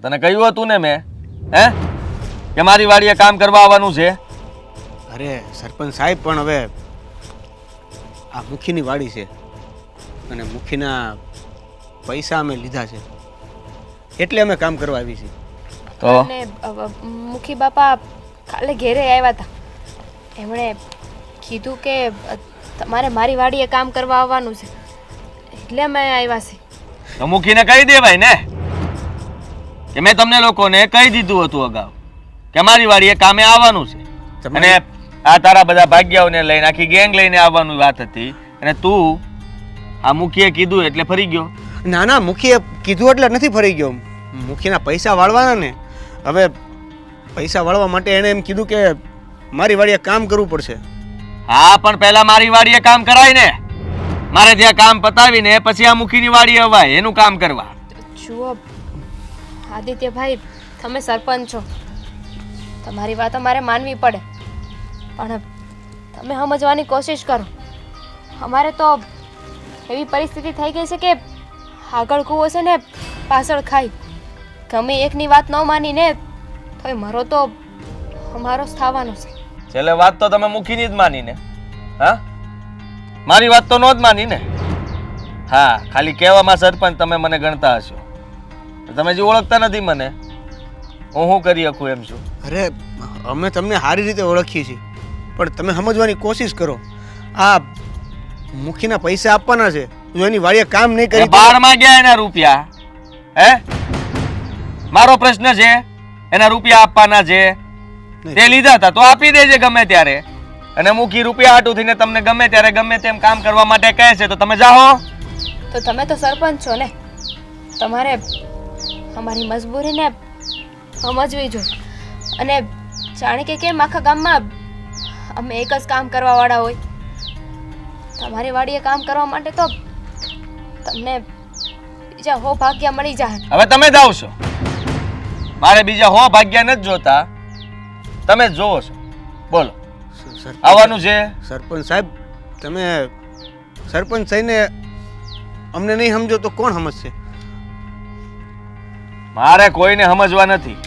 તને કહ્યું હતું ને મેં કે મારી વાડીએ કામ કરવા આવવાનું છે. અરે સરપંચ સાહેબ, પણ હવે આ મુખીની વાડી છે અને મુખીના પૈસા અમે લીધા છે એટલે અમે કામ કરવા આવી છીએ. તો અને મુખી બાપા કાલે ઘેરે આવ્યા હતા. એમણે કીધું કે તમારે મારી વાડીએ કામ કરવા આવવાનું છે એટલે અમે આવ્યા છીએ. તો મૂકીને કહી દેવાય ને કે મેં તમને લોકોને કહી દીધું હતું અગાઉ કે મારી વાડીએ કામે આવવાનું છે. અને આ તારા બધા ભાગ્યાઓને લઈને આખી ગેંગ લઈને આવવાની વાત હતી અને તું આ મુખીએ કીધું એટલે ફરી ગયો. ના ના, મુખીએ કીધું એટલે નથી ફરી ગયો. મુખીના પૈસા વાળવાના ને, હવે પૈસા વાળવા માટે એણે એમ કીધું કે મારી વાડીએ કામ કરવું પડશે. હા, પણ પહેલા મારી વાડીએ કામ કરાય ને. મારે ત્યાં કામ પતાવીને પછી આ મુખીની વાડીએ અવાય એનું કામ કરવા. જુઓ આદિત્યભાઈ, તમે સરપંચ છો, તમારી વાત અમારે માનવી પડે, પણ તમે સમજવાની કોશિશ કરો. અમારે તો એવી પરિસ્થિતિ થઈ ગઈ છે કે આગળ કૂવો છે ને પાછળ ખાઈ. ગમે એકની વાત ન માનીને તો મારો તો અમારો જ થવાનો છે. છેલ્લે વાત તો તમે મુખીની જ માની ને. હા, મારી વાત તો નો જ માની ને. હા, ખાલી કહેવામાં સરપંચ તમે મને ગણતા હશો. તમે જે ઓળખતા નથી મને, હું શું કરી શકું એમ છું. અરે અમે તમને સારી રીતે ઓળખીએ છીએ, પણ તમે સમજવાની કોશિશ કરો. આ મુખીના પૈસા આપવાના છે, જો એની વાડીએ કામ નહીં કરી. બારમાં ગયા એના રૂપિયા. મારો પ્રશ્ન છે, એના રૂપિયા આપવાના છે, તે લીધા હતા તો આપી દેજે ગમે ત્યારે. અને મુખી રૂપિયા હાટું થઈને તમને ગમે ત્યારે ગમે તેમ કામ કરવા માટે કહે છે તો તમે જાઓ. તો તમે તો સરપંચ છો ને, તમારે અમારી મજબૂરીને સમજવી જોઈએ. અને જાણે કે કેમ આખા ગામમાં અમે એક જ કામ કરવાવાળા હોય. તમારી વાડીએ કામ કરવા માટે તો તમને બીજા હો ભાગ્યા મળી જાય. હવે તમે જાઓ છો, મારે બીજા હો ભાગ્યા નથી જોતા, તમે જ જોવો છો. બોલો, આવવાનું છે. સરપંચ સાહેબ, તમે સરપંચ થઈને અમને નહીં સમજો તો કોણ સમજશે? મારે કોઈને સમજવા નથી.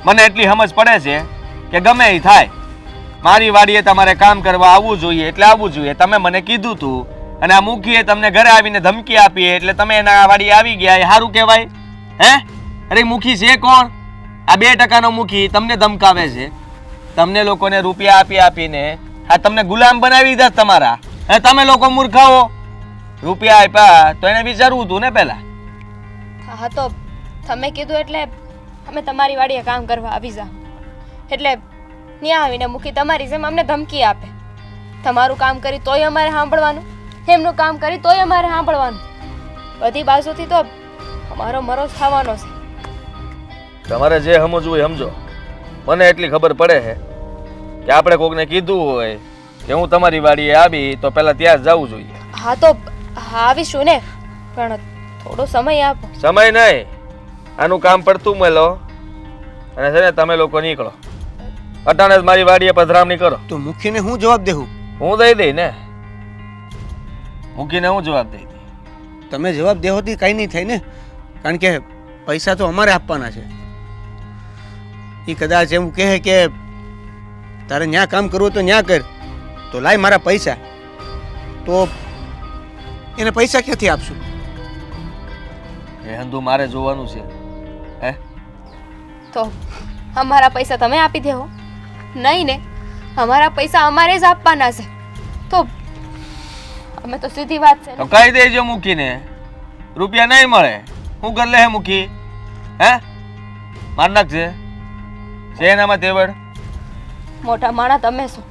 મને એટલી સમજ પડે છે કે ગમે એ થાય, મારી વાડીએ તમારે કામ કરવા આવવું જોઈએ એટલે આવવું જોઈએ. તમે મને કીધું તું અને આ મુખીએ તમને ઘરે આવીને ધમકી આપી એટલે તમે એના વાડીએ આવી ગયા, એ સારું કહેવાય? અરે મુખી છે કોણ? આ 2% મુખી તમને ધમકાવે છે. તમને લોકોને રૂપિયા આપીને આ તમને ગુલામ બનાવી દીધા તમારા. અને તમે લોકો મૂર્ખાઓ. રૂપિયા આપ્યા તો એને વિચારવું હતું ને પહેલા. હા, તો તમે કીધું એટલે અમે તમારી વાડીએ કામ કરવા આવી જાઓ. એટલે ત્યાં આવીને મુખી તમારી જેમ અમને ધમકી આપે. તમારું કામ કરી તોય અમારે સાંભળવાનું, એમનું કામ કરી તોય અમારે સાંભળવાનું. બધી બાજુથી તો અમારો મરો જ થવાનો છે. તમારે જે સમજવું એ સમજો. મને એટલી ખબર પડે છે કે આપણે કોકને કીધું હોય કે હું તમારી વાડીએ આવી તો પહેલા ત્યાં જ જવું જોઈએ. હા, તો આવીશું ને, પણ થોડો સમય આપો. સમય નહીં, આનું કામ પડતું મેલો અને છે ને તમે લોકો નીકળો. અટાણે જ મારી વાડીએ પધરામણી કરો. તો મુખીને હું જવાબ દેવું? હું દઈ દઈ ને. મૂકીને હું જવાબ દઈ દઈ. તમે જવાબ દેવો તો કાંઈ નહીં થાય ને, કારણ કે પૈસા તો અમારે આપવાના છે. એ કદાચ એવું કહે કે તારે ન્યા કામ કરવું તો ન્યા કર, તો લાય મારા પૈસા, તો એને પૈસા ક્યાંથી આપશું? એ હંધું મારે જોવાનું છે. તો અમારા પૈસા તમે આપી દેવો? નહીં ને, અમારા પૈસા અમારે જ આપવાના છે. તો અમે તો સીધી વાત છે. તો કહી દેજો મૂકીને રૂપિયા નહીં મળે. હું કરી લે મૂકી? માર નાખજે. છે એનામાં તેવડ? મોટા માણસ તમે છો,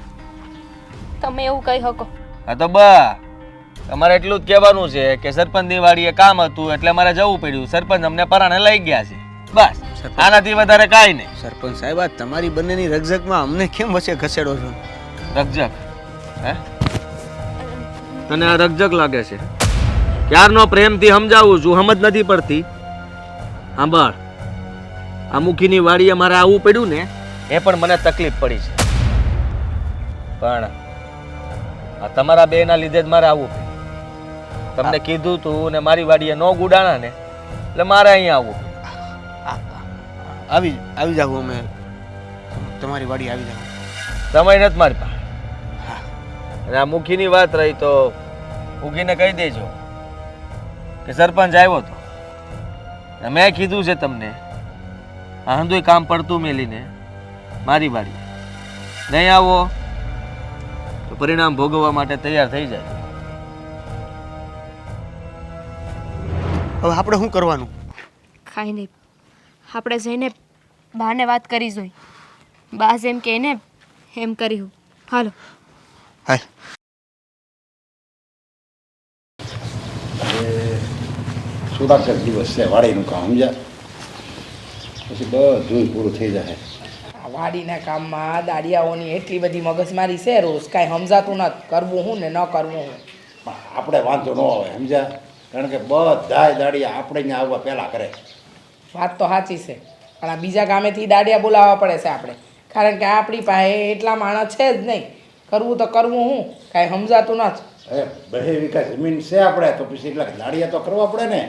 તમે એવું કહી શકો? હા, તો બા તમારે એટલું જ કહેવાનું છે કે સરપંચની વાડીએ કામ હતું એટલે મારે જવું પડ્યું. સરપંચ અમને પરાણે લઈ ગયા છે, બસ. આનાથી વધારે કાંઈ નહીં. સરપંચ સાહેબ, આ તમારી બંનેની રકઝકમાં અમને કેમ વચ્ચે ખસેડો છો? રકઝક? તને આ રકઝક લાગે છે? ક્યારનો પ્રેમથી સમજાવું છું, સમજ નથી પડતી. સાંભળ, આ મુખીની વાડીએ મારે આવવું પડ્યું ને એ પણ મને તકલીફ પડી છે, પણ આ તમારા બેના લીધે જ મારે આવવું પડ્યું. તમને કીધું તું ને મારી વાડીએ નો ગુડાણા ને એટલે મારે અહીંયા આવવું. આવી જાવ અમે તમારી વાડી આવી જાવ. સમય નથી મારી પાસે. અને આ મુખીની વાત રહી તો મુખીને કહી દેજો કે સરપંચ આવ્યો હતો. મેં કીધું છે તમને આંધુય કામ પડતું મેલીને મારી વાડી નહીં આવો તો પરિણામ ભોગવવા માટે તૈયાર થઈ જાય. હવે આપણે શું કરવાનું? કાંઈ નહીં, આપણે જઈને બાને વાત કરી જોઈ. બા જેમ કહે ને એમ કર્યું. હાલો. હાય. સુધાકર દિવસ છે વાડીનું કામ સમજ્યા, પછી બધું પૂરું થઈ જાય. આ વાડીના કામમાં દાડિયાઓની એટલી બધી મગજમારી છે રોજ, કાંઈ સમજાતું નથી કરવું હું ને ન કરવું હું. પણ આપણે વાંધો ન આવે સમજ્યા, કારણ કે બધાય દાડિયા આપણે ત્યાં આવવા પહેલાં કરે. વાત તો સાચી છે, પણ આ બીજા ગામેથી દાડિયા બોલાવવા પડે છે આપણે, કારણ કે આપણી પાસે એટલા માણસ છે જ નહીં. કરવું તો કરવું હું, કાંઈ સમજાતું નથી. હવે 2 વીઘા જમીન છે આપણે તો પછી એટલા દાડિયા તો કરવા પડે ને.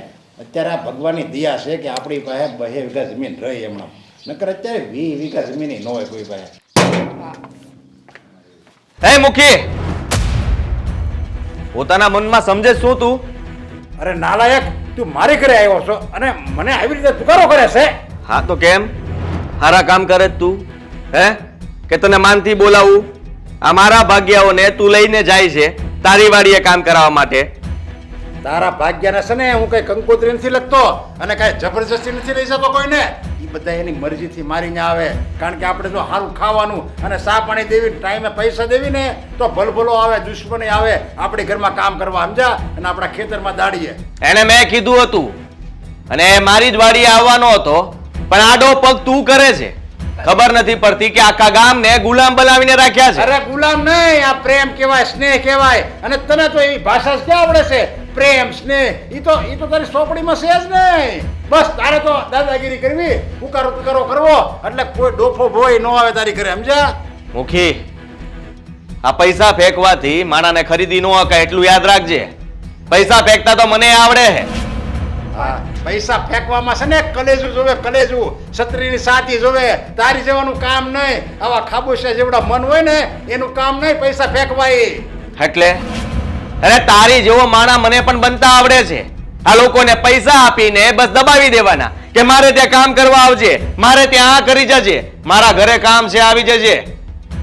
અત્યારે આ ભગવાનની દયા છે કે આપણી પાસે 2 વીઘા જમીન રહી હમણાં, નકર અત્યારે 20 વીઘા જમીન ન હોય કોઈ પાસે. હે મુખી, પોતાના મનમાં સમજે શું તું? અરે નાલાયક, તું મારી ઘરે આવ્યો છો અને મને આવી રીતે તુકારો કરે છે. હા તો કેમ? સારા કામ કરે જ તું હે કે તને માનથી બોલાવું? આ મારા ભાગ્યાઓને તું લઈને જાય છે તારી વાડીએ કામ કરાવવા માટે. તારા ભાગ્યને છે ને હું કઈ કંકોત્રી નથી લખતો અને કઈ જબરજસ્તી નથી લઈ જતો કોઈને. એ બધા એની મરજીથી મારીને આવે, કારણ કે આપણે જો સારું ખાવાનું અને ચા પાણી દેવી, ટાઈમે પૈસા દેવી ને તો ભલભલો આવે, દુશ્મની આવે આપણી ઘરમાં કામ કરવા સમજા, અને આપણા ખેતરમાં દાડીએ. એને મેં કીધું હતું અને મારી જ વાડીએ આવવાનો હતો, પણ આડો પગ તું કરે છે. ખબર નથી પડતી કે આખા ગામને ગુલામ બનાવીને રાખ્યા છે. અરે ગુલામ નહીં, આ પ્રેમ કહેવાય, સ્નેહ કહેવાય. અને તને તો એવી ભાષા જ ક્યાં આવડે છે? પ્રેમ સ્નેહ ઈ તો તારી ચોપડીમાં છે જ નહીં. બસ તારે તો દાદાગીરી કરવી, ઉકારો કરવો, એટલે કોઈ ડોફો ભોય ન આવે તારી ઘરે સમજ્યા. મુખી, આ પૈસા ફેંકવાથી માણાને ખરીદી ન હકાય એટલું યાદ રાખજે. પૈસા ફેંકતા તો મને આવડે છે. હા, પૈસા ફેંકવામાં છે ને કલેજું જોવે, કલેજું છત્રીની સાથી જોવે. તારી જેવાનું કામ નહીં. આવા ખાબોશિયા જેવડા મન હોય ને એનું કામ નહીં પૈસા ફેંકવાય. એટલે અરે તારી જેવો માણા મને પણ બનતા આવડે છે. આ લોકોને પૈસા આપીને બસ દબાવી દેવાના કે મારે ત્યાં કામ કરવા આવજે, મારે ત્યાં આ કરી જજે, મારા ઘરે કામ છે આવી જજે.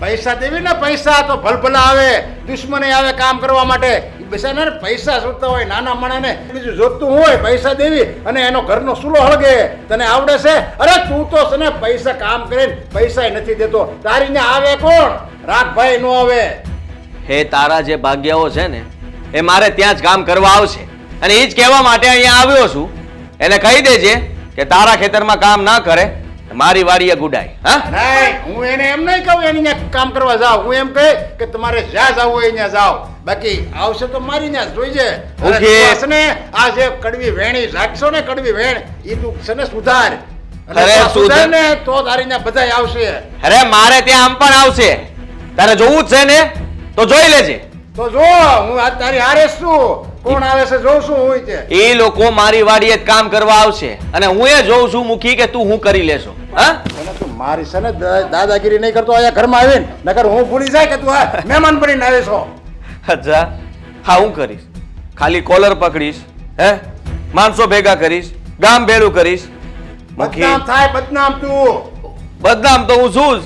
પૈસા દેવી ને, પૈસા તો ભલભલા આવે, દુશ્મની આવે કામ કરવા માટે. બેસાને પૈસા જોતા હોય નાના માણાને, બીજું જોતું હોય પૈસા દેવી અને એનો ઘરનો સૂલો હળગે. તને આવડે છે? અરે તું તો છે ને પૈસા કામ કરે પૈસા નથી દેતો. તારી ને આવે કોણ? રાખભાઈ નો આવે. હે તારા જે ભાગ્યાઓ છે ને એ મારે ત્યાં જ કામ કરવા આવશે, અને એ જ કહેવા માટે અહીંયા આવ્યો છું. એને કહી દેજે કે તારા ખેતરમાં કામ ના કરે, મારી વાડીએ ગુડાય. હા નહીં, હું એને એમ નહીં કહું એની ત્યાં કામ કરવા જાવ. હું એમ કહે કે તમારે જ્યાં જવું હોય ત્યાં જાઓ, બાકી આવશે તો મારી ત્યાં જોઈજે. ને આ જે કડવી વેણી રાખશો ને, કડવી વેણ એ તું છે ને સુધાર. અરે સુધાર ને તો તારી ત્યાં બધાય આવશે. અરે મારે ત્યાં આમ પણ આવશે. તારે જોવું જ છે ને તો જોઈ લેજે. તો જો હું આ તારી હારે છું, કોણ આવે છે જોઉં છું. હું તે એ લોકો મારી વાડીએ જ કામ કરવા આવશે અને હું એ જોઉં છું મુખી કે તું હું કરી લેશો. હા તું મારી છે ને દાદાગીરી નહીં કરતો અહીંયા ઘરમાં આવીને, નકર હું ભૂલી જાય કે તું આ મહેમાન બનીને આવે છો. અચ્છા, હા હું કરીશ. ખાલી કોલર પકડીશ, હે માણસો ભેગા કરીશ, ગામ ભેળું કરીશ. બદનામ થાય, બદનામ તું. બદનામ તો હું છું જ,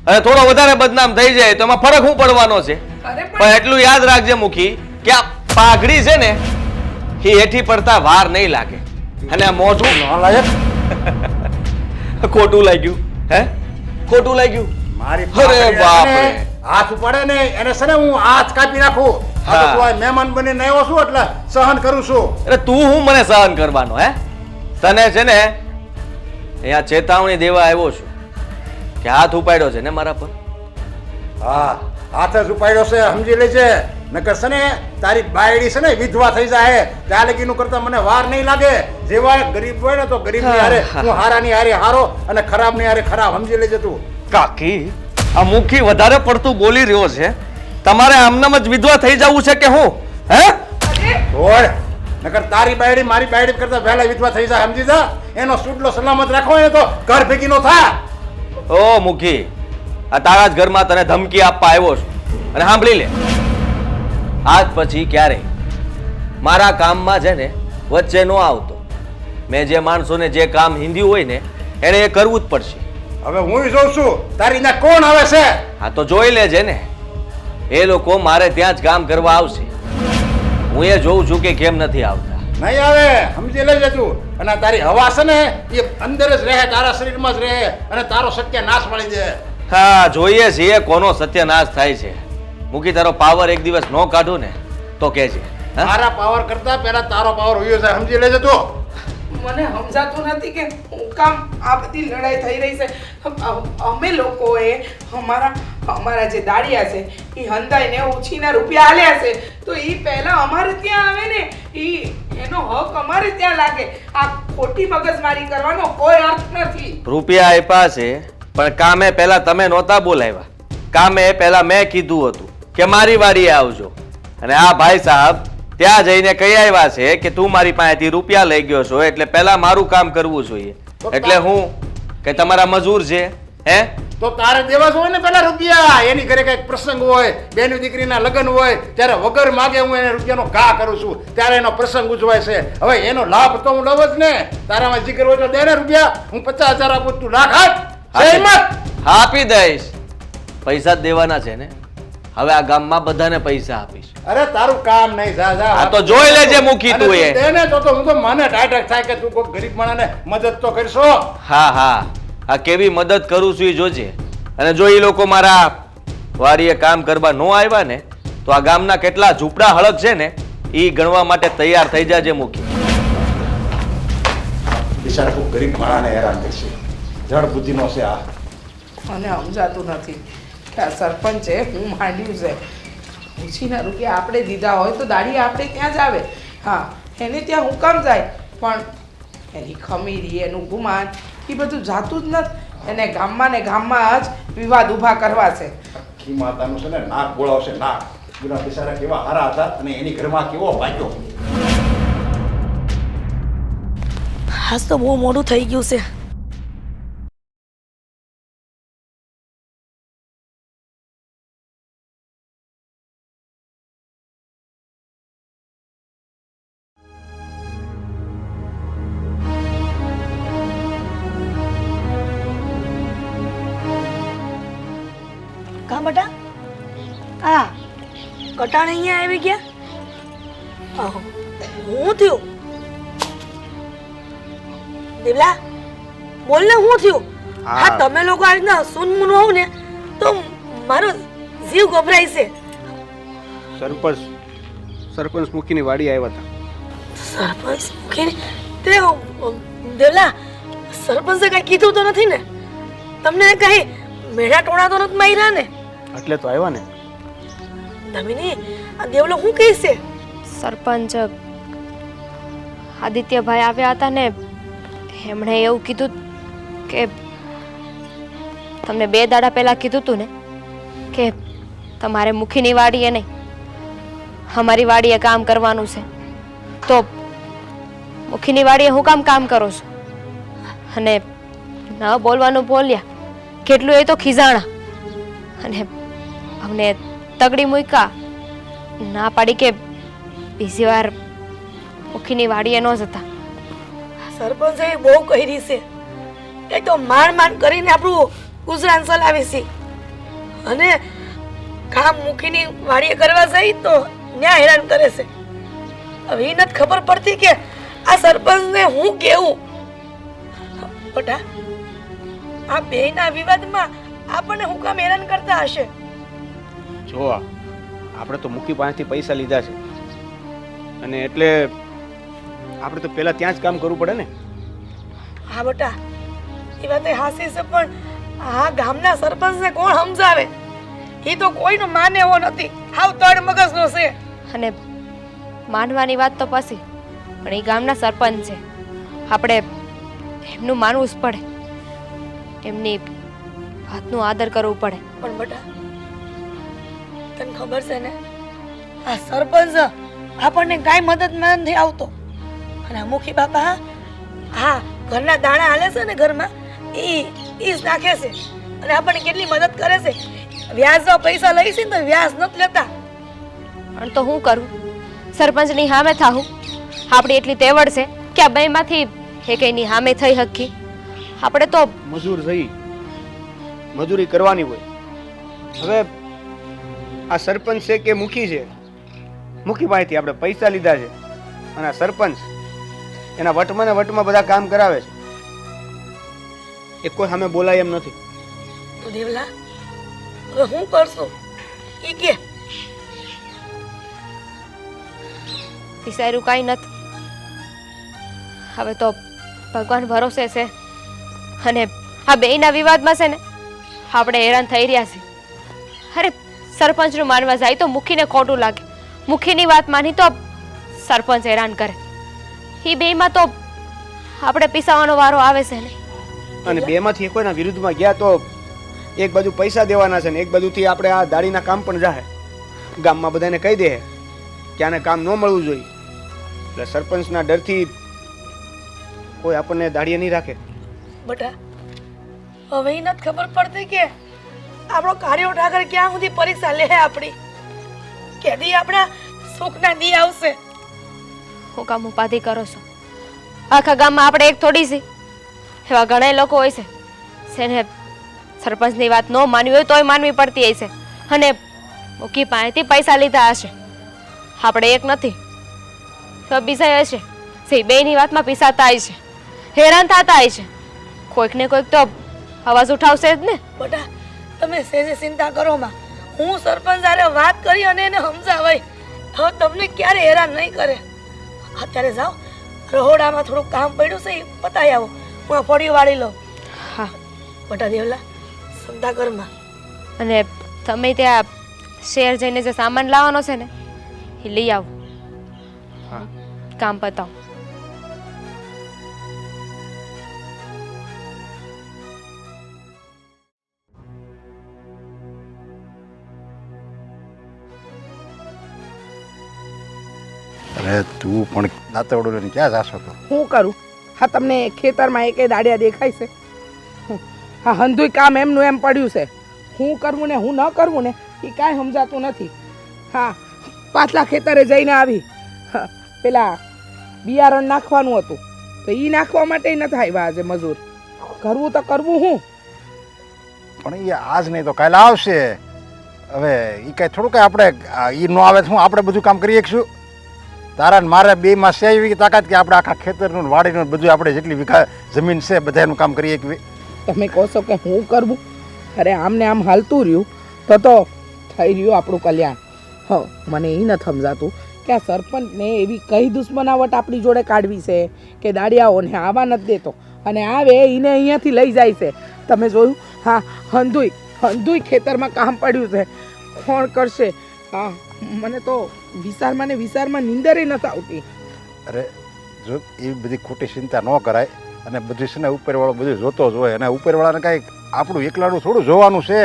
અને થોડો વધારે બદનામ થઈ જાય તો એમાં ફરક શું પડવાનો છે? પણ એટલું યાદ રાખજે મુખી કે આ પાઘડી છે ને એ હેઠી પડતા વાર નહીં લાગે, અને આ મોઢું નાલાયક. ખોટું લાગ્યું. હે ખોટું લાગ્યું? મારી અરે બાપ રે. હાથ ઉપાડે ને એને છે ને હું હાથ કાપી નાખું. આ તો તું આ મહેમાન બનીને આવ્યો છું એટલે સહન કરું છું. અરે તું હું મને સહન કરવાનો? હે તને છે ને અહીંયા ચેતવણી દેવા આવ્યો છું કે હાથ ઉપાડ્યો છે ને મારા પર. હા, હાથ જ ઉપાડ્યો છે સમજી લેજે, નકર છે ને તારી બાયડી છે ને વિધવા થઈ જાય ત્યાં લગીનું કરતા મને વાર નહીં લાગે. જેવા ગરીબ હોય ને તો ગરીબ ની હારે હું, હારા ની હારે હારો અને ખરાબ ની હારે ખરાબ. સમજી લેજે તું. કાકી, આ મુખી વધારે પડતું બોલી રહ્યો છે. તમારે આમનામ જ વિધવા થઈ જવું છે કે હું? હે છોડ, નકર તારી બાયડી મારી બાયડી કરતા પહેલા વિધવા થઈ જાય, સમજી જા. એનો સૂટલો સલામત રાખવો હોય ને તો ઘર ભેગી નો થા. ઓ મુખી, આ તારા જ ઘરમાં તને ધમકી આપવા આવ્યો છું. અને સાંભળી લે, આજ પછી ક્યારેય મારા કામમાં છે ને વચ્ચે ન આવતો. મેં જે માણસોને જે કામ હિન્દી હોય ને એને એ કરવું જ પડશે. હવે હું જોઉં છું તારી ત્યાં કોણ આવે છે. હા તો જોઈ લેજે ને, એ લોકો મારે ત્યાં જ કામ કરવા આવશે. હું એ જોઉં છું કે કેમ નથી આવતા. નહીં આવે, સમજી લેજે તું. અને આ તારી હવા છે ને એ અંદર જ રહે, તારા શરીરમાં જ રહે અને તારો સત્યનાશ મળી જાય. હા જોઈએ છીએ કોનો સત્યનાશ થાય છે. મુકી, તારો પાવર એક દિવસ ન કાઢું ને તો કહેજે. હા? મારા પાવર કરતા પહેલા તારો પાવર હોયો છે, સમજી લેજે તું. મને સમજાતું નથી કે હું કામ આ બધી લડાઈ થઈ રહી છે. અમે લોકોએ અમારા જે દાડિયા છે એ હંધાઈને ઉછીના રૂપિયા આલ્યા છે, તો એ પહેલા અમારે ત્યાં આવે ને, એનો હક અમારે ત્યાં લાગે. આ ખોટી મગજમારી કરવાનો કોઈ અર્થ નથી. રૂપિયા આપ્યા છે પણ કામે પહેલા તમે નહોતા બોલાવ્યા. કામે પહેલા મેં કીધું હતું કે મારી વાડીએ આવજો, અને આ ભાઈ સાહેબ ત્યાં જઈને કહી આવ્યા છે કે તું મારી પાસેથી રૂપિયા લઈ ગયો છો એટલે પહેલા મારું કામ કરવું જોઈએ. એટલે હું કે તમારા મજૂર છે હે? તો તારે દેવા જોઈએ ને પેલા રૂપિયા. એની ઘરે કઈક પ્રસંગ હોય, બેની દીકરીના લગ્ન હોય, ત્યારે વગર માગે હું એને રૂપિયાનો ઘા કરું છું, ત્યારે એનો પ્રસંગ ઉજવાય છે. હવે એનો લાભ તો હું લઉં જ ને. તારામાં જીગર હોય તો દે ને રૂપિયા. હું 50,000 આપું, તું લાખ આપ. આપી દઈશ. પૈસા જ દેવાના છે ને. હવે આ ગામમાં બધાને પૈસા આપીશ. અરે તારું કામ નહીં, જા જા. આ તો જોઈ લેજે મુખી તું એ. દે ને તો હું તો મને ટાઈટ થાય કે તું કોઈ ગરીબ માણસને મદદ તો કરશો. હા હા, આ કેવી મદદ કરું છું એ જોજે. અને જો એ લોકો મારા વાડીએ કામ કરવા ન આવ્યા ને તો આ ગામના કેટલા ઝૂંપડા હળક છે ને એ ગણવા માટે તૈયાર થઈ જાજે મુખી. બિચારા કોઈ ગરીબ માણસને હેરાન કરશે. જળ બુદ્ધિનો છે આ. મને સમજાતું નથી કે આ સરપંચે હું માંડ્યું છે. ઉછીના રૂપિયા આપણે દીધા હોય તો દાડી આપણે ત્યાં જ આવે. હા, એને ત્યાં હું કામ જાય, પણ એની ખમીરી, એનું ગુમાન એ બધું જાતું જ નથી. એને ગામમાં ને ગામમાં જ વિવાદ ઊભા કરવા છે. આખી માતાનું છે ને નાક બોલાવશે, નાક. ગુના બિચારા કેવા હારા હતા અને એની ઘરમાં કેવો ભાગ્યો. આજ તો બહુ મોડું થઈ ગયું છે. કા બટા, આ કટાણ અહીંયા આવી ગયા? આહો, હું થયું? દેવલા, બોલ ને, શું થયું? હા, તમે લોકો આ રીતના સુનમુન હોવ ને તો મારો જીવ ગભરાય છે. સરપંચ મુખીની વાડી આવ્યા હતા. સરપંચ મુખીની? તે દેવલા, સરપંચે કઈ કીધું તો નથી ને? તમને કઈ મેળા ટોળા તો નથી માર્યા ને? એટલે તો આવ્યા ને. દમિની, આ દેવલો શું કહે છે? સરપંચ આદિત્યભાઈ આવ્યા હતા ને એમણે એવું કીધું કે તમને 2 દાડા પહેલા કીધું હતું ને કે તમારે મુખીની વાડીએ નહીં અમારી વાડીએ કામ કરવાનું છે. તો મુખીની વાડીએ હું કામ કરો છો? અને ન બોલવાનું બોલ્યા, કેટલું એ તો ખીજાણા અને અમને તગડી મૂક્યા. ના પાડી કે બીજી વાર મુખીની વાડીએ ન જતા. સરપંચે બહુ કરી છે. એક તો માંડ કરીને આપણું ગુજરાન ચલાવે છે અને કામ મુખીની વાડીએ કરવા જઈ તો ન્યા હેરાન કરે છે. હવે એ નથી ખબર પડતી કે આ સરપંચને હું કેવું. બટા, આ બેયના વિવાદમાં આપણને હું કામ હેરાન કરતા હશે? જો આપણે તો મુખી પાસેથી પૈસા લીધા છે અને એટલે આપણે તો પહેલા ત્યાં જ કામ કરવું પડે ને. હા બટા, એ વાત હાસી છે, પણ આ ગામના સરપંચને કોણ સમજાવે? એ તો કોઈનો માને એવો નથી, હાવ તડ મગજનો છે. અને માનવાની વાત તો પછી, પણ એ ગામના સરપંચ છે, આપણે એમનું માનવું જ પડે, એમની વાતનું આદર કરવું પડે. પણ બટા, તને ખબર છે ને, આ સરપંચ આપણને કાંઈ મદદ નથી આવતો. અને આ મુખી બાપા હા ઘરના દાણા હાલે છે ને ઘરમાં એ જ નાખે છે અને આપણને કેટલી મદદ કરે છે. વ્યાજના પૈસા લઈ છે ને તો વ્યાજ નથી લેતા. પણ તો હું કરું? સરપંચની સામે થાવું? આપણી એટલી તેવડ છે કે આ બેમાંથી એકેયની સામે થઈ હકી? આપણે તો મજૂર થઈ મજૂરી કરવાની હોય. હવે આ સરપંચ છે કે મુખી છે, મુખી પાસેથી આપણે પૈસા લીધા છે અને આ સરપંચ એના વટમાં ને વટમાં બધા કામ કરાવે છે. એ કોઈ સામે બોલાય એમ નથી. તો દેવલા હવે હું કરશું એ કે? વિચાર્યું કાંઈ નથી. હવે તો ભગવાન ભરોસે છે અને આ બેયના વિવાદમાં છે ને આપણે હેરાન થઈ રહ્યા છીએ. અરે સરપંચનું માનવા જાય તો મુખીને ખોટું લાગે, મુખીની વાત માની તો સરપંચ હેરાન કરે. એ બેયમાં તો આપણે પીસાવાનો વારો આવે છે ને. અને બેમાંથી કોઈના વિરુદ્ધમાં ગયા તો એક બાજુ પૈસા દેવાના છે ને એક બાજુથી આપણે આ દાડીના કામ પણ જાહે. ગામમાં બધાને કહી દે કે આને કામ ન મળવું જોઈએ. એટલે સરપંચના ડરથી કોઈ આપણને દાડીએ નહીં રાખે. બટા હવે એ નથી ખબર પડતી કે આપણો કાર્યો ઠાકર ક્યાં સુધી પરીક્ષા લે આપણી, કેદી આપણા સુખના દી આવશે. હું કામ ઉપાધિ કરો છો? આખા ગામમાં આપણે એક થોડી છે, એવા ઘણા લોકો હોય છે જેને સરપંચની વાત ન માનવી હોય તોય માનવી પડતી હશે અને મુખી પાસેથી પૈસા લીધા હશે. આપણે એક નથી તો બીજા હશે જે બેયની વાતમાં પીસાતા છે, હેરાન થતા છે. કોઈક ને કોઈક તો અવાજ ઉઠાવશે જ ને. બટા તમે સેજે ચિંતા કરો માં, હું સરપંચ હારે વાત કરી અને એને સમજાવાય હવે તમને ક્યારે હેરાન નહીં કરે. અત્યારે જાઓ રહોડામાં થોડુંક કામ પડ્યું છે એ પતાવી આવો, હું આ ફોડી વાળી લઉં. હા બટા દેવલા ચિંતા કરમાં. અને તમે ત્યાં શહેર જઈને જે સામાન લાવવાનો છે ને એ લઈ આવો. હા કામ પતાવો. અરે તું પણ દાંતવડું લઈને ક્યાં જાશો તો? હું કરું? હા તમને ખેતરમાં એકે દાડિયા દેખાય છે? હા હંધુય કામ એમનું એમ પડ્યું છે. હું કરવું ને હું ન કરવું ને એ કાંઈ સમજાતું નથી. હા પાછલા ખેતરે જઈને આવી, પેલા બિયારણ નાખવાનું હતું તો એ નાખવા માટે નથી આવ્યા આજે મજૂર. કરવું તો કરવું હું? પણ એ આજ નહીં તો કાલે આવશે. હવે એ કાંઈ થોડું કાંઈ આપણે એ ન આવે તો હું આપણે બધું કામ કરી શકશું? તારા ને મારે બેમાં છે એવી તાકાત કે આપણે આખા ખેતરનું વાડીનું બધું આપણે જેટલી વીઘા જમીન છે બધાનું કામ કરી શકીએ. તમે કહો છો કે હું કરવું? અરે આમને આમ હાલતું રહ્યું તો થઈ રહ્યું આપણું કલ્યાણ. હ મને એ નથી સમજાતું કે આ સરપંચને એવી કઈ દુશ્મનાવટ આપણી જોડે કાઢવી છે કે દાડિયાઓને આવવા નથી દેતો અને આવે એને અહીંયાથી લઈ જાય છે. તમે જોયું? હા હંધુય ખેતરમાં કામ પડ્યું છે. કોણ કરશે? હા મને તો વિચારમાં નીંદરે નથી આવતી. અરે જો એવી બધી ખોટી ચિંતા ન કરાય અને બધું છે ને ઉપરવાળો બધું જોતો જ હોય અને ઉપરવાળાને કાંઈ આપણું એકલાનું થોડું જોવાનું છે,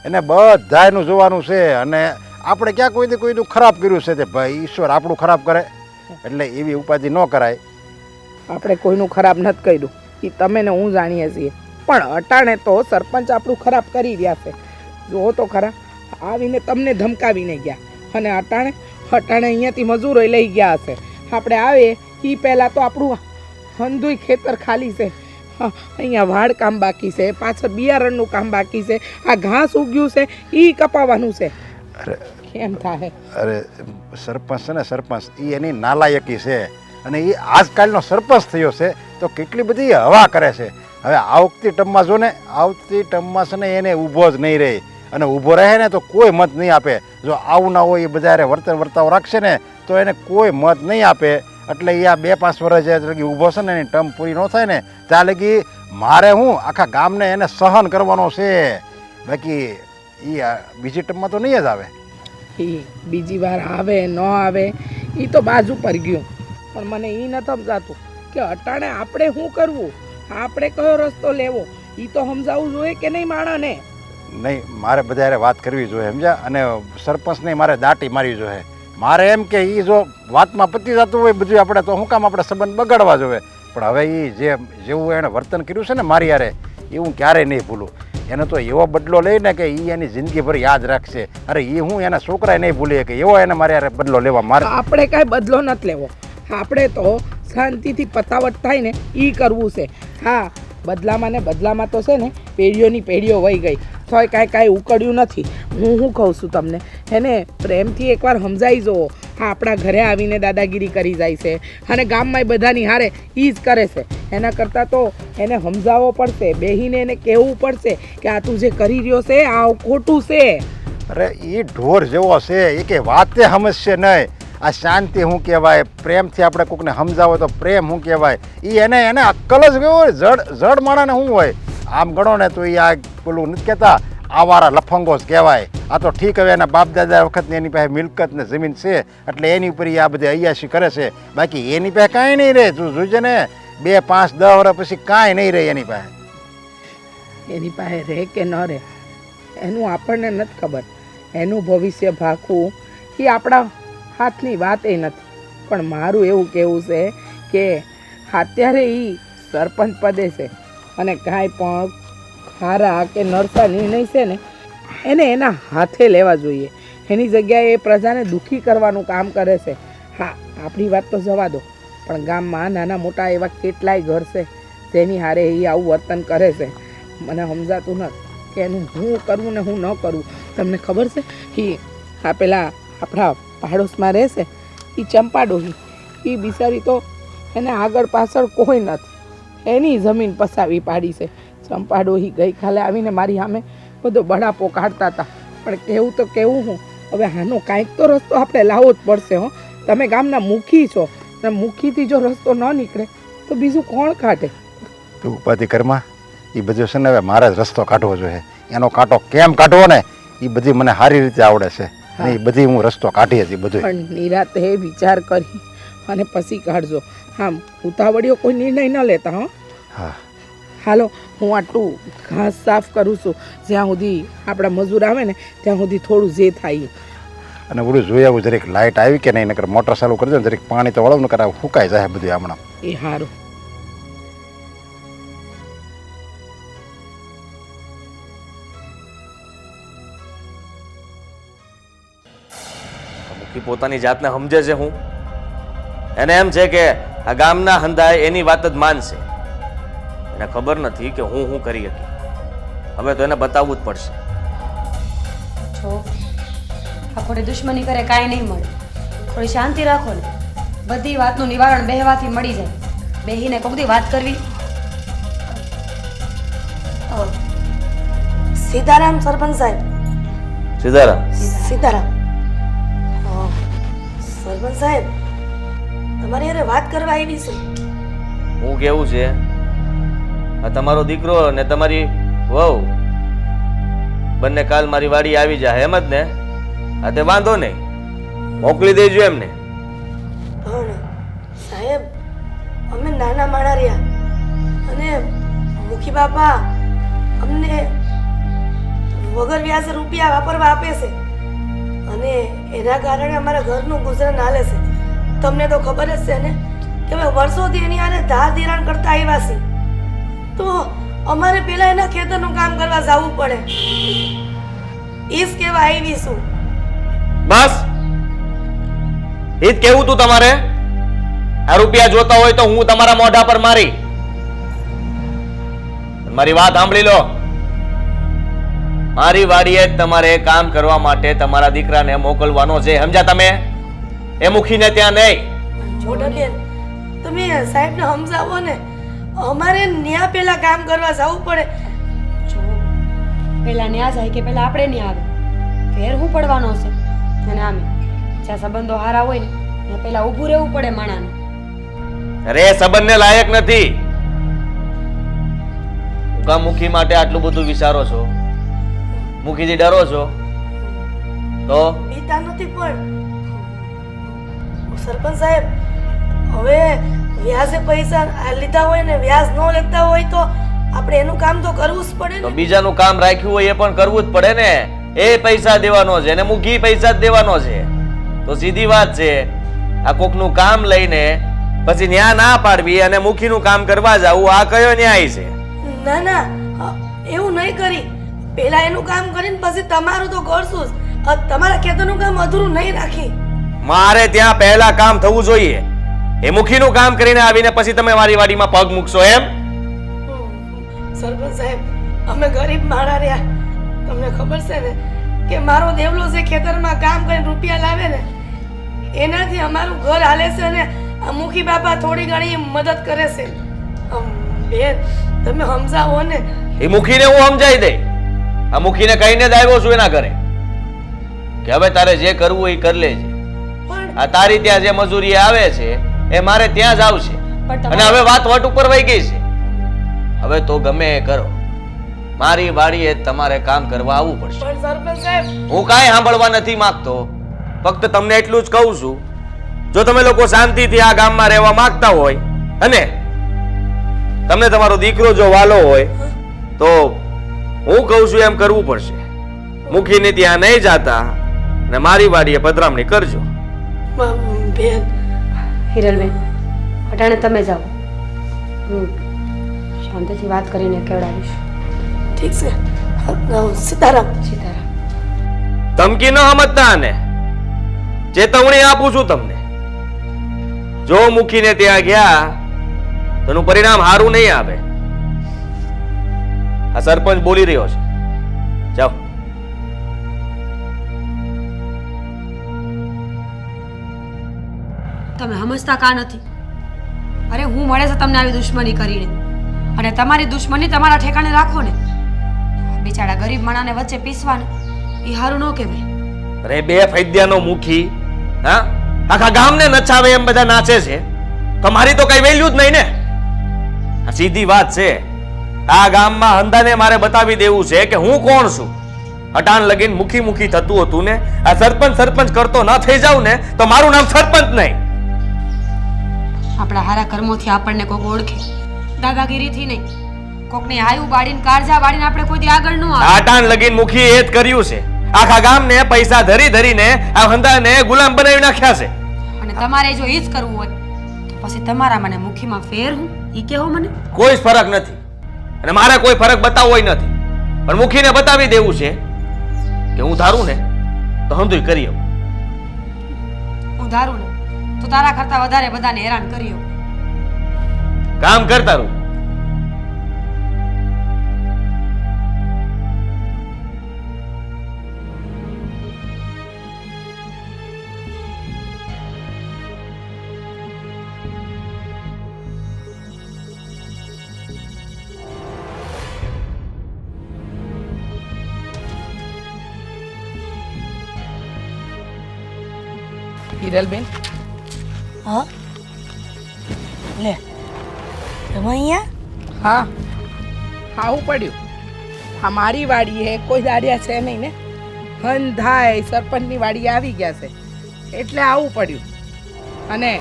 એને બધાયનું જોવાનું છે. અને આપણે ક્યાં કોઈનું ખરાબ કર્યું છે તે ભાઈ ઈશ્વર આપણું ખરાબ કરે? એટલે એવી ઉપાધિ ન કરાય. આપણે કોઈનું ખરાબ નથી કર્યું એ તમે ને હું જાણીએ છીએ, પણ અટાણે તો સરપંચ આપણું ખરાબ કરી રહ્યા છે. જુઓ તો ખરા, આવીને તમને ધમકાવીને ગયા અને અટાણે અહીંયાથી મજૂરો લઈ ગયા હશે. આપણે આવે એ પહેલાં તો આપણું હંધુય ખેતર ખાલી છે. અહીંયા વાડ કામ બાકી છે, પાછળ બિયારણનું કામ બાકી છે, આ ઘાસ ઉગ્યું છે એ કપાવાનું છે. અરે કેમ થાય? અરે સરપંચ છે ને સરપંચ એ એની નાલાયકી છે અને એ આજકાલનો સરપંચ થયો છે તો કેટલી બધી હવા કરે છે. હવે આવતી ટર્મમાં જો ને આવતી ટર્મમાં છે ને એને ઊભો જ નહીં રહે અને ઊભો રહે ને તો કોઈ મત નહીં આપે. જો આવું ના હોય એ બધા વર્તાવ રાખશે ને તો એને કોઈ મત નહીં આપે. એટલે એ આ 2-5 વર્ષ જે લગી ઊભો છે ને એની ટર્મ પૂરી ન થાય ને ત્યાં લગી મારે હું આખા ગામને એને સહન કરવાનો છે. બાકી એ બીજી ટર્મમાં તો નહીં જ આવે. એ બીજી વાર આવે ન આવે એ તો બાજુ પર ગયું, પણ મને એ નથી સમજાતું કે અટાણે આપણે શું કરવું, આપણે કયો રસ્તો લેવો એ તો સમજાવવું જોઈએ કે નહીં માણસને? નહીં, મારે બધા વાત કરવી જોઈએ સમજ્યા. અને સરપંચને મારે દાટી મારવી જોઈએ. મારે એમ કે એ જો વાતમાં પતી જતું હોય બધું આપણે તો શું કામ આપણે સંબંધ બગાડવા જોઈએ. પણ હવે એ જેવું એણે વર્તન કર્યું છે ને મારી યારે એ હું ક્યારેય નહીં ભૂલું. એનો તો એવો બદલો લઈને કે એ એની જિંદગીભર યાદ રાખશે. અરે એ હું એના છોકરાએ નહીં ભૂલી કે એવો એને મારે યારે બદલો લેવા મારે. આપણે કાંઈ બદલો નથી લેવો. આપણે તો શાંતિથી પતાવટ થાય ને એ કરવું છે. હા, બદલામાં ને બદલામાં તો છે ને પેઢીઓની પેઢીઓ વહી ગઈ તોય કાંઈ ઉકળ્યું નથી. હું શું કહું છું તમને, એને પ્રેમથી એકવાર સમજાઈ જુઓ. હા, આપણા ઘરે આવીને દાદાગીરી કરી જાય છે અને ગામમાં બધાની હારે એ જ કરે છે. એના કરતાં તો એને સમજાવવો પડશે, બેહીને એને કહેવું પડશે કે આ તું જે કરી રહ્યો છે આ ખોટું છે. અરે એ ઢોર જેવો છે એ કે વાતે સમજશે નહીં. આ શાંતિ શું કહેવાય, પ્રેમથી આપણે કોકને સમજાવો તો પ્રેમ શું કહેવાય. એ એને અક્કલ જ કેવું હોય, જડ માણાને શું હોય. આમ ગણો ને તો એ આ પેલું નથી કહેતા આવારા લફંગો જ કહેવાય. આ તો ઠીક હવે એના બાપ દાદા વખતની એની પાસે મિલકત ને જમીન છે એટલે એની ઉપર આ બધી અયાશી કરે છે. બાકી એની પાસે કાંઈ નહીં રહે. તું જોજે ને 2, 5, 10 વર્ષ પછી કાંઈ નહીં રહે એની પાસે. એની પાસે રહે કે ન રહે એનું આપણને નથી ખબર. એનું ભવિષ્ય ભાખવું એ આપણા હાથની વાત એ નથી. પણ મારું એવું કહેવું છે કે અત્યારે એ સરપંચ પદે છે અને કાંઈ પણ ખારા કે નરસા નિર્ણય છે ને એને એના હાથે લેવા જોઈએ. એની જગ્યાએ એ પ્રજાને દુઃખી કરવાનું કામ કરે છે. હા, આપણી વાત તો જવા દો, પણ ગામમાં નાના મોટા એવા કેટલાય ઘર છે જેની હારે એ આવું વર્તન કરે છે. મને સમજાતું નથી કે એનું હું કરવું ને હું ન કરવું. તમને ખબર છે કે આ પેલા આપણા પાડોશમાં રહેશે એ ચંપા ડોહી, એ બિચારી તો એને આગળ પાછળ કોઈ નથી, એની જમીન પસાવી પાડી છે. ચંપા ડોહી ગઈકાલે આવીને મારી સામે બધો બળાપો કાઢતા હતા. પણ કેવું તો કેવું હું, હવે આનો કાંઈક તો રસ્તો આપણે લાવવો જ પડશે. હો, તમે ગામના મુખી છો અને મુખીથી જો રસ્તો ન નીકળે તો બીજું કોણ કાઢે? તું ઉપાધિ ઘરમાં એ બધું છે ને હવે મારે જ રસ્તો કાઢવો જોઈએ. એનો કાંટો કેમ કાઢવો ને એ બધી મને સારી રીતે આવડે છે. એ બધી હું રસ્તો કાઢી હતી બધું. પણ નિરાતે વિચાર કરી અને પછી કાઢજો. આમ ઉતાવળીઓ કોઈ નિર્ણય ન લેતા. હો, હા, હાલો હું આટલું ઘાસ સાફ કરું છું. જ્યાં સુધી આપણા મજૂર આવે ને ત્યાં સુધી થોડું જે થાય. અને ઓલું જોઈ આવું જરીક લાઇટ આવી કે નહીં, નકર મોટર ચાલુ કરી દે ને જરીક પાણી તો વળવું, નકર ફૂંકાઈ જાય બધું હમણાં. એ સારું. મુખી પોતાની જાતને સમજે છે. હું એને એમ છે કે આ ગામના હંધાય એની વાત જ માનશે. એને ખબર નથી કે હું કરી શકી. હવે તો એને બતાવવું જ પડશે. છો આ ખોટી દુશ્મની કરે કાંઈ નહીં મળે. થોડી શાંતિ રાખો ને, બધી વાતનું નિવારણ બેહવાથી મળી જાય. બેહીને કોક દી વાત કરવી. સીતારામ સરપંચ સાહેબ. સીતારામ. સીતારામ. સરપંચ સાહેબ, તમારી હારે વાત કરવા આવી છે. હું કેવું છે, આ તમારો દીકરો ને તમારી વહુ બંને કાલ મારી વાડી આવી જાય એમ જ ને? આ તે વાંધો નહીં, મોકલી દેજો એમને. પણ સાહેબ, અમે નાના માણા રહ્યા અને મુખી બાપા અમને વગર વ્યાજે રૂપિયા વાપરવા આપે છે અને એના કારણે અમારા ઘરનું ગુજરાન હાલે છે. તમને તો ખબર જ છે ને કે અમે વર્ષોથી એની હારે ધાર ધિરાણ કરતા આવ્યા છીએ, તો અમારે પેલા એના ખેતરનું કામ કરવા જવું પડે. એ જ કહેવા આવી છું. બસ એ જ કેવું તું તમારે? આ રૂપિયા જોતા હોય તો હું તમારા મોઢા પર મારી મારી વાત સાંભળી લો. મારી વાડીએ તમારે કામ કરવા માટે તમારા દીકરાને મોકલવાનો છે, સમજ્યા તમે? એ મુખીને ત્યાં નહીં. મોટા બેન, તમે સાહેબને સમજાવો ને, અમારે ન્યા પેલા કામ કરવા જવું પડે. જો પેલા ન્યા જાય કે પેલા આપણે ન્યા આવે, ફેર હું પડવાનો છે. અને આમે જ્યાં સંબંધો હારા હોય ને ત્યાં પેલા ઊભું રહેવું પડે માણાને. અરે સંબંધને લાયક નથી. કામ મુખી માટે આટલું બધું વિચારો છો? મુખીથી ડરો છો? તો બીતા નથી. પણ સરપંચ સાહેબ, હવે વ્યાજે પૈસા લીધા હોય ને વ્યાજ ન લેતા હોય તો આપણે એનું કામ તો કરવું જ પડે તો ને. બીજાનું કામ રાખ્યું હોય એ પણ કરવું જ પડે ને. એ પૈસા દેવાનો છે અને મુખી પૈસા જ દેવાનો છે. તો તો સીધી વાત છે, આ કોકનું કામ લઈને પછી ન્યા ના પાડવી અને મુખીનું કામ કરવા જાવું, આ કયો ન્યાય છે? ના ના એવું નહીં કરી. પહેલા એનું કામ કરીને પછી તમારું તો કરશું જ. તમારા ખેતરનું કામ અધૂરું નહીં રાખી. મારે ત્યાં પહેલા કામ થવું જોઈએ. એ મુખીનું કામ કરીને આવીને પછી તમે મારી વાડીમાં પગ મૂકશો એમ? સરપંચ સાહેબ, અમે ગરીબ માણા રહ્યા. તમને ખબર છે ને કે મારો દેવલો જે ખેતરમાં કામ કરીને રૂપિયા લાવે ને એનાથી અમારું ઘર હાલે છે અને આ મુખી બાપા થોડી ઘણી મદદ કરે છે. બેન તમે સમજાવો ને. એ મુખીને હું સમજાઈ દઈ. આ મુખીને કહીને જ આવ્યો છું એના ઘરે કે હવે તારે જે કરવું એ કરી લેજે. આ તારી ત્યાં જે મજૂરી આવે છે એ મારે ત્યાં જ આવશે. અને હવે વાત વટ ઉપર વહી ગઈ છે. હવે તો ગમે એ કરો, મારી વાડીએ તમારે કામ કરવા આવવું પડશે. પણ સરપંચ સાહેબ, હું કાંઈ સાંભળવા નથી માંગતો. ફક્ત તમને એટલું જ કહું છું, જો તમે લોકો શાંતિથી આ ગામમાં રહેવા માંગતા હોય અને તમને તમારો દીકરો જો વાલો હોય તો હું કહું છું એમ કરવું પડશે. મુખીને ત્યાં નહીં જાતા અને મારી વાડીએ પધરામણી કરજો. બેન હિરલબેન, અટાણે તમે જાઓ, હું શાંતિથી વાત કરીને કેવડાવીશ. ઠીક છે. સીતારામ. સીતારામ. ધમકી ન સમજતા ને, ચેતવણી આપું છું તમને. જો મુખીને ત્યાં ગયા તો એનું પરિણામ સારું નહીં આવે. આ સરપંચ બોલી રહ્યો છે, જાઓ. તમે સમજતા કા નથી? અરે હું મળે છે તમને આવી દુશ્મની કરીને, અને તમારી દુશ્મની તમારા ઠેકાણે રાખો ને. બિચારા ગરીબ માણાને વચ્ચે પીસવાને એ સારું ન કહેવાય. અરે બે ફૈદ્યાનો મુખી, હા, આખા ગામને નચાવે એમ બધા નાચે છે, તો મારી તો કઈ વેલ્યુ જ નહીં ને. આ સીધી વાત છે. આ ગામમાં હંદાને મારે બતાવી દેવું છે કે હું કોણ છું. અટાણ લગીન મુખી મુખી થતું હતું ને, આ સરપંચ સરપંચ કરતો ન થઈ જાઉં ને તો મારું નામ સરપંચ નહીં. આપણા હારા કર્મોથી આપણને કોક ઓળખે, દાદાગીરીથી નહીં. કોકને આયુ બાળીને કાળજા બાળીને આપણે કોઈ દી આગળ ન આવે. આટાણ લગીન મુખી એ જ કર્યું છે. આખા ગામને પૈસા ધરી ધરીને આ હંદાને ગુલામ બનાવી નાખ્યા છે. અને તમારે જો ઈ જ કરવું હોય તો પછી તમારા મને મુખીમાં ફેર હું ઈ કેવો મને. કોઈ જ ફરક નથી અને મારે કોઈ ફરક બતાવવો નથી, પણ મુખીને બતાવી દેવું છે કે હું ધારું ને તો હંધુય કરી આવું. હું ધારું ને તો તારા કરતા વધારે બધાને હેરાન કર્યો. કામ કરતા રહું. હિરલબેન, હા લે તમે અહીંયા. હા, આવું પડ્યું. હા, મારી વાડીએ કોઈ દાડિયા છે નહીં ને, હંધાય સરપંચની વાડીએ આવી ગયા છે એટલે આવું પડ્યું. અને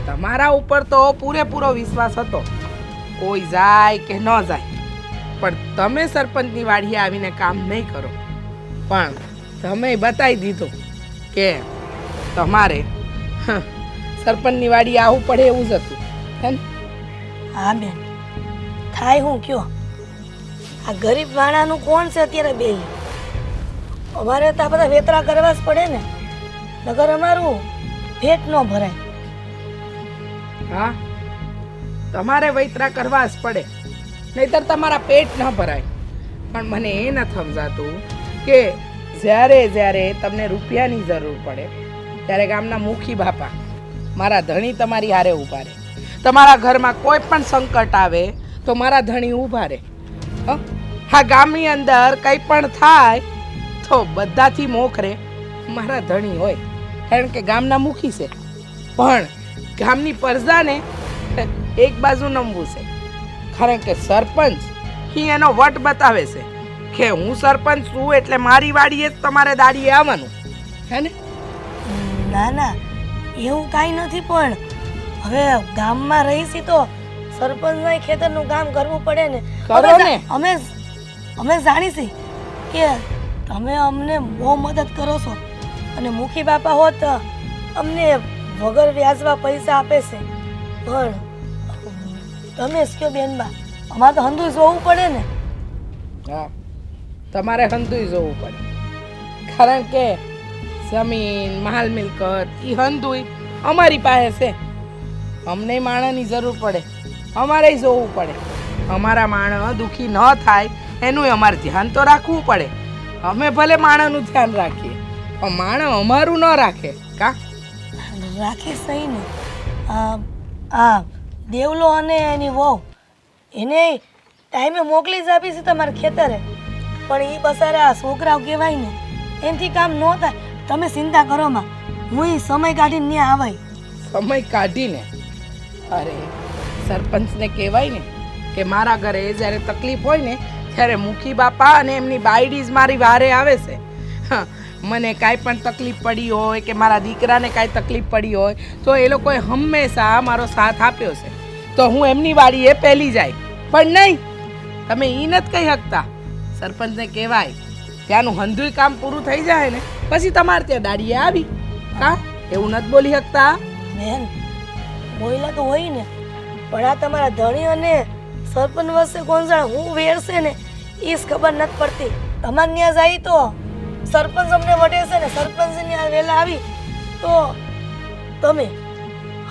તમારા ઉપર તો પૂરેપૂરો વિશ્વાસ હતો, કોઈ જાય કે ન જાય, પણ તમે સરપંચની વાડીએ આવીને કામ નહીં કરો. પણ તમે બતાવી દીધું કે તમારે સરપંચની વાડીએ આવવું પડે એવું જ હતું, હે ને? હા બેન, થાય હું કયો, આ ગરીબ માણાનું કોણ છે અત્યારે બે? અમારે તો આ બધા વેતરા કરવા જ પડે ને, નગર અમારું પેટ ન ભરાય. હા, તમારે વૈતરા કરવા જ પડે, નહીતર તમારા પેટ ન ભરાય. પણ મને એ નથી સમજાતું કે જ્યારે જ્યારે તમને રૂપિયાની જરૂર પડે ત્યારે ગામના મુખી બાપા મારા ધણી તમારી હારે ઊભા રહે. તમારા ઘરમાં કોઈ પણ સંકટ આવે તો મારા ધણી ઊભા રહે. હા, ગામની અંદર કંઈ પણ થાય તો બધાથી મોખરે મારા ધણી હોય, કારણ કે ગામના મુખી છે. પણ ગામની પ્રજાને એક બાજુ નમવું છે, કારણ કે સરપંચ ही એનો વટ બતાવે છે કે હું સરપંચ છું એટલે મારી વાડીએ જ તમારે દાડીએ આવવાનું, હે ને? ના ના, એવું કાંઈ નથી. પણ હવે ગામમાં રહીશી તો સરપંચના ખેતરનું કામ કરવું પડે ને. કરો ને. અમે જાણીશી કે તમે અમને બહુ મદદ કરો છો, અને મુખી બાપા હોત અમને વગર વ્યાજમાં પૈસા આપે છે, પણ તમે જ કયો બેનબા, અમારે તો હંધુય જોવું પડે ને. હા, તમારે હંધુય જોવું પડે, કારણ કે જમીન માલ મિલકત એ હંધુય અમારી પાસે છે. અમને માણસની જરૂર પડે, અમારે જોવું પડે. અમારા માણસ દુઃખી ન થાય એનું અમારે ધ્યાન તો રાખવું પડે. અમે ભલે માણસનું ધ્યાન રાખીએ, પણ માણસ અમારું ન રાખે. કા રાખે સહી ને. આ દેવલો અને એની વહુ એને ટાઈમે મોકલી જ આપી છે તમારા ખેતરે, પણ એ બસારા છોકરાઓ કહેવાય ને, એનાથી કામ ન થાય. તમે ચિંતા કરો માં, હું ઈ સમય કાઢીને ત્યાં આવાય. સમય કાઢીને? અરે સરપંચને કહેવાય ને કે મારા ઘરે જ્યારે તકલીફ હોય ને ત્યારે મુખી બાપા અને એમની બાયડીઝ મારી વારે આવે છે. હા, મને કાંઈ પણ તકલીફ પડી હોય કે મારા દીકરાને કાંઈ તકલીફ પડી હોય તો એ લોકોએ હંમેશા મારો સાથ આપ્યો છે. તો હું એમની વાડીએ પહેલી જાય. પણ નહીં, તમે એ નથી કહી શકતા. સરપંચને કહેવાય ત્યાંનું હંધુય કામ પૂરું થઈ જાય ને પછી તમારે ત્યાં દાડીએ આવી. કા એવું નથી બોલી શકતા? બેન બોયલા તો હોય ને, પણ આ તમારા ધણી અને સરપંચ વચ્ચે કોણ જાણે હું વેરશે ને એ જ ખબર નથી પડતી. તમારે ત્યાં જાય તો સરપંચ અમને વટે છે ને, સરપંચ ત્યાં વહેલા આવી તો તમે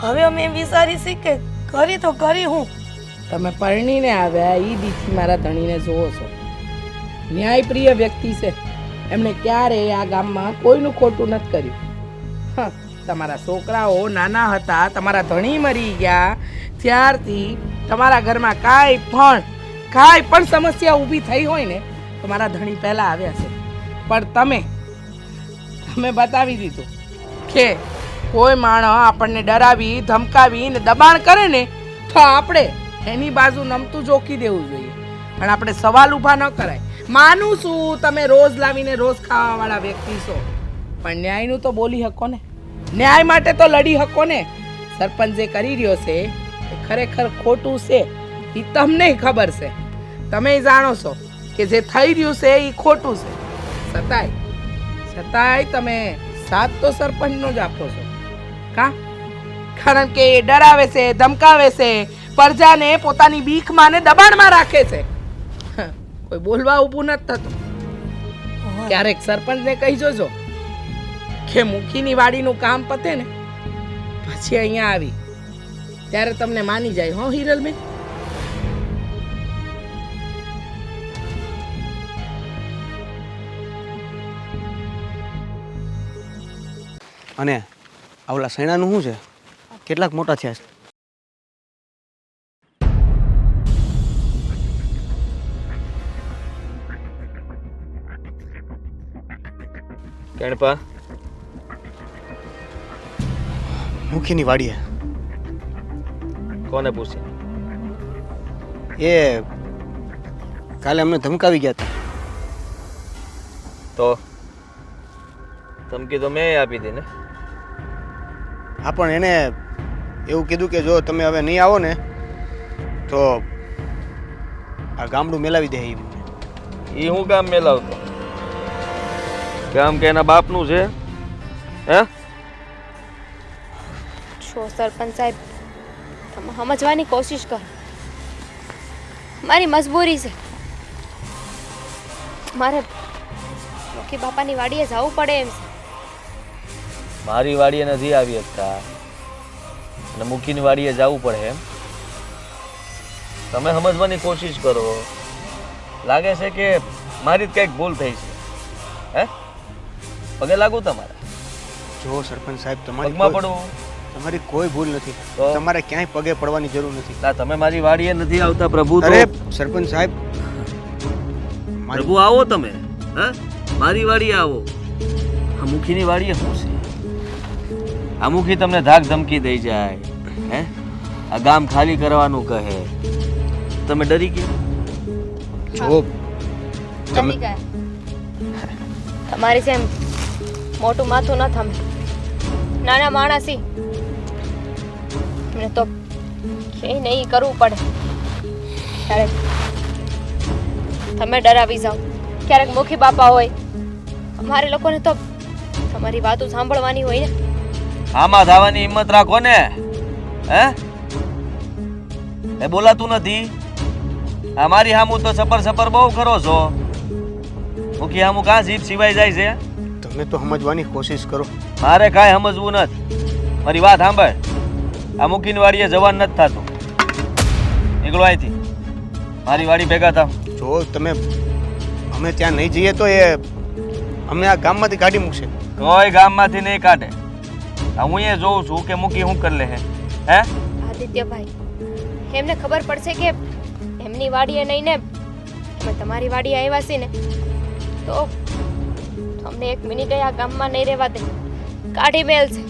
હવે અમે એમ વિચારી છીએ કે કરી તો કરી હું. તમે પરણીને આવ્યા એ દીથી મારા ધણીને જોવો છો. ન્યાયપ્રિય વ્યક્તિ છે, એમણે ક્યારેય આ ગામમાં કોઈનું ખોટું નથી કર્યું. હા, તમારા છોકરાઓ નાના હતા, તમારા ધણી મરી ગયા ત્યારથી તમારા ઘરમાં કાંઈ પણ સમસ્યા ઊભી થઈ હોય ને તો મારા ધણી પહેલાં આવ્યા છે. પણ તમે બતાવી દીધું કે કોઈ માણસ આપણને ડરાવી ધમકાવી ને દબાણ કરે ને તો આપણે એની બાજુ નમતું જોખી દેવું જોઈએ, પણ આપણે સવાલ ઊભા ન કરાય. માનું છું તમે રોજ લાવીને રોજ ખાવાવાળા વ્યક્તિ છો, પણ ન્યાયનું તો બોલી શકો ને, ન્યાય માટે તો લડી શકો ને. સરપંચ જે કરી રહ્યો છે એ ખરેખર ખોટું છે એ તમને ખબર છે, તમે જાણો છો કે જે થઈ રહ્યું છે એ ખોટું છે. છતાંય તમે સાથ તો સરપંચનો જ આપો છો. કા કારણ કે એ ડરાવે છે, ધમકાવે છે, પ્રજાને પોતાની બીકમાં ને દબાણમાં રાખે છે. કોઈ બોલવા ઊભું નથી થતું. ક્યારેક સરપંચને કહી જોજો કે મુખીની વાડીનું કામ પતે ને પછી અહીંયા આવી ત્યારે તમને માની જાય. હો હિરલબેન? અને આવલા સૈણાનું શું છે? કેટલાક મોટા થયા છે? ગણપા મુખીની વાડીએ. કોને પૂછે? એ કાલે અમને ધમકાવી ગયા હતા. તો ધમકી તો મેં આપી હતી ને. હા, પણ એને એવું કીધું કે જો તમે હવે નહીં આવો ને તો આ ગામડું મેલાવી દે. એ હું ગામ મેલાવતો? ગામ કે એના બાપનું છે? હે? છો સરપંચ સાહેબ, તમે સમજવાની કોશિશ કરો. મારી મજબૂરી છે, મારે મુખી બાપાની વાડીએ જવું પડે એમ છે. મારી વાડીએ નથી આવી શકતા અને મુખીની વાડીએ જવું પડે એમ? તમે સમજવાની કોશિશ કરો. લાગે છે કે મારી જ કંઈક ભૂલ થઈ છે. હે? પગે લાગુ તમારે? જો સરપંચ સાહેબ, પગમાં પડવું? તમારી કોઈ ભૂલ નથી. તો? તમારે ક્યાંય પગે પડવાની જરૂર નથી. ના, તમે મારી વાડીએ નથી આવતા પ્રભુ. અરે સરપંચ સાહેબ, પ્રભુ આવો તમે. હા, મારી વાડીએ આવો. આ મુખીની વાડીએ શું છે? આ મુખી તમને ધાક ધમકી દઈ જાય. હે? આ ગામ ખાલી કરવાનું કહે, તમે ડરી ગયા? જો ડરી ગયા. તમારી જેમ મોટું માથું ન થમે. નાના માણસી મને તો એ નહીં કરવું પડે. ક્યારેક તમે ડરાવી જાઓ, ક્યારેક મુખી બાપા હોય. અમારે લોકોને તો તમારી વાતો સાંભળવાની હોય ને. આમાં ધાવાની હિંમત રાખો ને. હે એ બોલાતું નથી. આ મારી હામું તો સપર બહુ કરો છો. મુખી હામું કાં જીભ સિવાય જાય છે? તમે તો સમજવાની કોશિશ કરો. મારે કાંઈ સમજવું નથી. મારી વાત સાંભળ. આ મૂકીને વાડીએ જવાન નથી થતું. નીકળો અહીંથી. મારી વાડી ભેગા થાવ. જો તમે અમે ત્યાં નહીં જઈએ તો એ અમને આ ગામમાંથી કાઢી મૂકશે. કોઈ ગામમાંથી નહીં કાઢે. હું એ જોઉં છું કે મૂકી શું કરી લે હે. આદિત્યભાઈ, એમને ખબર પડશે કે એમની વાડીએ નહીં ને અમે તમારી વાડીએ આવ્યા છીએ ને તો અમને એક મિનિટે આ ગામમાં નહીં રહેવા દે, કાઢી મેલશે.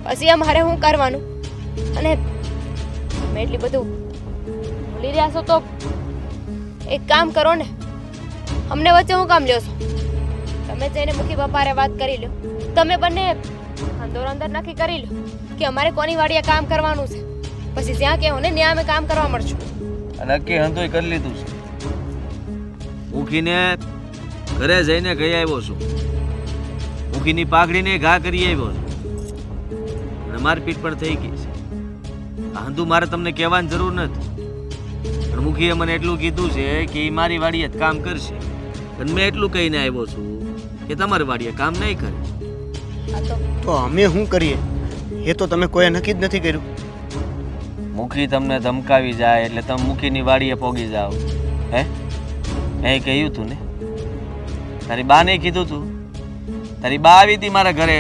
પછી અમારે શું કરવાનું? અને તમે એટલી બધું ભૂલી રહ્યા છો તો એક કામ કરો ને, અમને વચ્ચે હું કામ લ્યો છો? તમે જઈને મુખી બાપારે વાત કરી લો. તમે બંને અંદર નક્કી કરી લો કે અમારે કોની વાડીએ કામ કરવાનું છે. પછી જ્યાં કહેવું ને ત્યાં અમે કામ કરવા મળશું. નક્કી હંધોય કરી લીધું છે. મુખીને ઘરે જઈને કહી આવ્યો છું. મુખીની પાઘડીને ઘા કરી આવ્યો છું અને મારપીટ પણ થઈ ગઈ છે. આ હંધુ મારે તમને કહેવાની જરૂર નથી. પણ મુખીએ મને એટલું કીધું છે કે એ મારી વાડીએ જ કામ કરશે. અને મેં એટલું કહીને આવ્યો છું કે તમારી વાડીએ કામ નહીં કરે. તો અમે શું કરીએ એ તો તમે કોઈ નક્કી જ નથી કર્યું. મુખી તમને ધમકાવી જાય એટલે તમે મુખીની વાડીએ પોગી જાઓ. હે એ કહ્યું તું ને? તારી બાને કીધું તું? તારી બા આવી હતી મારા ઘરે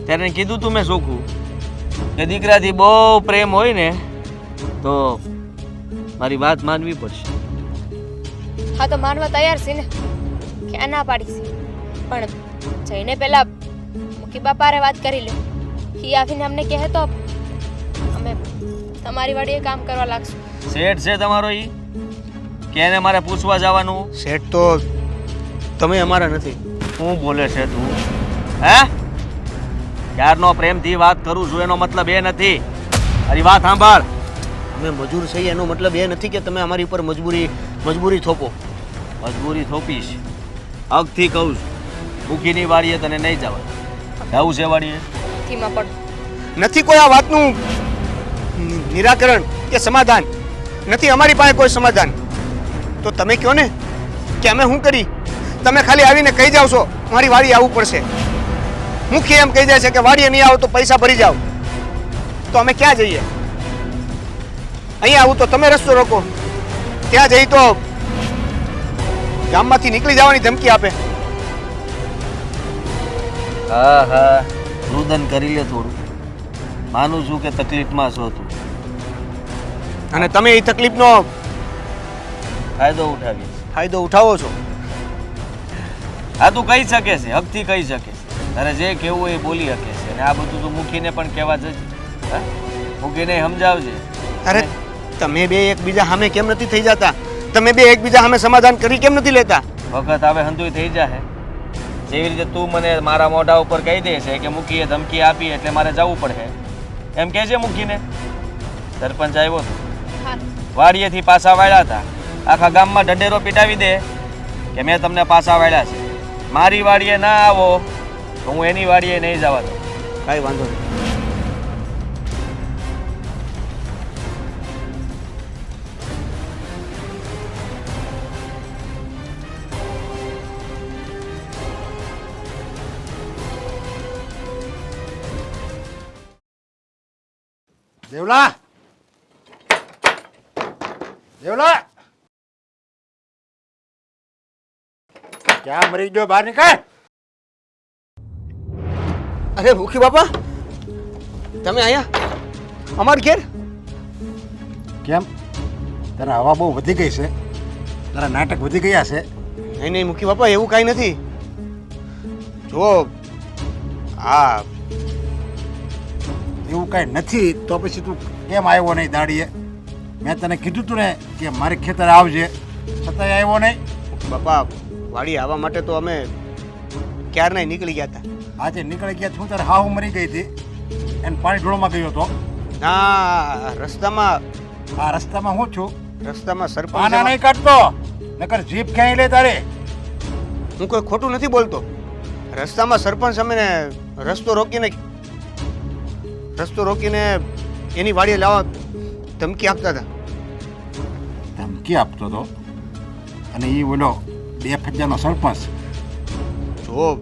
ત્યારે કીધું તું મેં ચોખ્ખું કે દીકરાથી બહુ પ્રેમ હોય ને તો મારી વાત માનવી પડશે. હા તો માનવા તૈયાર છે ને, ક્યાં ના પાડી છે? પણ જઈને પહેલા મુખી બાપારે વાત કરી લો. એ આવીને અમને કહે તો અમે તમારી વાડીએ કામ કરવા લાગશું. શેઠ છે તમારો ઈ કે એને મારે પૂછવા જવાનું? શેઠ તો તમે અમારા નથી. શું બોલે છે તું? હે ક્યારનો પ્રેમથી વાત કરું છું એનો મતલબ એ નથી. મારી વાત સાંભળ. અમે મજૂર છીએ એનો મતલબ એ નથી કે તમે અમારી ઉપર મજબૂરી થોપો. મજબૂરી થોપીશ? હકથી કહું છું મુખીની વાડીએ તને નહીં જવા. જવું છે વાડીએ? થીમાં પડો. નથી કોઈ આ વાતનું નિરાકરણ કે સમાધાન. નથી અમારી પાસે કોઈ સમાધાન. તો તમે કહો ને કે અમે શું કરી? તમે ખાલી આવીને કહી જાવ છો મારી વાડી આવવું પડશે. મુખ્ય એમ કહી જાય છે કે વાડીએ નહીં આવો તો પૈસા ભરી જાઓ. તો અમે ક્યાં જઈએ? અહીંયા આવું તો તમે રસ્તો રોકો, ત્યાં જઈ તો ગામમાંથી નીકળી જવાની ધમકી આપે. હા હા રુદન કરી લે થોડું. માનું છું કે તકલીફમાં છો તું અને તમે એ તકલીફનો ફાયદો ફાયદો ઉઠાવી. ઉઠાવો છો. હા તું કહી શકે છે, હકથી કહી શકે છે. તારે જે કહેવું હોય એ બોલી શકે છે. અને આ બધું તું મૂકીને પણ કહેવા જજે. હા મૂકીને સમજાવજે. અરે તમે બે એકબીજા સામે કેમ નથી થઈ જતા? તમે બે એકબીજા સામે સમાધાન કરી કેમ નથી લેતા? વખત હવે હંધુય થઈ જાય. જેવી રીતે તું મને મારા મોઢા ઉપર કહી દે છે કે મૂકીએ ધમકી આપી એટલે મારે જવું પડે એમ કહે છે મૂકીને. સરપંચ આવ્યો હતો, વાડીએથી પાછા વાળ્યા હતા. આખા ગામમાં ઢંઢેરો પીટાવી દે કે મેં તમને પાછા વાળ્યા છે. મારી વાડીએ ના આવો તો હું એની વાડીએ નહીં જવા દઉં. કાંઈ વાંધો નહીં. દેવલા, દેવલા, ક્યાં મરી ગયો? બહાર નીકળ. અરે મુખી બાપા, તમે અહીંયા અમારા ઘેર? કેમ તારા હવા બહુ વધી ગઈ છે? તારા નાટક વધી ગયા છે? નહીં નહીં મુખી બાપા, એવું કાંઈ નથી. જો હા એવું કાંઈ નથી તો પછી તું કેમ આવ્યો નહીં દાડીએ? મેં તને કીધું તું ને કે મારે ખેતર આવજે, છતાંય આવ્યો નહીં. બાપા વાડી આવવા માટે તો અમે ક્યારના નીકળી ગયા હતા. આજે નીકળી ગયા છું ત્યારે હાવ મરી ગઈ હતી એને પાણી ઢોળમાં ગયો હતો. ના રસ્તામાં હું છું રસ્તામાં પાના સરપંચ નહીં કાઢતો નકર જીપ ક્યાંય લે તારે. હું કોઈ ખોટું નથી બોલતો. રસ્તામાં સરપંચ અમને રસ્તો રોકીને રસ્તો રોકીને એની વાડીએ લાવવા ધમકી આપતા હતા. ધમકી આપતો હતો અને એ બોલો 2 ફજ્જાનો સરપંચ. જો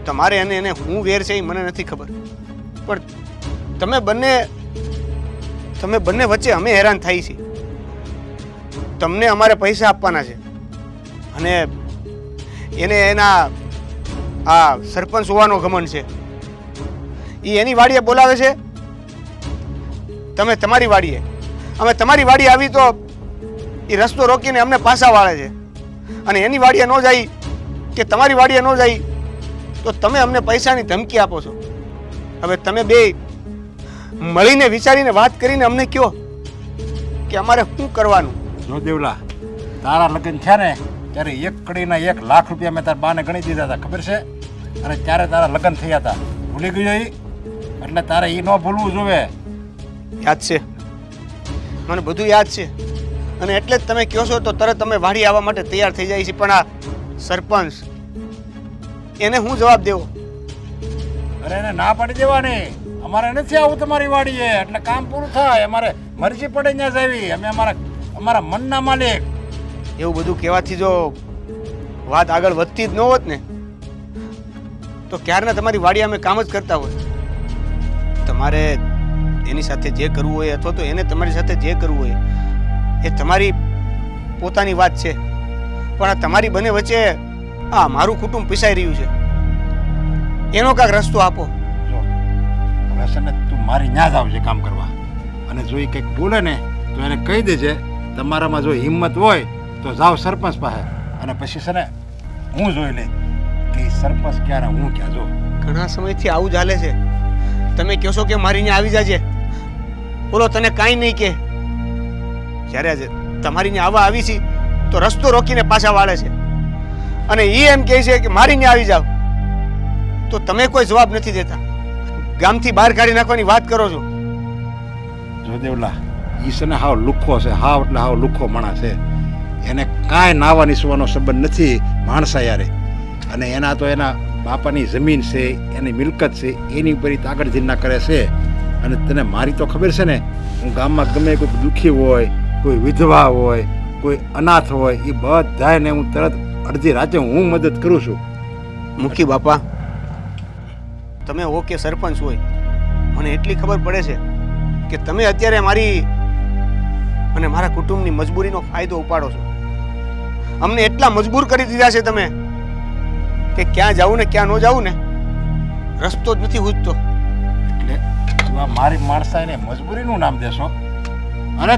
તમારે અને એને હું વેર છે એ મને નથી ખબર, પણ તમે બંને વચ્ચે અમે હેરાન થઈ છીએ. તમને અમારે પૈસા આપવાના છે અને એને એના આ સરપંચ હોવાનો ઘમંડ છે. એ એની વાડીએ બોલાવે છે, તમે તમારી વાડીએ. અમે તમારી વાડીએ આવી તો એ રસ્તો રોકીને અમને પાછા વાળે છે, અને એની વાડીએ ન જાય કે તમારી વાડીએ ન જાય તો તમે અમને પૈસાની ધમકી આપો છો. હવે તમે બે મળીને વિચારીને વાત કરીને અમને કહો કે અમારે શું કરવાનું. જો દેવલા, તારા લગ્ન થયા ને ત્યારે 1 કડીના 1 લાખ રૂપિયા મેં તારા બાને ગણી દીધા હતા, ખબર છે? અને ત્યારે તારા લગ્ન થયા હતા, ભૂલી ગયો એ? એટલે તારે એ ન ભૂલવું જોવે. યાદ છે, મને બધું યાદ છે, અને એટલે જ તમે કહો છો તો તરત તમે વાડી આવવા માટે તૈયાર થઈ જાય છે. પણ આ સરપંચ, એને હું જવાબ દેવો? અરે એને ના પાડી દેવાની. અમારે નથી આવું તમારી વાડીએ, એટલે કામ પૂરું થાય. અમારે મરજી પડે ત્યાં જાવી. અમે અમારા મનના માલિક. એવું બધું કહેવાથી જો વાત આગળ વધતી જ ન હોત ને તો ક્યારના તમારી વાડી અમે કામ જ કરતા હોય. તમારે એની સાથે જે કરવું હોય અથવા તો એને તમારી સાથે જે કરવું હોય એ તમારી પોતાની વાત છે, પણ આ તમારી બંને વચ્ચે આ મારું કુટુંબ પીસાઈ રહ્યું છે, એનો કાંઈક રસ્તો આપો. જો હવે છે ને, તું મારી ન્યા જ આવજે કામ કરવા, અને જો એ કંઈક બોલે ને તો એને કહી દેજે તમારામાં જો હિંમત હોય તો જાઓ સરપંચ પાસે, અને પછી છે ને હું જોઈ લે કે સરપંચ ક્યારે હું ક્યાં. જો ઘણા સમયથી આવું જ હાલે છે. તમે કહો છો કે મારી ત્યાં આવી જાજે, બોલો તને કાંઈ નહીં કે જ્યારે આજે તમારી ત્યાં આવવા આવી છે તો રસ્તો રોકીને પાછા વાળે છે, અને એ એમ કહે છે કે મારી ત્યાં આવી જાવ તો તમે કોઈ જવાબ નથી દેતા. ગામથી બહાર કાઢી નાખવાની વાત કરો છો. જો દેવલા, ઈ છે ને હાવ લુખ્ખો છે, હાવ એટલે હાવ લુખ્ખો માણસ છે. એને કાંઈ નાવા નીસવાનો સંબંધ નથી માણસા યારે, અને એના તો એના બાપાની જમીન છે, એની મિલકત છે, એની ઉપર આગળ જીના કરે છે. અને તને મારી તો ખબર છે ને, હું ગામમાં ગમે કોઈ દુઃખી હોય, કોઈ વિધવા હોય, કોઈ અનાથ હોય, એ બધાને હું તરત અડધી રાતે હું મદદ કરું છું. મુખી બાપા, તમે હો કે સરપંચ હોય, મને એટલી ખબર પડે છે કે તમે અત્યારે મારી અને મારા કુટુંબની મજબૂરીનો ફાયદો ઉપાડો છો. અમને એટલા મજબૂર કરી દીધા છે તમે કે ક્યાં જાવું ને ક્યાં ન જાવું ને રસ્તો જ નથી સૂઝતો. એટલે તું આ મારી માણસાઈને મજબૂરીનું નામ દેશો? અને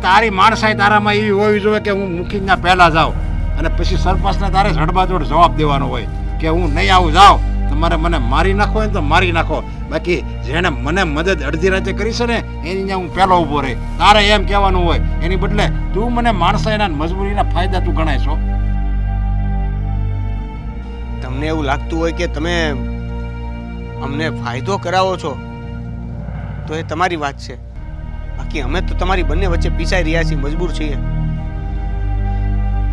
તારી માણસાઈ તારામાં એવી હોવી જોઈએ કે હું મુખીના પહેલા જાઉં, અને પછી સરપંચને તારે જડબાજોડ જવાબ દેવાનો હોય કે હું નહીં આવું, જાઉં. તમારે મને મારી નાખો હોય ને તો મારી નાખો, બાકી જેણે મને મદદ અડધી રાતે કરી છે ને એની ત્યાં હું પહેલો ઊભો રહી. તારે એમ કહેવાનું હોય, એની બદલે તું મને માણસાઈના મજબૂરીના ફાયદા તું ગણાય છો. તમને એવું લાગતું હોય કે તમે અમને ફાયદો કરાવો છો તો એ તમારી વાત છે, બાકી અમે તો તમારી બંને વચ્ચે પીસાઈ રહ્યા છીએ, મજબૂર છીએ.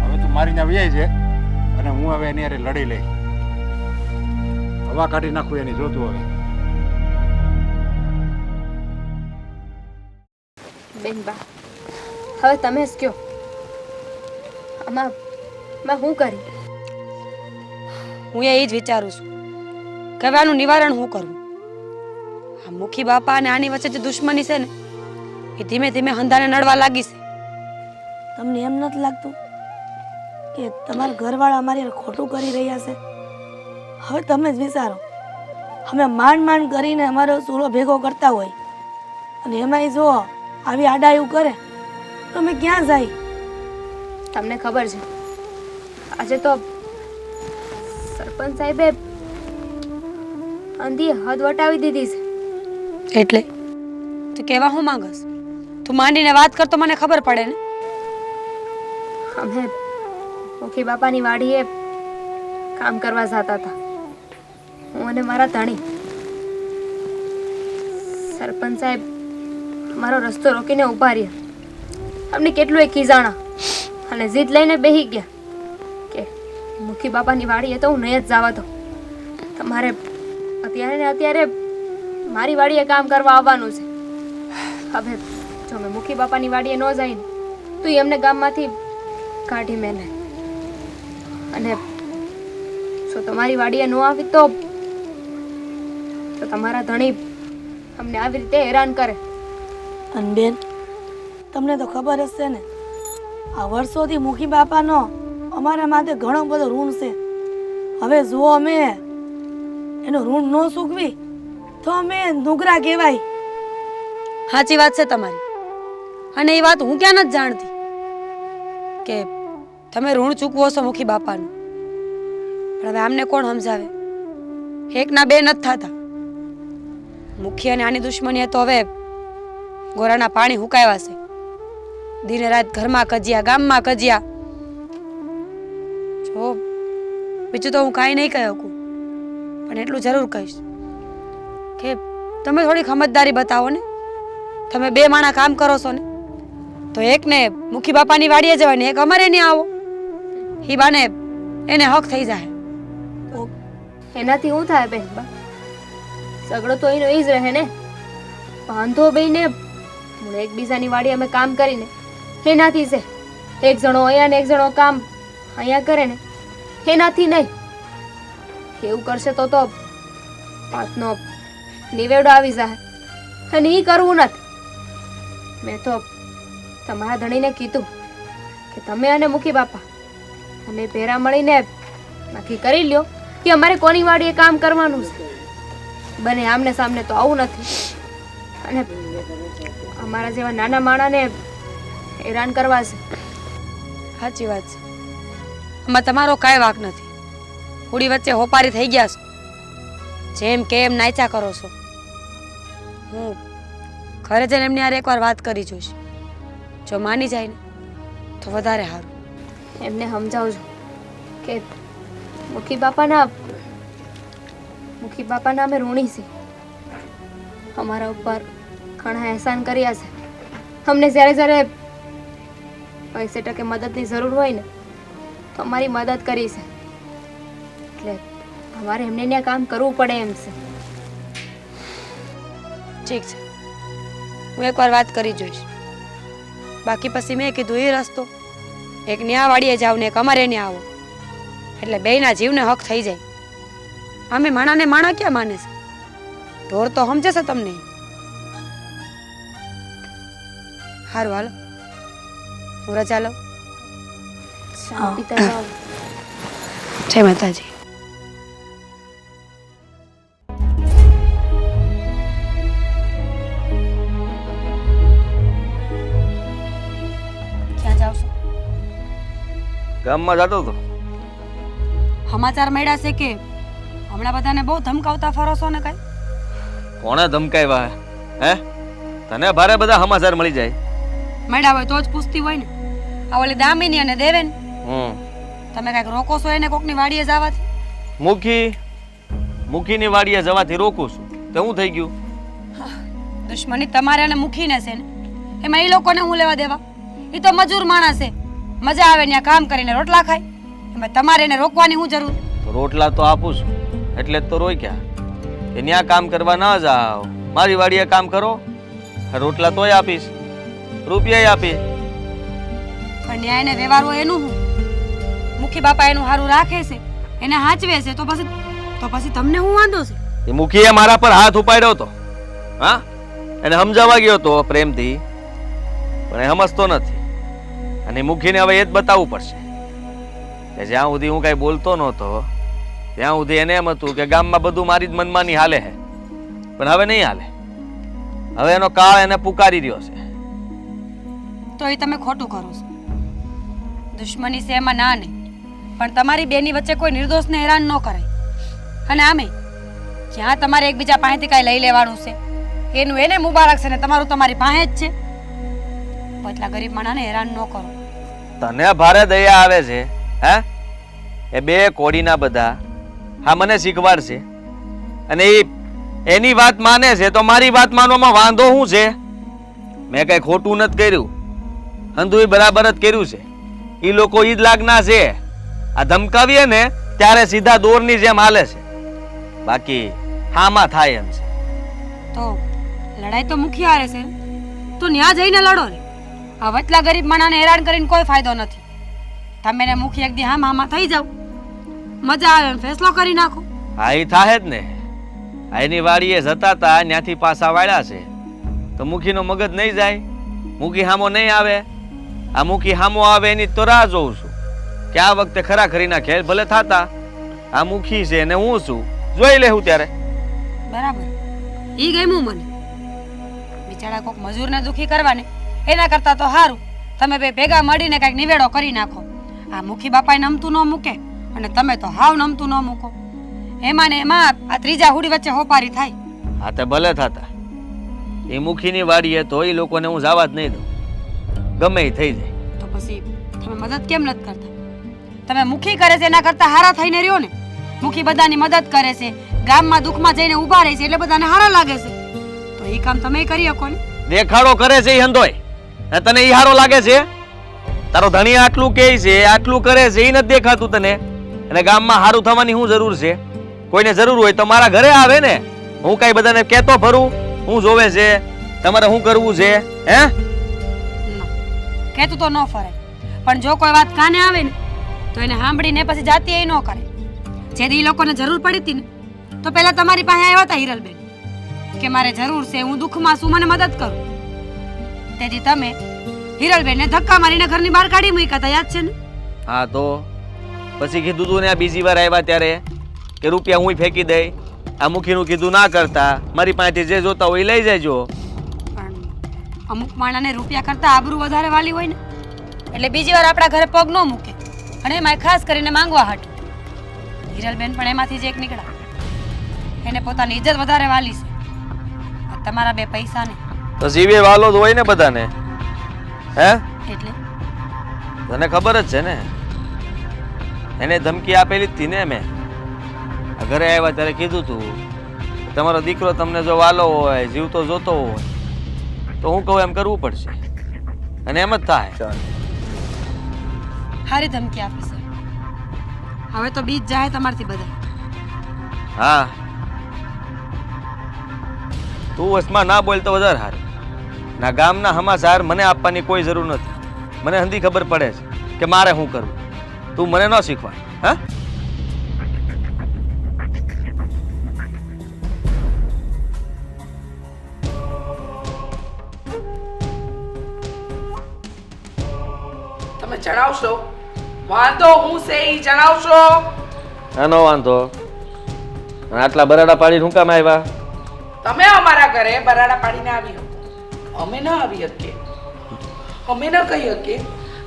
હવે તું મારી ત્યાં વ્યાય છે, અને હું હવે એની હારે લડી લઈ, હવા કાઢી નાખું એની. જોતું હવે બેનબા, હવે તમે જ કહો, આમાં મેં શું કરી? હું એ જ વિચારું છું કે હવે આનું નિવારણ હું કરું. આ મુખી બાપા અને આની વચ્ચે જે દુશ્મની છે ને એ ધીમે ધીમે હંધાને નડવા લાગી છે. તમને એમ નથી લાગતું કે તમારા ઘરવાળા અમારી હારે ખોટું કરી રહ્યા છે? હવે તમે જ વિચારો, અમે માંડ માંડ કરીને અમારો ચૂલો ભેગો કરતા હોય અને એમાંય જો આવી આડાયું કરે તો અમે ક્યાં જાય? તમને ખબર છે, આજે તો સરપંચ સાહેબે અંધી હદ વટાવી દીધી છે. એટલે તું કહેવા હું માંગસ? તું માંડીને વાત કર તો મને ખબર પડે ને. અમે મુખી બાપાની વાડીએ કામ કરવા જતા હતા, હું અને મારા ધણી. સરપંચ સાહેબ મારો રસ્તો રોકીને ઊભા રહ્યા. અમને કેટલું ખીજાણા અને જીદ લઈને બેસી ગયા કે મુખી બાપાની વાડીએ તો હું નહીં જ જવા દઉં. તમારે અત્યારે ને અત્યારે મારી વાડીએ કામ કરવા આવવાનું છે. હવે જો મેં મુખી બાપાની વાડીએ ન જાય ને તો ઈ એમને ગામમાંથી કાઢી મેલે. અને જો તમારી વાડીએ ન આવી તો તમારા ધણી અમને આવી રીતે હેરાન કરે. અને બેન, તમને તો ખબર જ છે ને, આ વર્ષોથી મુખી બાપાનો અમારા માથે ઘણો બધો ઋણ છે. હવે જો અમે એનું ઋણ ન ચૂકવી તો અમે નુગરા કહેવાય. સાચી વાત છે તમારી. અને એ વાત હું ક્યાં નથી જાણતી કે તમે ઋણ ચૂકવો છો મુખી બાપાનું. પણ હવે આમને કોણ સમજાવે? એકના બે નથી થતા. મુખી અને આની દુશ્મની તો હવે ગોરાના પાણી હુકાવ્યા છે. દિને રાત ઘરમાં કજિયા, ગામમાં કજિયા. જો બીજું તો હું કાંઈ નહીં કહી શકું, પણ એટલું જરૂર કહીશ કે તમે થોડી સમજદારી બતાવો ને. તમે બે માણા કામ કરો છો ને, તો એકને મુખી બાપાની વાડીએ જવાય ને એક અમારે નહીં આવો. એ બાને એને હક થઈ જાય. એનાથી શું થાય બેન બા? સગડો તો એનો એ જ રહે ને. વાંધો બેને એકબીજાની વાડીએ અમે કામ કરીને એનાથી છે. એક જણો અહીંયા ને એક જણો કામ અહીંયા કરે ને એનાથી નહીં. એવું કરશે તો વાતનો નિવેડો આવી જાય. અને એ કરવું નથી. મેં તો તમારા ધણીને કીધું કે તમે અને મુખી બાપા અને ભેરા મળીને નક્કી કરી લ્યો કે અમારે કોની વાડીએ કામ કરવાનું છે. બને આમને સામને તો આવું નથી. અને અમારા જેવા નાના માણાને હેરાન કરવા છે. સાચી વાત છે. આમાં તમારો કાંઈ વાંક નથી. થોડી વચ્ચે હોપારી થઈ ગયા છો. જેમ કે એમ નાચ્યા કરો છો. હું ઘરે જઈને એમની હારે એકવાર વાત કરી જોઈશ. જો માની જાય ને તો વધારે સારું. એમને સમજાવજો કે મુખી બાપાના અમે ઋણી છીએ. અમારા ઉપર ઘણા એહસાન કર્યા છે. અમને જ્યારે જ્યારે પૈસે ટકે મદદની જરૂર હોય ને તો અમારી મદદ કરી છે. એટલે અમારે એમને ત્યાં કામ કરવું પડે એમ છે. ઠીક છે, હું એકવાર વાત કરી જોઈશ. બાકી પછી મેં કીધું એ રસ્તો, એક ન્યા વાડીએ જાવ ને એક અમારે ને આવો, એટલે બેયના જીવને હક થઈ જાય. અમે માણાને માણા ક્યાં માને છે? ઢોર તો સમજે છે તમને. સારું હાલો, હું રજા લઉં. શાંતિથી જાઓ. જય માતાજી. ક્યાં જાવ છો? ગામમાં જતો હતો. સમાચાર મળ્યા છે કે હમણાં બધાને બહુ ધમકાવતા ફરો છો ને કઈ? કોણે ધમકાવ્યા? હે, તને ભારે બધા સમાચાર મળી જાય. મળ્યા હોય તો જ પૂછતી હોય ને. આ ઓલી દામિની અને દેવેન, તમે કઈક રોકો છો એને કોકની વાડીએ જવાથી? મુખીની વાડીએ જવાથી રોકું છું તો શું થઈ ગયું? દુશ્મની તમારે અને મુખીને છે ને, એમાં એ લોકોને હું લેવા દેવા? એ તો મજૂર માણસ છે, મજા આવે ત્યાં કામ કરીને રોટલા ખાય. એમાં તમારે એને રોકવાની શું જરૂર? રોટલા તો આપું છું એટલે જ તો રોક્યા કે ત્યાં કામ કરવા ના જાઓ, મારી વાડીએ કામ કરો. રોટલા તોય આપીશ, રૂપિયા આપીશ. પણ ન્યાય એને વ્યવહાર હોય એનું શું? મુખી બાપા એનું સારું રાખે છે, એને હાચવે છે, તો પછી તમને શું વાંધો છે? એ મુખીએ મારા પર હાથ ઉપાડ્યો હતો. હા, એને સમજાવવા ગયો હતો પ્રેમથી, પણ એ સમજતો નથી. અને મુખીને હવે એ જ બતાવવું પડશે કે જ્યાં સુધી હું કઈ બોલતો નહોતો ત્યાં સુધી એને એમ હતું કે ગામમાં બધું મારી જ મનમાની હાલે છે. પણ હવે નહીં હાલે. હવે એનો કાળ એને પુકારી રહ્યો છે. તો એ તમે ખોટું કરો છો. દુશ્મની છે એમાં ના નહીં, પણ તમારી બેની વચ્ચે કોઈ નિર્દોષને હેરાન ન કરાય. અને આમે ક્યાં તમારે એકબીજા પાસેથી કાંઈ લઈ લેવાનું છે? એનું એને મુબારક છે ને તમારું તમારી પાસે જ છે. એટલા ગરીબ માણસને હેરાન ન કરો. તને ભારે દયા આવે છે હે? એ બે કોડીના બધા હા મને શીખવાડશે અને એની વાત માને છે તો મારી વાત માનવામાં વાંધો શું છે? મેં કઈ ખોટું નથી કર્યું, અંધુય બરાબર જ કર્યું છે. એ લોકો ઈ જ લાગના છે. આ ધમકાવીએ ને ત્યારે સીધા દોરની જેમ હાલે છે. બાકી હામાં થાય એમ છે. તો લડાઈ તો મુખી હારે છે ને. તો ન્યા જઈને લડો ને. આ વચલા ગરીબ માણાને હેરાન કરીને કોઈ ફાયદો નથી. તમે ને મુખી એક દી હામાં થઈ જાવ, મજા આવે એમ ફેસલો કરી નાખો. હા એ થાહે જ ને. આ એની વાડીએ જતા હતા ત્યાંથી પાછા વાળ્યા છે તો મુખીનો મગજ નહીં જાય? મુખી હામો નહીં આવે? આ મુખી હામો આવે એની તો રાહ જોઉં છું કે આ વખતે ખરા ખરીના ખેલ ભલે થાતા. આ મુખી છે ને હું છું, જોઈ લેવું ત્યારે. બરાબર, ઈ ગમ્યું મને. બિચારા કોક મજૂરને દુખી કરવાને એના કરતા તો સારું તમે બે ભેગા મળીને કઈક નિવેડો કરી નાખો. આ મુખી બાપાએ નમતું ન મૂકે અને તમે તો હાવ નમતું ન મૂકો. એમાં ને એમાં આ ત્રીજા હુડી વચ્ચે હોપારી થાય. હા તે ભલે થતા. એ મુખીની વાડીએ તો એ લોકોને હું જવા જ નહીં દઉં, ગમે એ થઈ જાય. તો પછી તમે મદદ કેમ નથી કરતા? તમે મુખી કરે છે એના કરતા હારા થઈને રહ્યો ને. મુખી બધાની મદદ કરે છે, ગામમાં દુઃખમાં જઈને ઊભા રહે છે એટલે બધાને હારા લાગે છે. તો એ કામ તમે કરી શકો ને. દેખાડો કરે છે એ હંધોય ને તને ઈ હારો લાગે છે? તારો ધણી આટલું કહે છે, આટલું કરે છે, એ નથી દેખાતું તને? અને ગામમાં હારું થવાની શું જરૂર છે? કોઈને જરૂર હોય તો મારા ઘરે આવે ને. હું કઈ બધાને કહેતો ફરું હું જોવે છે, તમારે શું કરવું છે? હે કહેતું તો ન ફરાય, પણ જો કોઈ વાત કાને આવે ને તો એને સાંભળીને પછી જાતિ એ ન કરે. જેથી એ લોકોને જરૂર પડી હતી ને તો પહેલા તમારી પાસે આવ્યા હતા હિરલબેન કે મારે જરૂર છે, હું દુઃખમાં છું, મને મદદ કરો. તેથી તમે હિરલબેનને ધક્કા મારીને ઘરની બહાર કાઢી મૂક્યા હતા, યાદ છે ને? હા તો પછી કીધું તું ને આ બીજી વાર આવ્યા ત્યારે કે રૂપિયા હું ફેંકી દઈ. આ મુખીનું કીધું ના કરતા, મારી પાસેથી જે જોતા હોય એ લઈ જજો. પણ અમુક માણાને રૂપિયા કરતા આબરૂ વધારે વાલી હોય ને એટલે બીજી વાર આપણા ઘરે પગ ન મૂકે. અને એમાં ખાસ કરીને માંગવા હાટ. હિરલબેન પણ એમાંથી જ એક નીકળ્યા. એને પોતાની ઇજ્જત વધારે વાલી છે. આ તમારા બે પૈસા ને તો જીવે વાલો જ હોય ને બધાને. હે એટલે તને ખબર જ છે ને, એને ધમકી આપેલી જ હતી ને. મેં આ ઘરે આવ્યા ત્યારે કીધું તું તમારો દીકરો તમને જો વાલો હોય, જીવતો જોતો હોય તો હું કહું એમ કરવું પડશે. અને એમ જ થાય. હારી ધમકી આપી છે. હવે તો બીજ જાય તમારથી બધા. હા તું વસમાં ના બોલ તો વધારે સારું. ના ગામના સમાચાર મને આપવાની કોઈ જરૂર નથી. મને હંધી ખબર પડે છે કે મારે શું કરવું. તું મને ન શીખવાડ. હા તમે જણાવશો વાંધો હું છે એ જણાવશો? એનો વાંધો. અને આટલા બરાડા પાડી શું કામ આવ્યા? તમે અમારા ઘરે બરાડા પાડીને આવી શકો, અમે ન આવી શકીએ, અમે ન કહી શકીએ.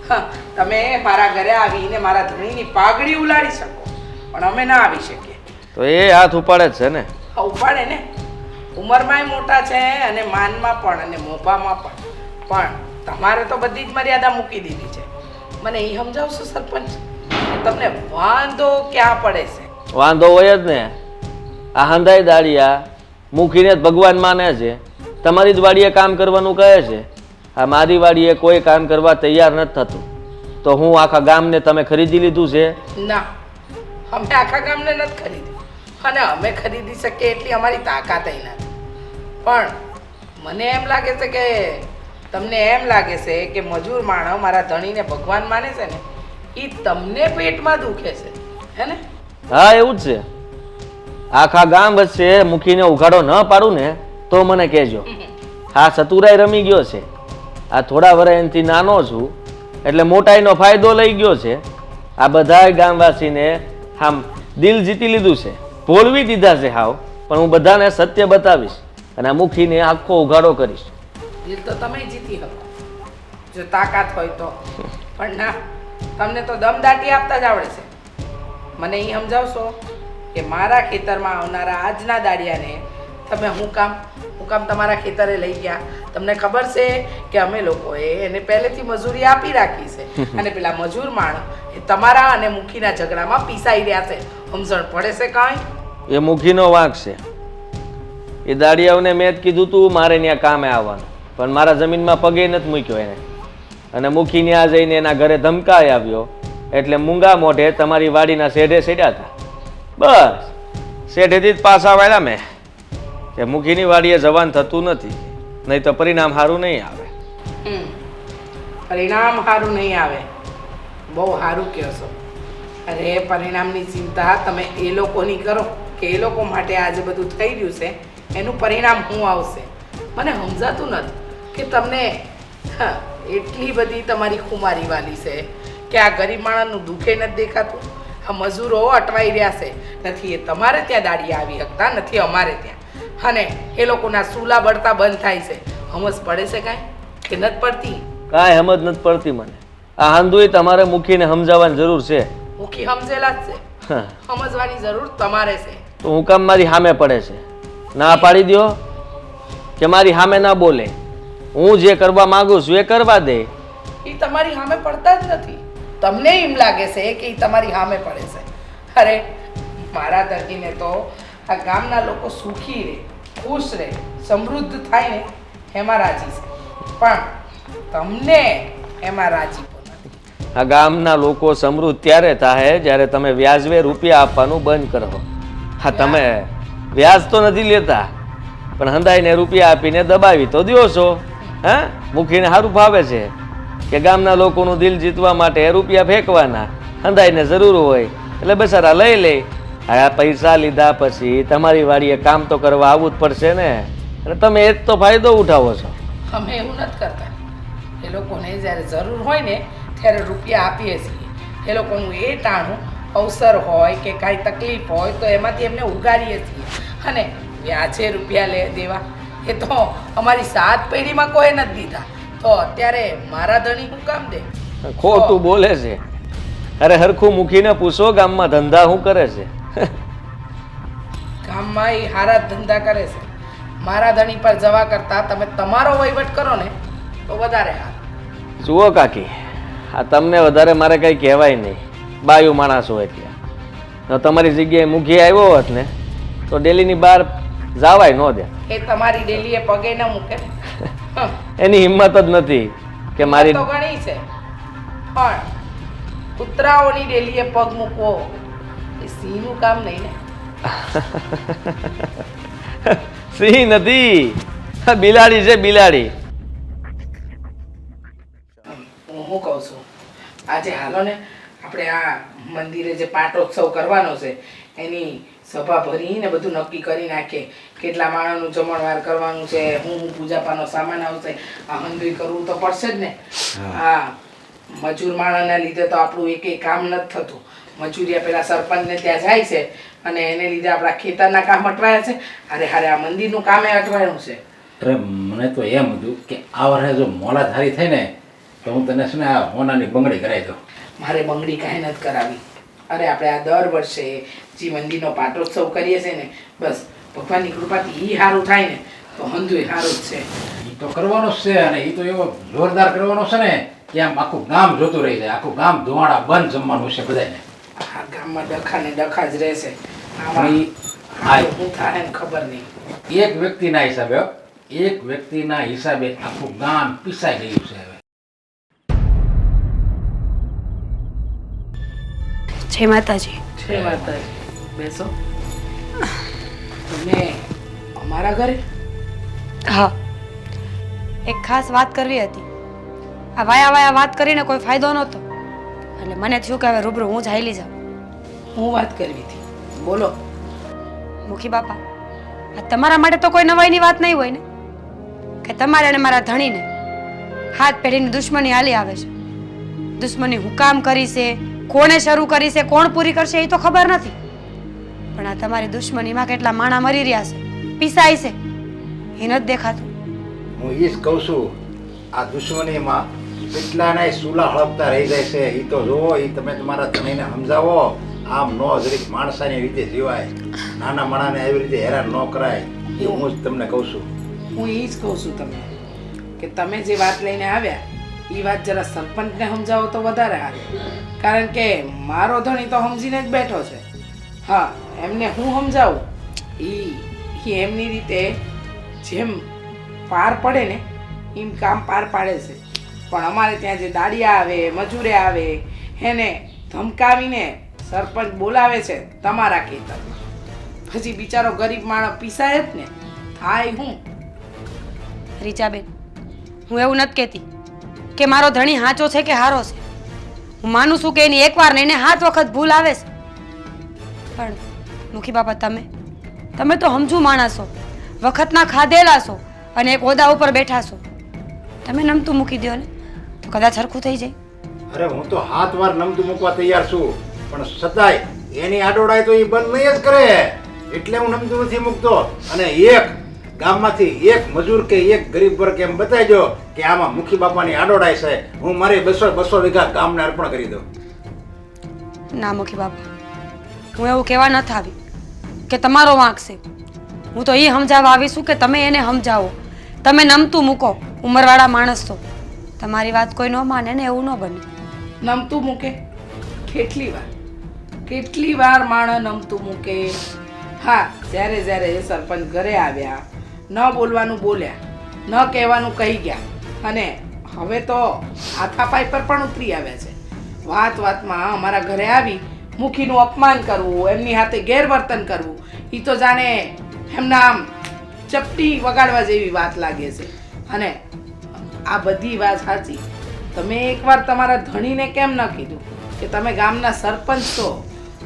હા, તમે મારા ઘરે આવીને મારા ધણીની પાઘડી ઉલાડી શકો પણ અમે ના આવી શકીએ. તો એ હાથ ઉપાડે જ છે ને. હા ઉપાડે ને, ઉંમરમાંય મોટા છે અને માનમાં પણ અને મોભામાં પણ. પણ તમારે તો બધી જ મર્યાદા મૂકી દીધી છે. મને એ સમજાવશો સરપંચ, તમને વાંધો ક્યાં પડે છે? વાંધો હોય જ ને. આ હંધાઈ દાડિયા મૂકીને જ ભગવાન માને છે. તમારી જ વાડીએ કામ કરવાનું કહે છે. આ મારી વાડીએ કોઈ કામ કરવા તૈયાર નથી થતું. તો હું આખા ગામને તમે ખરીદી લીધું છે? ના, અમે આખા ગામને નથી ખરીદી અને અમે ખરીદી શકીએ એટલી અમારી તાકાત નથી. પણ મને એમ લાગે છે કે તમને એમ લાગે છે કે મજૂર માણસ મારા ધણીને ભગવાન માને છે ને એ તમને પેટમાં દુખે છે, હે ને? હા એવું જ છે. આખા ગામ વચ્ચે મૂકીને ઉઘાડો ન પાડું ને તો મને કહેજો. હા ચતુરાઈ રમી ગયો છે. આ થોડા વર્ષથી નાનો છું એટલે મોટાઈનો ફાયદો લઈ ગયો છે. આ બધા ગામવાસીને આમ દિલ જીતી લીધું છે, ભોળવી દીધા છે હાવ. પણ હું બધાને સત્ય બતાવીશ અને આ મુખીને આખો ઉઘાડો કરીશ. દિલ તો તમે જીતી શકો જો તાકાત હોય તો. પણ ના, તમને તો દમદાટી આપતા જ આવડે છે. મને એ સમજાવશો કે મારા ખેતરમાં આવનારા આજના દાડિયાને તમે હું કામ તમારા ખેતરે લઈ ગયા? તમને ખબર છે કે અમે લોકોએ એને પહેલેથી મજૂરી આપી રાખી છે અને પેલા મજૂર માણસ એ તમારા અને મુખીના ઝઘડામાં પીસાઈ રહ્યા છે. સમજણ પડે છે કાંઈ? એ મુખીનો વાંક છે. એ દાડિયાઓને મેં જ કીધું તું મારે ત્યાં કામે આવવાનું, પણ મારા જમીનમાં પગે નથી મૂક્યો એને. અને મુખી ત્યાં જઈને એના ઘરે ધમકાઈ આવ્યો એટલે મૂંગા મોઢે તમારી વાડીના શેઢે સેડ્યા હતા. બસ શેઢેથી જ પાછા વાળ્યા મેં. કે મુખીની વાડીએ જવાન થતું નથી, નહીં તો પરિણામ સારું નહીં આવે. પરિણામ સારું નહીં આવે, બહુ સારું કહો છો. અરે પરિણામની ચિંતા તમે એ લોકોની કરો કે એ લોકો માટે આજે બધું થઈ રહ્યું છે એનું પરિણામ શું આવશે. મને સમજાતું નથી કે તમને એટલી બધી તમારી ખુમારી વાલી છે કે આ ગરીબ માણસનું દુઃખે નથી દેખાતું. આ મજૂરો અટવાઈ રહ્યા છે, નથી એ તમારે ત્યાં દાડી આવી શકતા, નથી અમારે ત્યાં, અને એ લોકોના સૂલા બળતા બંધ થાય છે. સમજ પડે છે કાંઈ કે નથી પડતી? કાંઈ સમજ નથી પડતી મને. આ હાંધુય તમારે મૂકીને સમજાવવાની જરૂર છે. મુખી સમજેલા જ છે, સમજવાની જરૂર તમારે છે. તો હું કામ મારી સામે પડે છે? ના પાડી દ્યો કે મારી સામે ના બોલે. હું જે કરવા માંગુ છું એ કરવા દે. એ તમારી સામે પડતા જ નથી. તમને એમ લાગે છે કે એ તમારી સામે પડે છે. અરે મારા દર્દીને તો આ ગામના લોકો સુખી રહે, ખુશ રહે, સમૃદ્ધ થાય ને એમાં રાજી છે, પણ તમને એમાં રાજી નથી. આ ગામના લોકો સમૃદ્ધ ત્યારે થાય જ્યારે તમે વ્યાજવે રૂપિયા આપવાનું બંધ કરો. હા, તમે વ્યાજ તો નથી લેતા, પણ હંધાઈને રૂપિયા આપીને દબાવી તો દ્યો છો. હા, મુખીને સારું ફાવે છે કે ગામના લોકોનું દિલ જીતવા માટે રૂપિયા ફેંકવાના, હંધાઈને જરૂર હોય એટલે બસારા લઈ લે. આ પૈસા લીધા પછી તમારી વાડીએ કામ તો કરવા આવવું જ પડશે ને, અને તમે એ જ તો ફાયદો ઉઠાવો છો. અમે એવું નથી કરતા. એ લોકોને જ્યારે જરૂર હોય ને ત્યારે રૂપિયા આપીએ છીએ. એ લોકોનું એ ટાણું અવસર હોય કે કાંઈ તકલીફ હોય તો એમાંથી એમને ઉગાડીએ છીએ, અને વ્યાજે રૂપિયા દેવા એ તો અમારી 7 પેઢીમાં કોઈ નથી દીધા, તો અત્યારે મારા ધણી હું કામ દે? ખોટું બોલે છે. અરે હરખું મૂકીને પૂછો ગામમાં ધંધા શું કરે છે? ગામમાં એ હારા ધંધા કરે છે. મારા ધણી પર જવા કરતા તમે તમારો વહીવટ કરો ને તો વધારે હારું. જુઓ કાકી, આ તમને વધારે મારે કંઈ કહેવાય નહીં, બાયું માણસ હોય ત્યાં. તમારી જગ્યાએ મૂકી આવ્યો હોત ને તો ડેલીની બહાર જવાય ન દે. એ તમારી ડેલીએ પગે ન મૂકે ને. એની હિંમત જ નથી કે મારી તો ઘણી છે, પણ કૂતરાઓની ડેલીએ પગ મૂકવો એ સિંહનું કામ નહીં ને. સિંહ નથી, બિલાડી છે, બિલાડી. હું કહું છું, આજે હાલો ને આપણે આ મંદિરે જે પાટોત્સવ કરવાનો છે એની સભા ભરીને બધું નક્કી કરી નાખીએ. કેટલા માણસનું જમણવાર કરવાનું છે, હું પૂજાપાનો સામાન આવશે, આ હંધુઈ કરવું તો પડશે જ ને. હા, મજૂર માણસના લીધે તો આપણું એક કામ નથી થતું. મજૂરિયા પેલા સરપંચને ત્યાં જાય છે અને એને લીધે આપણા ખેતરના કામ અટવાયા છે. અરે હારે આ મંદિરનું કામે અટવાયું છે. અરે મને તો એમ હતું કે આ વર્ષે જો મોલાધારી થઈ ને તો હું તને છે ને આ હોનાની બંગડી કરાવી દઉં. મારે બંગડી કાંઈ નથી કરાવી. અરે આપણે આ દર વર્ષે જે મંદિરનો પાટોત્સવ કરીએ છીએ ને, બસ ભગવાનની કૃપાથી એ સારું થાય ને તો હંધુય સારું જ છે. એ તો કરવાનો જ છે, અને એ તો એવો જોરદાર કરવાનો છે ને કે આમ આખું ગામ જોતું રહી જાય. આખું ગામ ધોવાડા બંધ જમવાનું છે બધાને. આ ગામમાં ડખા ને ડખા જ રહેશે. પણ શું થાય ને ખબર નહીં. એક વ્યક્તિના હિસાબે, એક વ્યક્તિના હિસાબે આખું ગામ પીસાઈ ગયું છે હવે. જય માતાજી. છે માતાજી. બેસો. તમે અમારા ઘરે? હા, એક ખાસ વાત કરવી હતી. આ વાયા વાયા વાત કરીને કોઈ ફાયદો નહોતો, એટલે મને થયું કે હવે રૂબરૂ હું જ હાલી જાઉં. હું વાત કરવી હતી, બોલો. મુખી બાપા, આ તમારા માટે તો કોઈ નવાઈની વાત નહીં હોય ને કે તમારે અને મારા ધણીને હાથ પેઢીની દુશ્મની હાલી આવે છે. દુશ્મની હું કામ કરી છે, કોણે શરૂ કરી છે, કોણ પૂરી કરશે એ તો ખબર નથી, પણ આ તમારી દુશ્મનીમાં કેટલા માણા મરી રહ્યા છે, પીસાય છે, એ નથી દેખાતું. હું એ જ કહું છું, આ દુશ્મનીમાં કેટલાના સૂલા હળપતા રહી જાય છે. એ તો જુઓ, એ તમે તમારા ધણીને સમજાવો. આમ નો જરીક માણસાની રીતે જીવાય, નાના માણાને એવી રીતે હેરાન ન કરાય. એ હું જ તમને કહું છું. હું એ જ કહું છું તમને કે તમે જે વાત લઈને આવ્યા એ વાત જરા સરપંચને સમજાવો તો વધારે સારું, કારણ કે મારો ધણી તો સમજીને જ બેઠો છે. હા, એમને હું સમજાવું, એ એમની રીતે જેમ પાર પડે ને એમ કામ પાર પાડે છે. પણ અમારે ત્યાં જે દાડિયા આવે, મજૂરે આવે, એને ધમકાવીને સરપંચ બોલાવે છે તમારા ખેતર. પછી બિચારો ગરીબ માણસ પીસાય જ ને. થાય હું. રીચાબેન, હું એવું નથી કહેતી કે મારો ધણી હાચો છે કે હારો છે. હું માનું છું કે એની એકવાર ને એને 7 વખત ભૂલ આવે છે. પણ મુખી બાપા, તમે તો સમજુ માણસ છો, વખતના ખાધેલા છો અને એક હોદ્દા ઉપર બેઠા છો. તમે નમતું મૂકી દો ને તો કદાચ સરખું થઈ જાય. અરે હું તો 7 વાર નમતું મૂકવા તૈયાર છું, પણ છતાંય એની આડોડાય તો એ બંધ નહીં જ કરે, એટલે હું નમતું નથી મૂકતો. અને એક ગામમાંથી એક મજૂર કે એક ગરીબ વર્ગ એમ બતાવજો કે આમાં મુખી બાપાની આડોડાય છે, હું મારી 200 વીઘા ગામને અર્પણ કરી દઉં. ના મુખી બાપા, હું એવું કહેવા નથી આવી કે તમારો વાંક છે. હું તો એ સમજાવવા આવી છું કે તમે એને સમજાવો. તમે નમતું મૂકો, ઉંમરવાળા માણસ છો. તમારી વાત કોઈ ન માને ને એવું ન બને. નમતું મૂકે? કેટલી વાર માણસ નમતું મૂકે. હા, જ્યારે જ્યારે એ સરપંચ ઘરે આવ્યા, ન બોલવાનું બોલ્યા, ન કહેવાનું કહી ગયા, અને હવે તો હાથાપાઈ પર પણ ઉતરી આવ્યા છે. વાતમાં અમારા ઘરે આવી મુખીનું અપમાન કરવું, એમની હાથે ગેરવર્તન કરવું, એ તો જાણે એમના આમ ચપટી વગાડવા જેવી વાત લાગે છે. અને આ બધી વાત સાચી. તમે એકવાર તમારા ધણીને કેમ ન કીધું કે તમે ગામના સરપંચ છો,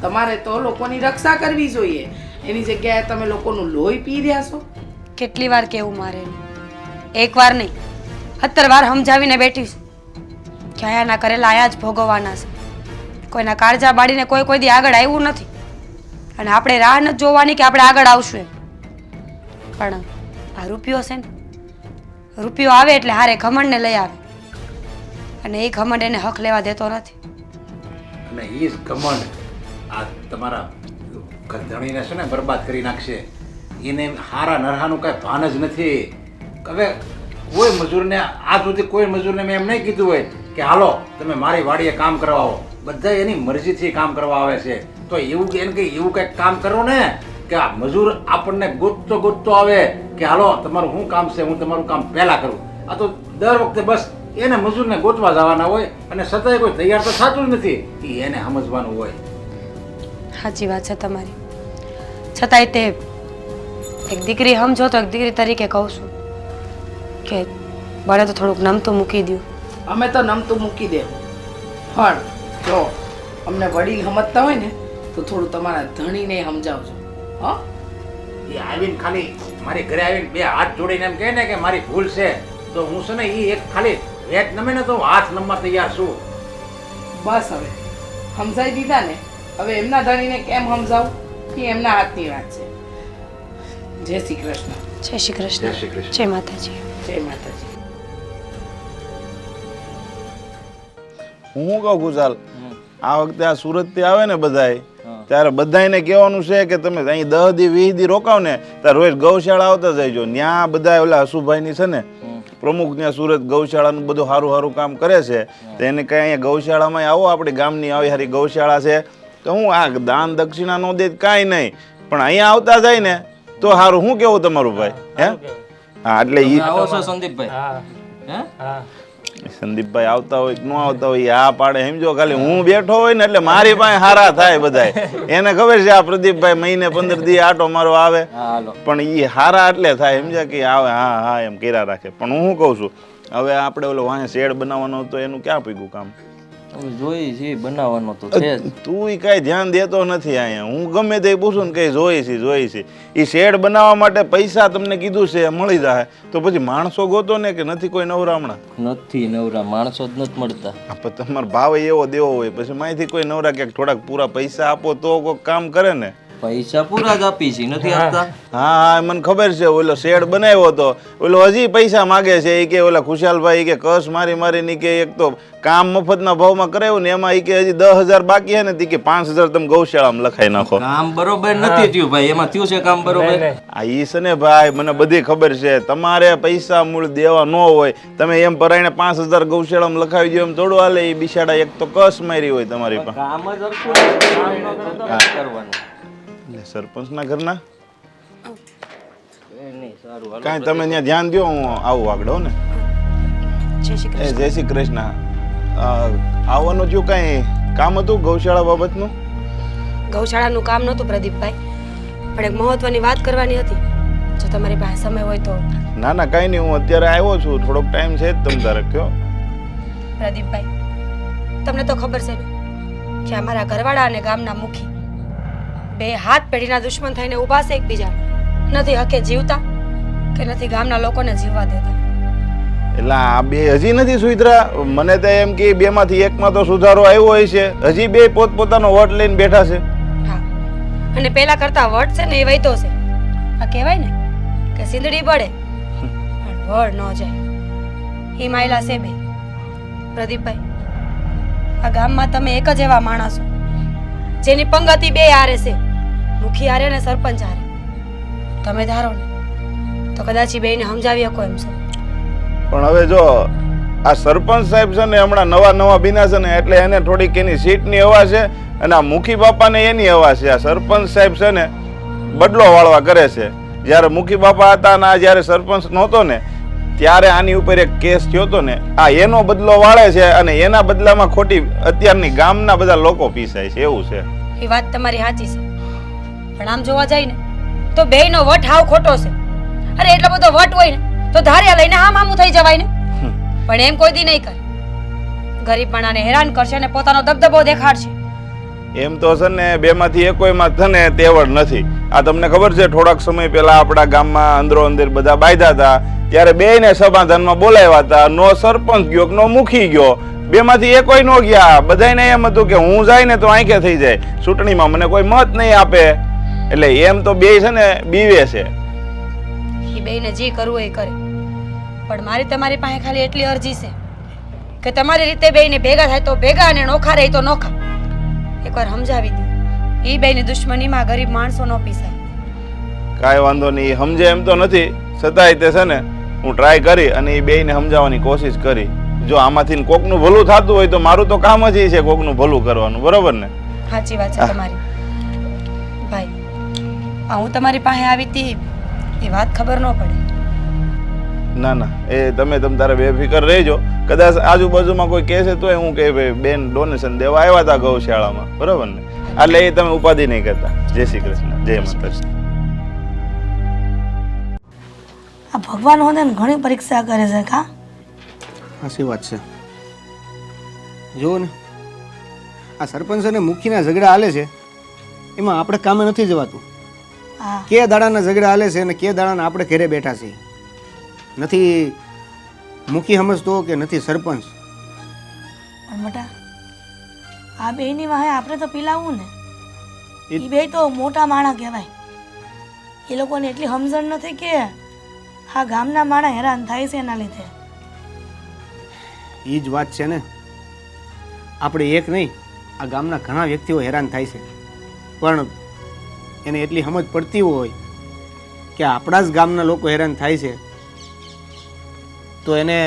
તમારે તો લોકોની રક્ષા કરવી જોઈએ, એની જગ્યાએ તમે લોકોનું લોહી પી રહ્યા છો. કેટલી વાર કેવું મારે? એક વાર નહીં, 17 વાર સમજાવીને બેઠી છું કે આયાના કરેલા આયા જ ભોગવવાના છે. કોઈના કાળજા બાળીને કોઈ દી આગળ આવ્યું નથી, અને આપણે રાહ નથી જોવાની કે આપણે આગળ આવશું એમ. પણ આ રૂપિયો છે ને, રૂપિયો આવે એટલે હારે ઘમંડને લઈ આવે, અને એ ઘમંડ એને હક લેવા દેતો નથી. અને એ જ ઘમંડ આ તમારા ધણીને છે ને બરબાદ કરી નાખશે. એને હારા નરહાનું કાંઈ ભાન જ નથી. હવે કોઈ મજૂરને આજ સુધી કોઈ મજૂરને મેં એમ નહીં કીધું હોય કે હાલો તમે મારી વાડીએ કામ કરવા આવો. બધા એની મરજીથી કામ કરવા આવે છે. તો એવું એને કંઈ એવું કંઈક કામ કરો ને કે આ મજૂર આપણને ગોતતો આવે કે હાલો તમારું શું કામ છે, હું તમારું કામ પહેલાં કરું. આ તો દર વખતે બસ એને મજૂરને ગોતવા જવાના હોય, અને છતાંય કોઈ તૈયાર તો થતું જ નથી. એ એને સમજવાનું હોય. સાચી વાત છે તમારી. છતાંય તે એક દીકરી સમજો તો એક દીકરી તરીકે કહું છું કે બળે તો થોડુંક નમતું મૂકી દઉં. અમે તો નમતું મૂકી દેવું, પણ જો અમને વડીલ સમજતા હોય ને તો થોડું તમારા ધણીને સમજાવજો. હા, એ આવીને ખાલી મારી ઘરે આવીને 2 હાથ જોડીને એમ કહે ને કે મારી ભૂલ છે, તો હું છે ને એ એક ખાલી વેચ નમે ને તો હું હાથ નમવા તૈયાર છું. બસ હવે સમજાઈ દીધા ને. હવે એમના ધણીને કેમ સમજાવું એ એમના હાથની વાત છે. જય શ્રી કૃષ્ણ. જય શ્રી કૃષ્ણ. જય શ્રી કૃષ્ણ. જય માતાજી. જય માતાજી. હું શું કહું કુશાલ, આ વખતે આ સુરતથી આવે ને બધાય, ત્યારે બધાને કહેવાનું છે કે તમે અહીં 10 દી 20 દી રોકાવ ને ત્યારે રોજ ગૌશાળા આવતા જઈજો. ત્યાં બધા ઓલા હસુભાઈની છે ને પ્રમુખ, ત્યાં સુરત ગૌશાળાનું બધું સારું કામ કરે છે. તો એને કંઈ અહીંયા ગૌશાળામાં આવો, આપણી ગામની આવી સારી ગૌશાળા છે. તો હું આ દાન દક્ષિણા નો દે કાંઈ નહીં, પણ અહીંયા આવતા જાય ને તો સારું. શું કેવું તમારું ભાઈ? હે હા, એટલે આવો છો સંદીપભાઈ? સંદીપભાઈ આવતા હોય કે ન આવતા હોય આ પાડે સમજો. ખાલી હું બેઠો હોય ને એટલે મારી પાસે હારા થાય બધાય. એને ખબર છે આ પ્રદીપભાઈ મહિને 15 દી આટો મારો આવે, પણ એ હારા એટલે થાય સમજ્યા કે આવે હા હા એમ કર્યા રાખે. પણ હું શું કહું છું, હવે આપણે ઓલો વાંહે શેડ બનાવવાનો હતો એનું ક્યાં પીગું કામ? જોઈ છે બનાવવાનો તો છે. તું કઈ ધ્યાન દેતો નથી અહીંયા. હું ગમે તે પૂછું ને કઈ જોઈ છે. એ શેડ બનાવવા માટે પૈસા તમને કીધું છે મળી જાય, તો પછી માણસો ગોતો ને કે નથી કોઈ નવરા? હમણાં નથી નવરા માણસો જ નથી મળતા. તમારો ભાવ એવો દેવો હોય, પછી માહિતી કોઈ નવરા ક્યાંક થોડાક પૂરા પૈસા આપો તો કોઈક કામ કરે ને. પૈસા પૂરા જ આપી છે, નથી આપતા. હા મને ખબર છે. ઓલો શેડ બનાવ્યો હતો, ઓલો હજી પૈસા માગે છે. એ કે ઓલા ખુશાલભાઈ કે કસ મારી કે એક તો કામ મફતના ભાવમાં કરાવ્યું ને એમાં એ કે હજી 10,000 બાકી છે ને, કે 5,000 તમે ગૌશાળામાં લખાઈ નાખો. કામ બરોબર નથી થયું ભાઈ. એમાં થયું છે કામ બરોબર? આ ઈ છે ને ભાઈ, મને બધી ખબર છે. તમારે પૈસા મૂળ દેવા ન હોય, તમે એમ પરાઈને 5,000 ગૌશાળામાં લખાવી દો એમ થોડું હાલે. એ બિચારા એક તો કસ મારી હોય તમારી પાસે. કામ જ કરવાનું. સરપંચના ઘરના કાંઈ તમે ત્યાં ધ્યાન દો. હું આવું આગળ હો ને. જય શ્રી કૃષ્ણ. જય શ્રી કૃષ્ણ. આવવાનું થયું કાંઈ કામ હતું ગૌશાળા બાબતનું? ગૌશાળાનું કામ નહોતું પ્રદીપભાઈ, પણ એક મહત્વની વાત કરવાની હતી. જો તમારી પાસે સમય હોય તો. ના ના કાંઈ નહીં, હું અત્યારે આવ્યો છું, થોડોક ટાઈમ છે જ તમ તારે કયો. પ્રદીપભાઈ, તમને તો ખબર છે ને કે અમારા ઘરવાળા અને ગામના મુખી બે હાથ પેઢીના દુશ્મન થઈને ઊભા છે એકબીજા. નથી હકે જીવતા કે નથી ગામના લોકોને જીવવા દેતા. એટલે આ બે હજી નથી સુધરા? મને તો એમ કે બેમાંથી એકમાં તો સુધારો આવ્યો હોય છે. હજી બે પોતપોતાનો વટ લઈને બેઠા છે. હા, અને પેલા કરતા વટ છે ને એ વૈતો છે. આ કહેવાય ને કે સિંદડી પડે પણ વડ ન જાય. એ માયલા છે બે. પ્રદીપભાઈ, આ ગામમાં તમે એક જ એવા માણસ છો જેની પંગતિ બે હારે છે, મુખી હારે ને સરપંચ હારે. તમે ધારો ને તો કદાચ એ બેયને સમજાવી શકો એમ છો. પણ હવે જો આ સરપંચ સાહેબ છે ને હમણાં નવા બીના છે ને, એટલે એને થોડીક એની સીટની હવા છે અને આ મુખી બાપાને એની હવા છે. આ સરપંચ સાહેબ છે ને બદલો વાળવા કરે છે. જ્યારે મુખી બાપા હતા ને જ્યારે સરપંચ નહોતો ને ત્યારે આની ઉપર એક કેસ થયો હતો ને, આ એનો બદલો વાળે છે અને એના બદલામાં ખોટી અત્યારની ગામના બધા લોકો પીસાય છે. એવું છે. એ વાત તમારી સાચી છે, પણ આમ જોવા જાય ને તો બેયનો વટ હાવ ખોટો છે. અરે એટલો બધો વટ હોય ને તો ધાર્યા લઈને આમ આમું થઈ જવાય ને. પણ એમ કોઈ દી નહીં કરે. ગરીબ માણાને હેરાન કરશે અને પોતાનો દબદબો દેખાડશે. એમ તો છે ને બેમાંથી એકોયમાં તને તેવડ નથી. આ તમને ખબર છે થોડાક સમય પહેલા આપણા ગામમાં અંદરો અંદર બધા બાંધ્યા હતા ત્યારે બેયને સમાધાનમાં બોલાવ્યા હતા. નો સરપંચ ગયો નો મુખી ગયો, બેમાંથી એકોય નો ગયા. બધાને એમ હતું કે હું જાય ને તો આંખે થઈ જાય, ચૂંટણીમાં મને કોઈ મત નહીં આપે. એટલે એમ તો બેય છે ને બીવે છે. એ બેયને જે કરવું એ કરે, પણ મારી તમારી પાસે ખાલી એટલી અરજી છે કે તમારી રીતે બેયને ભેગા થાય તો ભેગા અને નોખા રહે તો નોખા. એકવાર સમજાવી દો. એ બેયની દુશ્મનીમાં ગરીબ માણસો ન પીસાય. કાંઈ વાંધો નહીં, સમજે એમ તો નથી, છતાંય તે છે ને હું ટ્રાય કરી અને એ બેયને સમજાવવાની કોશિશ કરી. જો આમાંથી કોકનું ભલું થતું હોય તો મારું તો કામ જ છે કોકનું ભલું કરવાનું. બરોબર ને? સાચી વાત છે તમારી. ભાઈ, આ હું તમારી પાસે આવી હતી એ વાત ખબર ન પડે. ના ના, એ તમે તારે બેફિકર રહેજો. કદાચ આજુબાજુમાં કોઈ કહેશે તો હું કહે ભાઈ બેન ડોનેશન દેવા આવ્યા હતા ગૌશાળામાં. બરોબર ને? એટલે એ તમે ઉપાધિ નહીં કરતા. જય શ્રી કૃષ્ણ, જય માતાજી. આ ભગવાન હોને ઘણી પરીક્ષા કરે છે કા. સાચી વાત છે. જુઓ ને, આ સરપંચ અને મુખીના ઝઘડા હાલે છે એમાં આપણે કામે નથી જવાતું. હા, કે દાડાના ઝઘડા હાલે છે અને કે દાડાના આપણે ઘરે બેઠા છીએ. નથી મુખી સમજતો કે નથી સરપંચ. પણ બેટા આ બેયની વાહે આપણે તો પીલાવું ને. એ બે તો મોટા માણા કહેવાય. એ લોકોને એટલી સમજણ નથી કે આ ગામના માણા હેરાન થાય છે એના લીધે. એ જ વાત છે ને. આપણે એક નહીં, આ ગામના ઘણા વ્યક્તિઓ હેરાન થાય છે, પણ એને એટલી સમજ પડતી હોય કે આપણા જ ગામના લોકો હેરાન થાય છે તો એને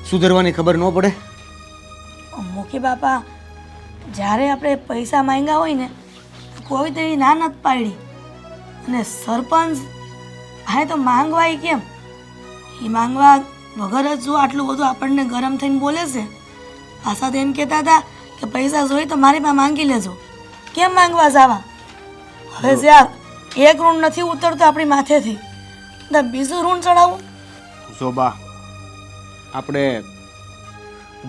સુધરવાની ખબર ન પડે. મુખી બાપા જ્યારે આપણે પૈસા માંગ્યા હોય ને કોઈ તેની ના નથી પાડી. અને સરપંચ હા તો માંગવાય કેમ? એ માંગવા વગર જ જો આટલું બધું આપણને ગરમ થઈને બોલે છે. પાછા તો એમ કહેતા હતા કે પૈસા જોઈએ તો મારી પાસે માંગી લેજો. કેમ માંગવા જવા? હવે જ્યાં એક ઋણ નથી ઉતરતો આપણી માથેથી તો બીજું ઋણ ચડાવવું. શોભા, આપણે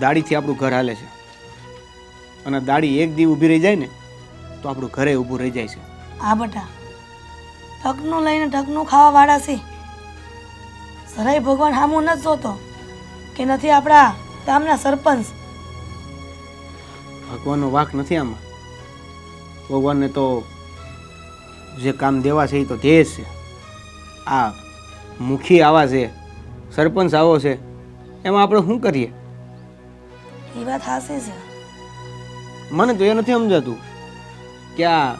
દાડીથી આપણું ઘર હાલે છે અને દાડી એક દી ઊભી રહી જાય ને તો આપણું ઘરે ઊભું રહી જાય છે. આ બટા ટકનું લઈને ટકનું ખાવા વાળા છે. સરાય ભગવાન સામું નથી જોતો કે નથી આપણા ગામના સરપંચ. ભગવાનનો વાંક નથી આમાં. ભગવાનને તો જે કામ દેવા છે એ તો દે જ છે. આ મુખી આવા છે, સરપંચ આવો છે, એમાં આપણે શું કરીએ? એ વાત હાસી છે. મને તો એ નથી સમજાતું કે આ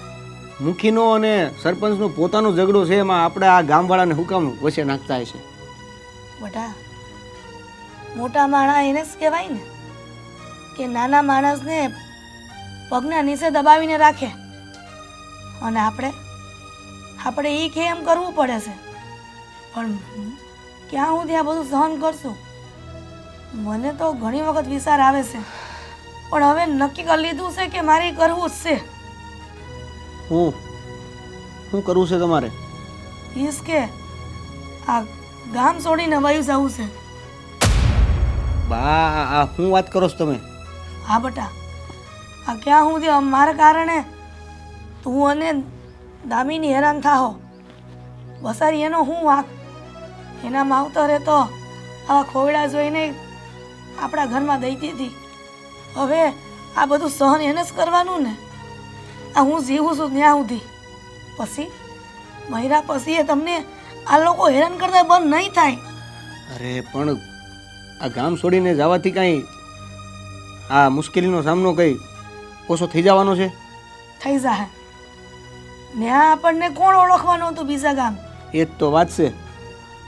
મુખીનો અને સરપંચનો પોતાનો ઝઘડો છે એમાં આપણે આ ગામવાળાને શું કામ વચ્ચે નાખતા છે? બટા મોટા માણસ એને જ કહેવાય ને કે નાના માણસને પગના નીચે દબાવીને રાખે. અને આપણે એ કે એમ કરવું પડે છે. પણ ક્યાં હું ત્યાં બધું સહન કરશું? મને તો ઘણી વખત વિચાર આવે છે, પણ હવે નક્કી કરી લીધું છે કે મારે કરવું જ છે. શું કરવું છે તમારે? ઈસ કે આ ગામ છોડીને વયું જવું છે. બા આ શું વાત કરો છો તમે? હા બટા, આ ક્યાં સુધી મારા કારણે તું અને દામિની હેરાન થાહો. વસારી એનો હું વાંક? એના માવતરે તો આવા ખોવડા જોઈને આપણા ઘરમાં દઈ દીધી. હવે આ બધું સહન એને જ કરવાનું ને. આ હું જીવું છું ત્યાં સુધી. પછી મહિના પછી એ તમને આ લોકો હેરાન કરતા બંધ નહીં થાય. અરે પણ આ ગામ છોડીને જવાથી કાંઈ આ મુશ્કેલીનો સામનો કંઈ ઓછો થઈ જવાનો છે? થઈ જાય. ત્યાં આપણને કોણ ઓળખવાનું હતું બીજા ગામ? એ જ તો વાત છે.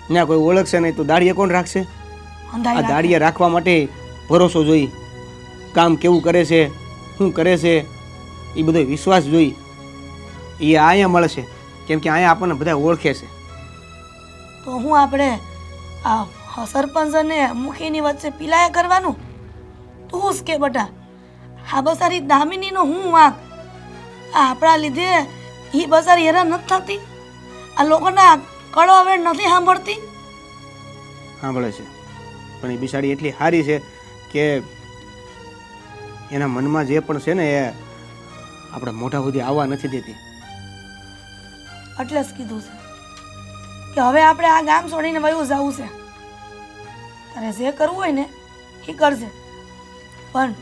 ત્યાં કોઈ ઓળખશે નહીં તો દાડીએ કોણ રાખશે? અંધાઈ આ દાડીએ રાખવા માટે ભરોસો જોઈ, કામ કેવું કરે છે, શું કરે છે, એ બધો વિશ્વાસ જોઈ. એ અહીંયા મળશે કેમ કે અહીંયા આપણને બધા ઓળખે છે. તો હું આપણે આ સરપંચ અને મુખીની વચ્ચે પિલાયા કરવાનું? તું જ કે બટા, આ બસારી દામિનીનો હું વાંક? આ આપણા લીધે એ બસારી હેરાન નથી થતી? આ લોકોના કળો હવે નથી સાંભળતી? સાંભળે છે પણ એ બિચારી એટલી સારી છે કે એના મનમાં જે પણ છે ને એ આપણે મોઢા સુધી આવવા નથી દેતી. એટલે જ કીધું છે કે હવે આપણે આ ગામ છોડીને વયું જવું છે. તારે જે કરવું હોય ને એ કરજે, પણ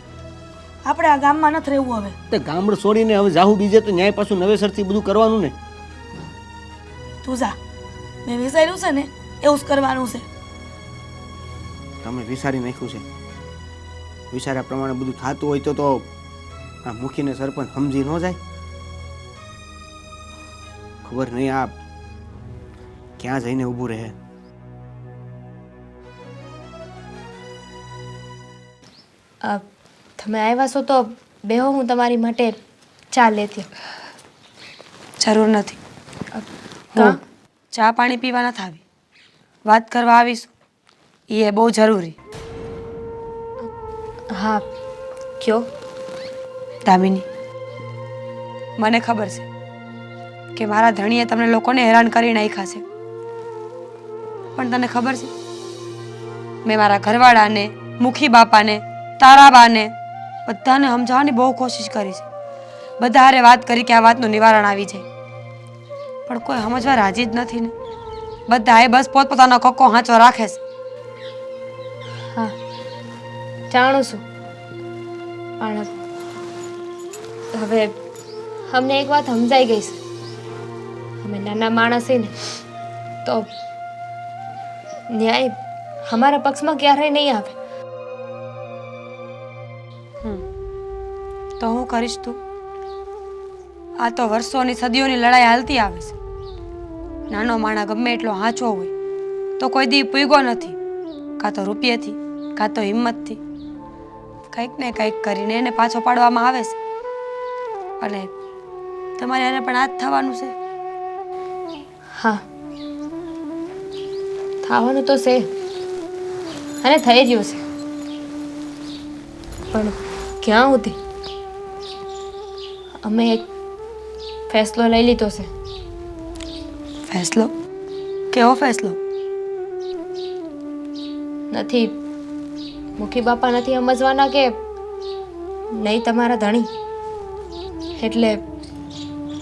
આપણે આ ગામમાં નથી રહેવું હવે. તે ગામડું છોડીને હવે જાહું બીજે તો ન્યાય પાછું નવેસરથી બધું કરવાનું ને. તું જા, મેં વિચાર્યું છે ને એવું જ કરવાનું છે. તમે વિચારી નાખ્યું છે, વિચાર્યા પ્રમાણે બધું થતું હોય તો આ મુખીને સરપંચ સમજી ન જાય? ખબર નહીં આ ક્યાં જઈને ઊભું રહે. તમે આવ્યા છો તો બેહો, હું તમારી માટે ચા લેતી. જરૂર નથી. કાં? ચા પાણી પીવા નથી આવી, વાત કરવા આવીશું. એ બહુ જરૂરી. હા કયો. દામિની, મને ખબર છે કે મારા ધણીએ તમને લોકોને હેરાન કરી નાખ્યા છે, પણ તને ખબર છે મેં મારા ઘરવાળાને, મુખી બાપાને, તારાબાને બધાને સમજાવવાની બહુ કોશિશ કરી છે. બધા હારે વાત કરી કે આ વાતનું નિવારણ આવી જાય, પણ કોઈ સમજવા રાજી જ નથી ને. બધા બસ પોતપોતાનો કક્કો હાંચો રાખે છે. હા જાણું છું, પણ હવે અમને એક વાત સમજાઈ ગઈ છે. અમે નાના માણસ છીએ ને તો ન્યાય અમારા પક્ષમાં ક્યારેય નહીં આવે. તો હું કરીશ તું? આ તો વર્ષોની સદીઓની લડાઈ હાલતી આવે છે. નાનો માણા ગમે એટલો હાંચો હોય તો કોઈ દી પૂગ્યો નથી, કાં તો રૂપિયાથી કાં તો હિંમતથી. કંઈક ને કંઈક કરીને એને પાછો પાડવામાં આવે છે, અને તમારે એને પણ આ જ થવાનું છે. હા થવાનું તો છે અને થઈ રહ્યું છે, પણ ક્યાં સુધી? અમે એક ફેસલો લઈ લીધો છે. ફેસલો? કેવો ફેસલો? નથી મુખી બાપા નથી સમજવાના કે નહીં તમારા ધણી, એટલે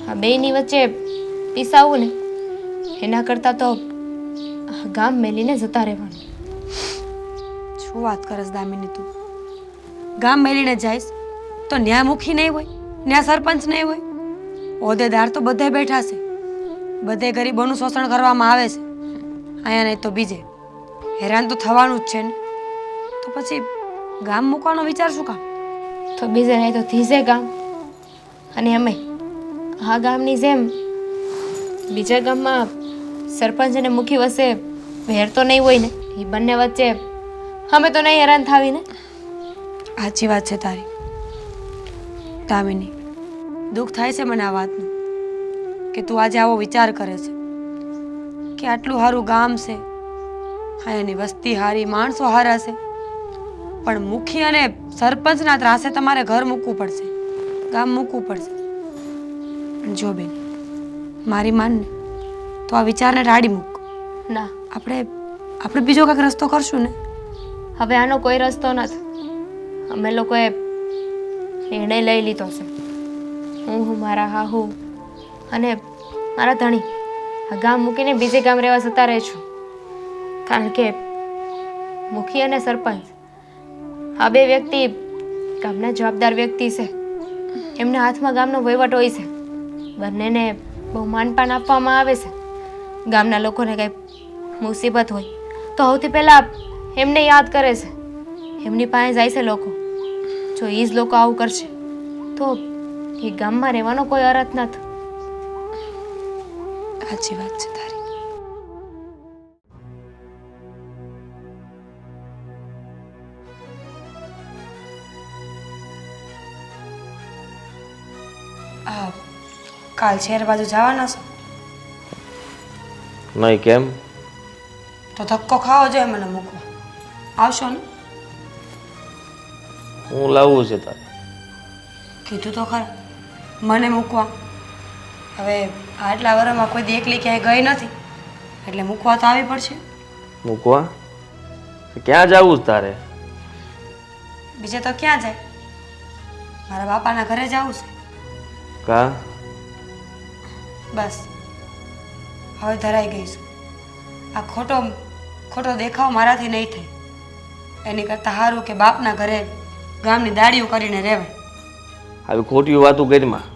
આ બેયની વચ્ચે પીસાવું ને એના કરતાં તો ગામ મેલીને જતા રહેવાનું. શું વાત કરસ દામિની તું? ગામ મેલીને જઈશ તો ન્યા મુખી નહીં હોય, ન્યા સરપંચ નહીં હોય, હોદ્દેદાર તો બધે બેઠા છે, બધે ગરીબોનું શોષણ કરવામાં આવે છે. અહીંયા નહીં તો બીજે હેરાન તો થવાનું જ છે ને. તો પછી ગામ મૂકવાનો વિચાર શું કામ? તો બીજે નહીં તો ધીસે ગામ, અને અમે આ ગામની જેમ બીજા ગામમાં સરપંચ અને મુખી વચ્ચે વેર તો નહીં હોય ને. એ બંને વચ્ચે અમે તો નહીં હેરાન થાવી ને. સાચી વાત છે તારી દામિની. દુઃખ થાય છે મને આ વાતનું કે તું આજે આવો વિચાર કરે છે કે આટલું સારું ગામ છે, અહીંયાની વસ્તી હારી, માણસો હારા છે, પણ મુખી અને સરપંચના ત્રાસે તમારે ઘર મૂકવું પડશે, ગામ મૂકવું પડશે. પણ જો બેન, મારી માનને તો આ વિચારને ટાળી મૂક. ના, આપણે બીજો કાંઈક રસ્તો કરશું ને. હવે આનો કોઈ રસ્તો નથી. અમે લોકોએ નિર્ણય લઈ લીધો છે. હું મારા હાહુ અને મારા ધણી આ ગામ મૂકીને બીજે ગામ રહેવા જતા રહીશું. કારણ કે મુખી અને સરપંચ આ બે વ્યક્તિ ગામના જવાબદાર વ્યક્તિ છે. એમના હાથમાં ગામનો વહીવટ હોય છે. બંનેને બહુ માનપાન આપવામાં આવે છે. ગામના લોકોને કંઈ મુસીબત હોય તો સૌથી પહેલાં એમને યાદ કરે છે. એમની પાસે જાય છે લોકો. જો એ જ લોકો આવું કરશે તો એ ગામમાં રહેવાનો કોઈ અર્થ નથી. સાચી વાત છે તારી. કાલ શહેર બાજુ જવાના છો નહીં કેમ? તો ધક્કો ખાવો જોઈએ મને મૂકવા. આવશો ને? હું લાવવું છે તારે? કીધું તો ખરા મને મૂકવા. હવે આટલા વર્ષમાં કોઈ દી એકલી ક્યાંય ગઈ નથી એટલે મૂકવા તો આવી પડશે. મૂકવા? ક્યાં જવું છે તારે? બીજે તો ક્યાં જાય? મારા બાપાના ઘરે જવું છે. કા? બસ હવે ધરાઈ ગઈ છું. આ ખોટો દેખાવ મારાથી નહીં થાય. એની કરતાં સારું કે બાપના ઘરે ગામની દાડીઓ કરીને રહેવાય. આવી ખોટી વાતો કરીમાં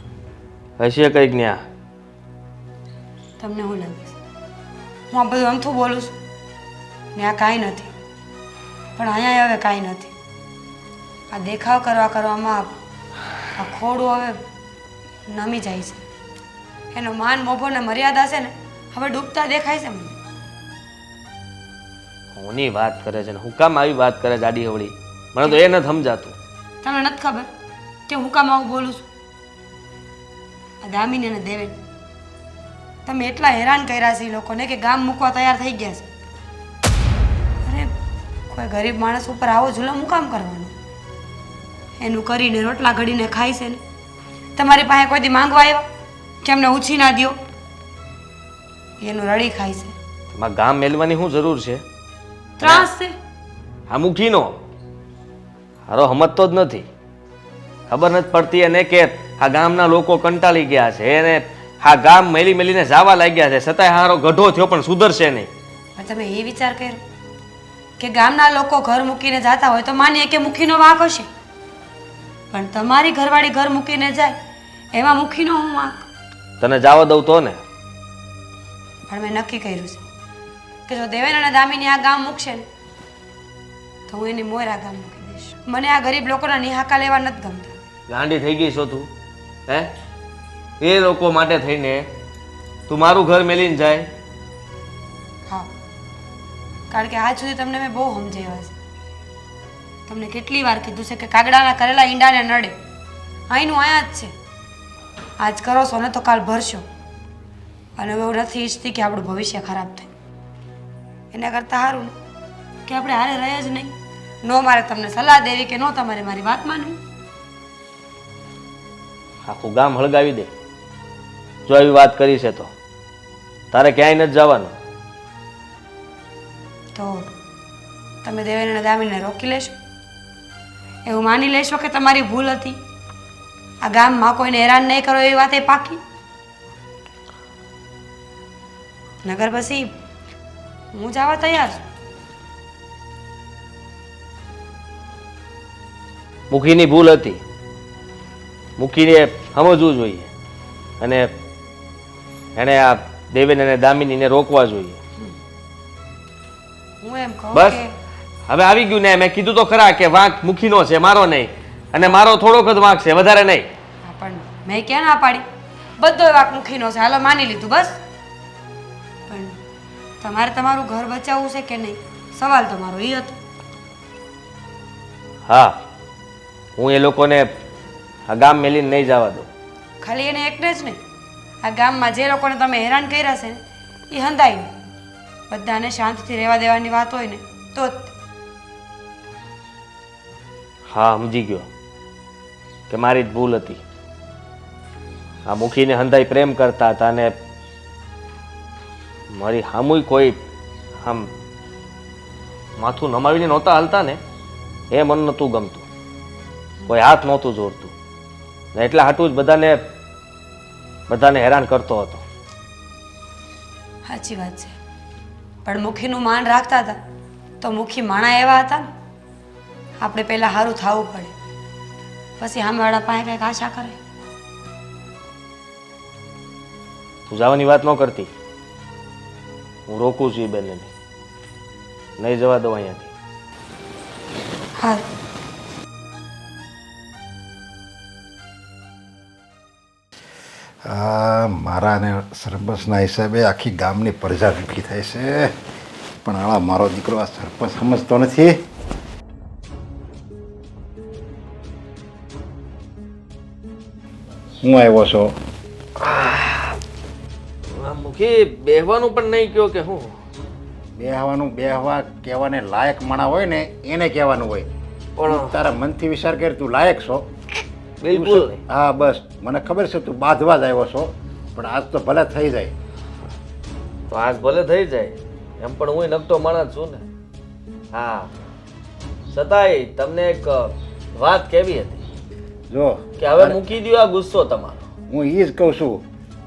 હશે કંઈક ન્યા. તમને શું લાગે છે હું આ બધું અમથું બોલું છું ને? આ કાંઈ નથી. પણ અહીંયા હવે કાંઈ નથી. આ દેખાવ કરવામાં આ ખોડું હવે નમી જાય છે. એનો માન મોભો ને મર્યાદા છે ને હવે ડૂબતા દેખાય છે મને. કોની વાત કરે છે ને હું કામ આવી વાત કરે છે આડી અવળી? મને તો એ નથી સમજાતું. તમને નથી ખબર કે હું કામ આવું બોલું છું? આ દામિની અને દેવેન તમે એટલા હેરાન કર્યા છે એ લોકોને કે ગામ મૂકવા તૈયાર થઈ ગયા છે. અરે કોઈ ગરીબ માણસ ઉપર આવો જુલમ હું કામ કરવાનો? એનું કરીને રોટલા ઘડીને ખાય છે ને તમારી પાસે કોઈ દી માંગવા આવ્યા કે અમને ઉછી ના દ્યો? એનું રડી ખાય છે. તમારે ગામ મેલવાની શું જરૂર છે? ત્રાસ છે. આ મુખીનો હારો સમજતો જ નથી. ખબર નથી પડતી એને કે આ ગામના લોકો કંટાળી ગયા છે એને આ ગામ મેલી મેલીને જાવા લાગ્યા છે. છતાંય હારો ગઢો થયો પણ સુધરશે નહીં. પણ તમે એ વિચાર કર્યો કે ગામના લોકો ઘર મૂકીને જતા હોય તો માનીએ કે મુખીનો વાંક હશે. પણ તમારી ઘરવાળી ઘર મૂકીને જાય એમાં મુખીનો હું વાંક? તને જવા દઉં તો ને? પણ મેં નક્કી કર્યું છે કે જો દેવેન અને દામિની આ ગામ મૂકશે ને તો હું એની મોર આ ગામ મૂકી દઈશ. મને આ ગરીબ લોકોના નિહાકા લેવા નથી ગમતા. ગાંડી થઈ ગઈ છો તું? હે? એ લોકો માટે થઈને તું મારું ઘર મેલીને જાય? હા, કારણ કે આજ સુધી તમને મેં બહુ સમજાવ્યા છે. તમને કેટલી વાર કીધું છે કે કાગડાના કરેલા ઈંડાને નડે. અહીંનું આયા જ છે. આજ કરો છો ને તો કાલ ભરશો. અને હવે હું નથી ઈચ્છતી કે આપણું ભવિષ્ય ખરાબ થાય. એના કરતાં સારું ને કે આપણે હારે રહે જ નહીં. નો મારે તમને સલાહ દેવી કે નો તમારે મારી વાત માનવી. આખું ગામ હળગાવી દે જો આવી વાત કરી છે તો. તારે ક્યાંય નથી જવાનું. તો તમે દેવેન અને દામિનીને રોકી લેશો? એવું માની લેશો કે તમારી ભૂલ હતી? આ ગામમાં કોઈને હેરાન નહીં કરો એવી વાત એ પાકી? નગર પછી હું જવા તૈયાર છું. મુખીની ભૂલ હતી. મુખીને સમજવું જોઈએ અને એણે આ દેવેન અને દામિનીને રોકવા જોઈએ. હું એમ કહું બસ કે હવે આવી ગયું ને. મેં કીધું તો ખરા કે વાંક મુખીનો છે, મારો નહીં. અને મારો થોડોક જ વાંક છે, વધારે નહીં. હા, પણ મેં ક્યાં ના પાડી? બધો વાક મુખીનો છે. હાલો માની લીધું બસ. પણ તમારે તમારું ઘર બચાવવું છે કે નહીં સવાલ તમારો એ હતો. હા, હું એ લોકોને આ ગામ મેલીને નહીં જવા દઉં. ખાલી એને એકને જ નહીં, આ ગામમાં જે લોકોને તમે હેરાન કર્યા છે ને એ હંધાય નહીં. બધાને શાંતિથી રહેવા દેવાની વાત હોય ને તો જ. હા, સમજી ગયો કે મારી જ ભૂલ હતી. આ મુખીને હંધાઈ પ્રેમ કરતા હતા અને મારી હામુય કોઈ આમ માથું નમાવીને નહોતા હાલતા ને એ મને નહોતું ગમતું, કોઈ હાથ નહોતું જોડતું ને એટલા હાટું જ બધાને હેરાન કરતો હતો. સાચી વાત છે, પણ મુખીનું માન રાખતા હતા તો મુખી માણા એવા હતા ને, આપણે પહેલાં સારું થવું પડે પછી સામેવાળા પાસે કંઈક આશા કરે. તું જવાની વાત ન કરતી, હું રોકું છું એ બેનને, નહીં જવા દઉં અહીંયાથી. હા, મારા ને સરપંચના હિસાબે આખી ગામની પ્રજા દુઃખી થાય છે, પણ આળા મારો દીકરો આ સરપંચ સમજતો નથી. હું આવ્યો છો? મુખી બેહવાનું પણ નહીં કયો કે હું બેહવા કહેવાને લાયક માણા હોય ને એને કહેવાનું હોય, પણ તારા મનથી વિચાર કર તું લાયક છો. બિલકુલ નહીં. હા બસ મને ખબર છે તું બાંધવા જ આવ્યો છો, પણ આજ તો ભલે થઈ જાય. તો આજ ભલે થઈ જાય, એમ પણ હું નકતો માણસ છું ને. હા, છતાંય તમને એક વાત કેવી હતી જો કે હવે મૂકી દો આ ગુસ્સો તમારો. હું એ જ કહું છું,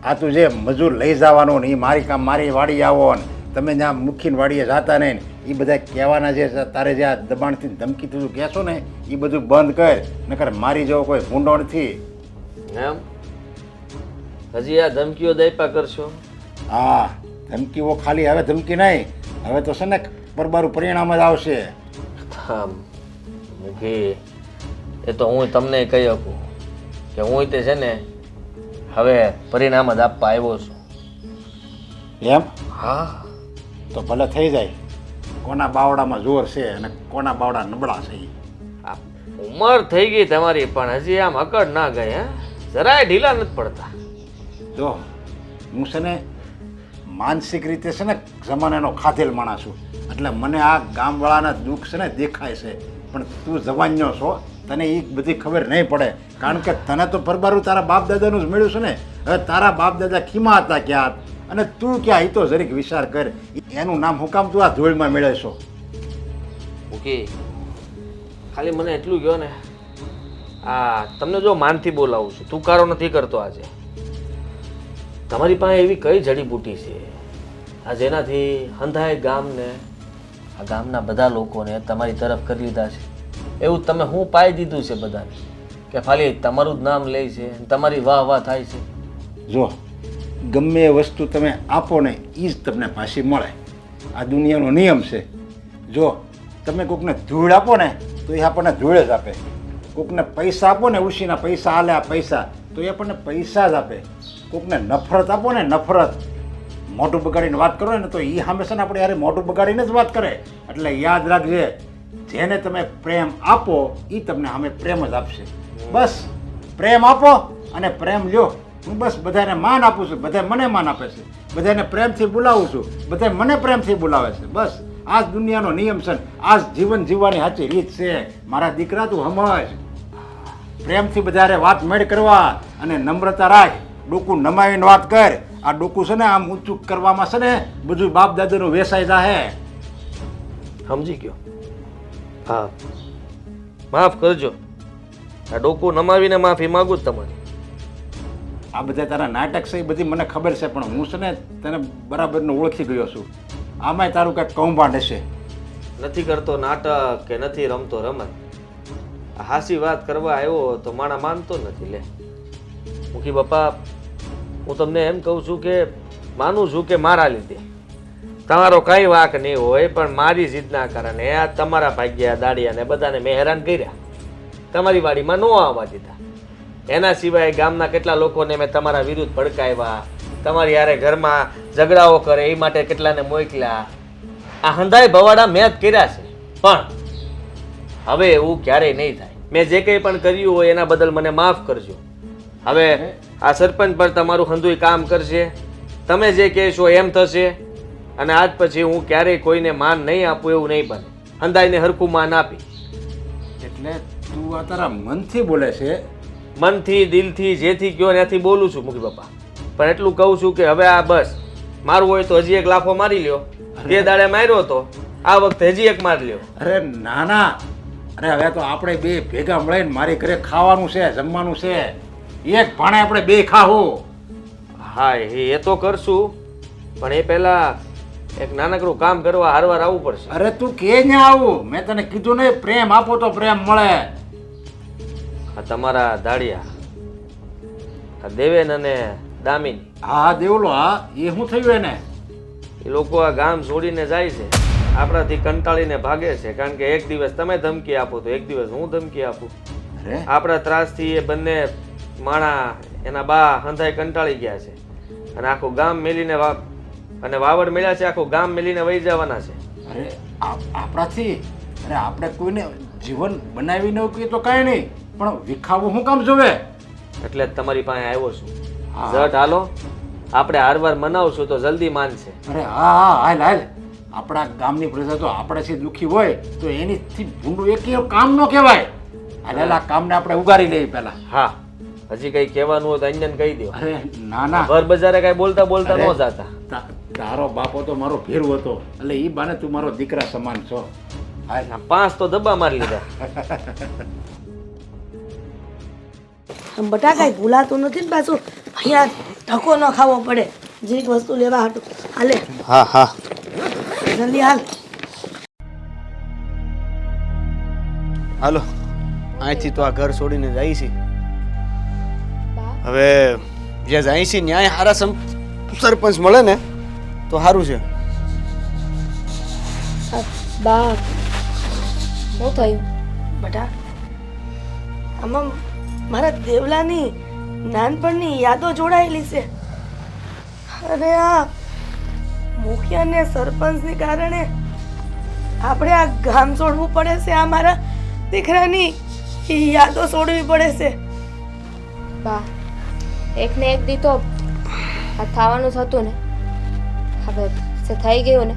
આ તું જે મજૂર લઈ જવાનો ને એ મારી વાડી આવો ને તમે જ્યાં મુખીને વાડીએ જતા નહીં ને એ બધા કહેવાના જે તારે જે આ દબાણથી ધમકી તું કહેશો ને એ બધું બંધ કર, નકર મારી જેવો કોઈ ભૂંડો નથી. એમ હજી આ ધમકીઓ દાયપા કરશો? હા, ધમકીઓ ખાલી હવે ધમકી નહીં, હવે તો છે ને બરબારું પરિણામ જ આવશે. મુખી એ તો હું તમને કહી શકું કે હું તે છે ને હવે પરિણામ જ આપવા આવ્યો છું. એમ? હા, તો ભલે થઈ જાય. કોના બાવડામાં જોર છે અને કોના બાવડા નબળા છે. આ ઉંમર થઈ ગઈ તમારી, પણ હજી આમ અકડ ના ગઈ. હે, જરાય ઢીલા નથી પડતા. જો હું છે ને માનસિક રીતે છે ને જમાનાનો ખાધેલ માણસ છું, એટલે મને આ ગામવાળાના દુઃખ છે ને દેખાય છે, પણ તું જવાન્યો છો, તને એ બધી ખબર નહીં પડે, કારણ કે તને તો પરબારું તારા બાપ દાદાનું જ મળ્યું છે ને. હવે તારા બાપ દાદા ખીમા હતા ક્યાં અને તું ક્યાં, એ તો જરીક વિચાર કર. એનું નામ હું કામ તું આ ધૂળમાં મેળવે છો? ઓકે, ખાલી મને એટલું કહો ને, આ તમને જો માનથી બોલાવું છું, તુકારો નથી કરતો. આજે તમારી પાસે એવી કઈ જડીબુટી છે આ જેનાથી હંધાય ગામને, આ ગામના બધા લોકોને તમારી તરફ કરી લીધા છે? એવું તમે હું પાઈ દીધું છે બધાને કે ખાલી તમારું જ નામ લે છે, તમારી વાહ વાહ થાય છે? જો ગમે એ વસ્તુ તમે આપો ને એ જ તમને પાછી મળે, આ દુનિયાનો નિયમ છે. જો તમે કોકને ધૂળ આપો ને તો એ આપણને ધૂળ જ આપે, કોકને પૈસા આપો ને ઉછીના પૈસા હાલે આ પૈસા તો એ આપણને પૈસા જ આપે, કોકને નફરત આપો ને નફરત, મોઢું બગાડીને વાત કરો ને તો એ હંમેશા ને આપણે યાર મોઢું બગાડીને જ વાત કરે. એટલે યાદ રાખજે, જેને તમે પ્રેમ આપો એ તમને સામે પ્રેમ જ આપશે. બસ પ્રેમ આપો અને પ્રેમ લ્યો. હું બસ બધાને માન આપું છું, બધા મને માન આપે છે, બધાને પ્રેમથી બોલાવું છું, બધા મને પ્રેમથી બોલાવે છે. બસ આ જ દુનિયાનો નિયમ છે, આ જ જીવન જીવવાની સાચી રીત છે. મારા દીકરા તું સમજ, પ્રેમથી બધારે વાત મેળ કરવા અને નમ્રતા રાખ, ડોકું નમાવીને વાત કર. આ ડોકું છે ને આમ ઊંચું કરવામાં છે ને બધું બાપ દાદાનું વેસાઈ જાહે. સમજી ગયો? હા, માફ કરજો, આ ડોકું નમાવીને માફી માગું જ તમારી. આ બધા તારા નાટક છે એ બધી મને ખબર છે, પણ હું છે ને તને બરાબરનું ઓળખી ગયો છું. આમાંય તારું કંઈક કૌભાંડ હશે. નથી કરતો નાટક કે નથી રમતો રમત, હાસી વાત કરવા આવ્યો તો માણા માનતો નથી. લે મુખી બાપા, હું તમને એમ કહું છું કે માનું છું કે મારા લીધે તમારો કંઈ વાંક નહીં હોય, પણ મારી જીદના કારણે આ તમારા ભાગ્યા દાડિયાને બધાને મેં હેરાન કર્યા, તમારી વાડીમાં ન આવવા દીધા. એના સિવાય ગામના કેટલા લોકોને મેં તમારા વિરુદ્ધ ભડકાવ્યા, તમારી યારે ઘરમાં ઝઘડાઓ કરે એ માટે કેટલાને મોકલ્યા. આ હંધાય ભવાડા મેં જ કર્યા છે, પણ હવે એવું ક્યારેય નહીં થાય. મેં જે કંઈ પણ કર્યું હોય એના બદલ મને માફ કરજો. હવે આ સરપંચ પર તમારું હંધુય કામ કરશે, તમે જે કહેશો એમ થશે, અને આજ પછી હું ક્યારેય કોઈને માન નહીં આપું એવું નહીં બને. હંધાઈને હરખું માન આપી. એટલે તું આ તારા મનથી બોલે છે? મનથી, દિલથી, જેથી કયો ત્યાંથી બોલું છું મુખી બાપા, પણ એટલું કહું છું કે હવે આ બસ મારું હોય તો હજી એક લાફો મારી લ્યો. તે દાડે માર્યો હતો, આ વખતે હજી એક મારી લ્યો. અરે નાના, અરે હવે તો આપણે બે ભેગા મળીને મારી ઘરે ખાવાનું છે, જમવાનું છે. એક ભાણે આપણે બે ખાવું. હા એ તો કરશું, પણ એ પહેલા એક નાનકડું કામ કરવા હારવાર આવવું પડશે. અરે તું કે ને આવું, મેં તને કીધું ને પ્રેમ આપો તો પ્રેમ મળે. આ તમારા દાડિયા, આ દેવેન અને દામિની, હા દેવલો, હા એ શું થયું એને? એ લોકો આ ગામ છોડીને જાય છે, આપણાથી કંટાળીને ભાગે છે. કારણ કે એક દિવસ તમે ધમકી આપો તો એક દિવસ હું ધમકી આપું. અરે આપણા ત્રાસથી એ બંને માણા એના બા હંધાઈ કંટાળી ગયા છે અને આખું ગામ મેલીને અને વાવડ મળ્યા છે, આખું ગામ મેલીને વહી જવાના છે. અરે આપણાથી, અરે આપણે કોઈને જીવન બનાવી ન કહીએ તો કાંઈ નહીં, પણ વિખાવું શું કામ જોવે? એટલે જ તમારી પાસે આવ્યો છું. હા. ઝટ હાલો, આપણે હારવાર મનાવશું તો જલ્દી માનશે. અરે હા હા, હાલ હાલ. આપણા ગામની પ્રજા તો આપણાથી દુઃખી હોય તો એનીથી ભૂંડું એક કામ ન કહેવાય. હાલ હાલ, આ કામને આપણે ઉગારી લઈએ પહેલા. હા, હજી કઈ કહેવાનું હોય તો અંજન કહી દો. અરે ના ના, ઘર બજારે કઈ બોલતા બોલતા ન જાતા. તારો બાપો તો મારો ભેરુ હતો, એટલે ઈ બાને તું મારો દીકરા સમાન છો. હાલ. 5 તો દબ્બા મારી લીધા. આમ બટાકા ભૂલાતું નથી ને પાછું અહીંયા ધક્કો ન ખાવો પડે જીરીક વસ્તુ લેવા હાટું. હાલે હા હા જલ્દી હાલ. હાલો, અહીંથી તો આ ઘર છોડીને જાય છે. બા, હવે જ્યાં જાય છે ન્યાય સારા સરપંચ મળે ને તો સારું છે. બા શું થયું? બટા, આમાં મારા દેવલાની નાનપણની યાદો જોડાયેલી છે. અને આ મુખિયા ને સરપંચને કારણે આપણે આ ગામ છોડવું પડે છે. આ મારા દીકરાની યાદો છોડવી પડે છે. બા, એક ને એક દી તો આ થવાનું જ હતું ને. હવે જે થઈ ગયું ને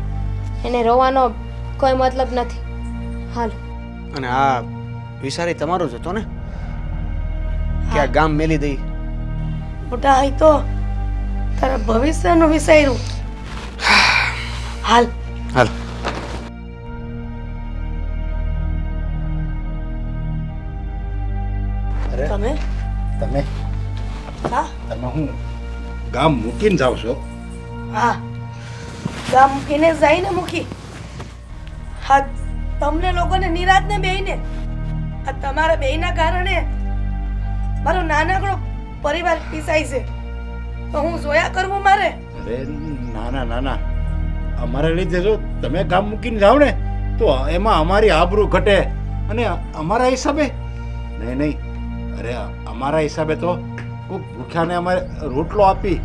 એને રોવાનો કોઈ મતલબ નથી. હાલ. અને આ વિચારી તમારો જ હતો ને કે આ ગામ મેલી દઈ. મોટા અહીં તો તારા ભવિષ્યનું વિચાર્યું. હાલ હાલ. અરે તમે તમે હા તમે હું ગામ મૂકીને જાવ છો? હા, ગામ મૂકીને જાય ને મૂકી. હા, તમને લોકોને નિરાત ને બેયને આ તમારા બેયના કારણે મારો નાનકડો પરિવાર પીસાય છે. તો હું જોયા કરવું મારે? અરે નાના નાના, અમારા લીધે જો તમે ગામ મૂકીને જાઓ ને તો એમાં અમારી આબરૂ ઘટે. અને અમારા હિસાબે નહીં નહીં, અરે અમારા હિસાબે તો કોઈ ભૂખ્યાને અમારે રોટલો આપી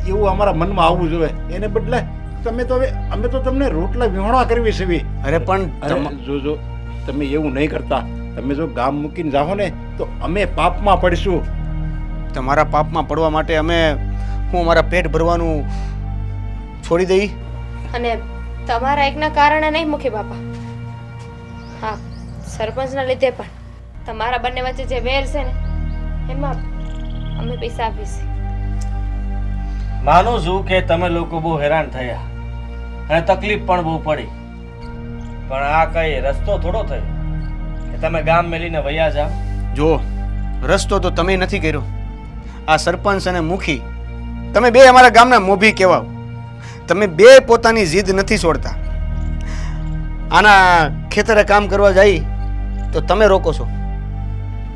એવું અમારા મનમાં આવવું જોઈએ. એને બદલે તમે તો હવે અમે તો તમને રોટલા વિહોણા કરવી છે. અરે પણ અરે જો તમે એવું નહીં કરતા. તમે જો ગામ મૂકીને જાઓ ને તો અમે પાપમાં પડશું. તમારા પાપમાં પડવા માટે અમે હું અમારા પેટ ભરવાનું છોડી દઈ? અને તમારા એકના કારણે નહીં મૂકી બાપા. હા, સરપંચના લીધે પણ તમારા બંને વચ્ચે જે વેર છે ને એમાં અમે પૈસા આપીશું. માનું છું કે તમે લોકો બહુ હેરાન થયા અને તકલીફ પણ બહુ પડી, પણ આ કઈ રસ્તો થોડો થયો કે તમે ગામ મેલીને વયા જાઓ. જો રસ્તો તો તમે નથી કર્યો. આ સરપંચ અને મુખી તમે બે અમારા ગામના મોભી કહેવાઓ. તમે બે પોતાની જીદ નથી છોડતા. આના ખેતરે કામ કરવા જાય તો તમે રોકો છો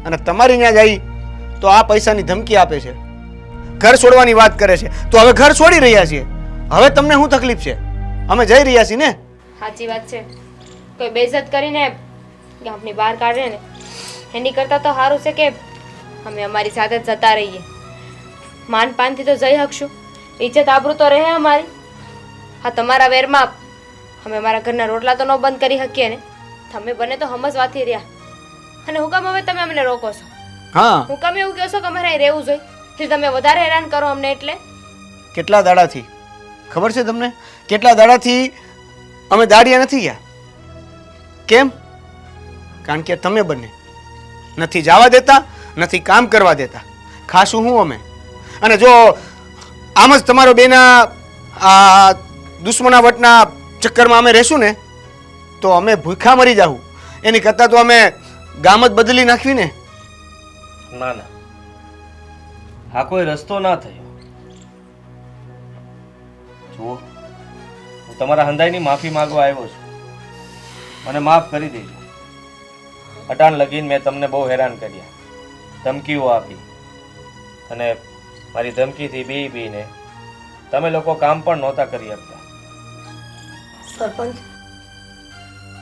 અને તમારી ત્યાં જાય તો આ પૈસાની ધમકી આપે છે, ઘર છોડવાની વાત કરે છે. તો હવે ઘર છોડી રહ્યા છીએ, હવે તમને શું તકલીફ છે? અમે જઈ રહ્યા છીએ ને. સાચી વાત છે. કોઈ બેઇજ્જત કરીને ગામની બહાર કાઢે ને એની કરતાં તો સારું છે કે અમે અમારી સાથે જ જતા રહીએ. માન પાનથી તો જઈ શકશું, ઇજ્જત આબરૂ તો રહે અમારી. હા, તમારા વેરમાં અમે અમારા ઘરના રોટલા તો ન બંધ કરી શકીએ ને. તમે બને તો સમજવાથી રહ્યા. અને હું કામ હવે તમે અમને રોકો છો? હા, હું કામ એવું કહો છો કે અમારે અહીં રહેવું જોઈએ? એટલે તમે વધારે હેરાન કરો અમને. એટલે કેટલા દાડાથી ખબર છે તમને? કેટલા દાડાથી અમે દાડિયા નથી ગયા. કેમ? કારણ કે તમે બંને નથી જવા દેતા, નથી કામ કરવા દેતા. ખાશું હું અમે. અને જો આમ જ તમારો બેના આ દુશ્મનાવટના ચક્કરમાં અમે રહેશું ને તો અમે ભૂખા મરી જાવું. એની કરતાં તો અમે ગામ જ બદલી નાખવી ને. ના ના, આ કોઈ રસ્તો ના થયો. જુઓ, હું તમારા હંધાઈની માફી માંગવા આવ્યો છું. મને માફ કરી દેજો. અટાણ લગીન મેં તમને બહુ હેરાન કર્યા, ધમકીઓ આપી, અને મારી ધમકીથી બીને તમે લોકો કામ પણ નહોતા કરી શકતા. સરપંચ,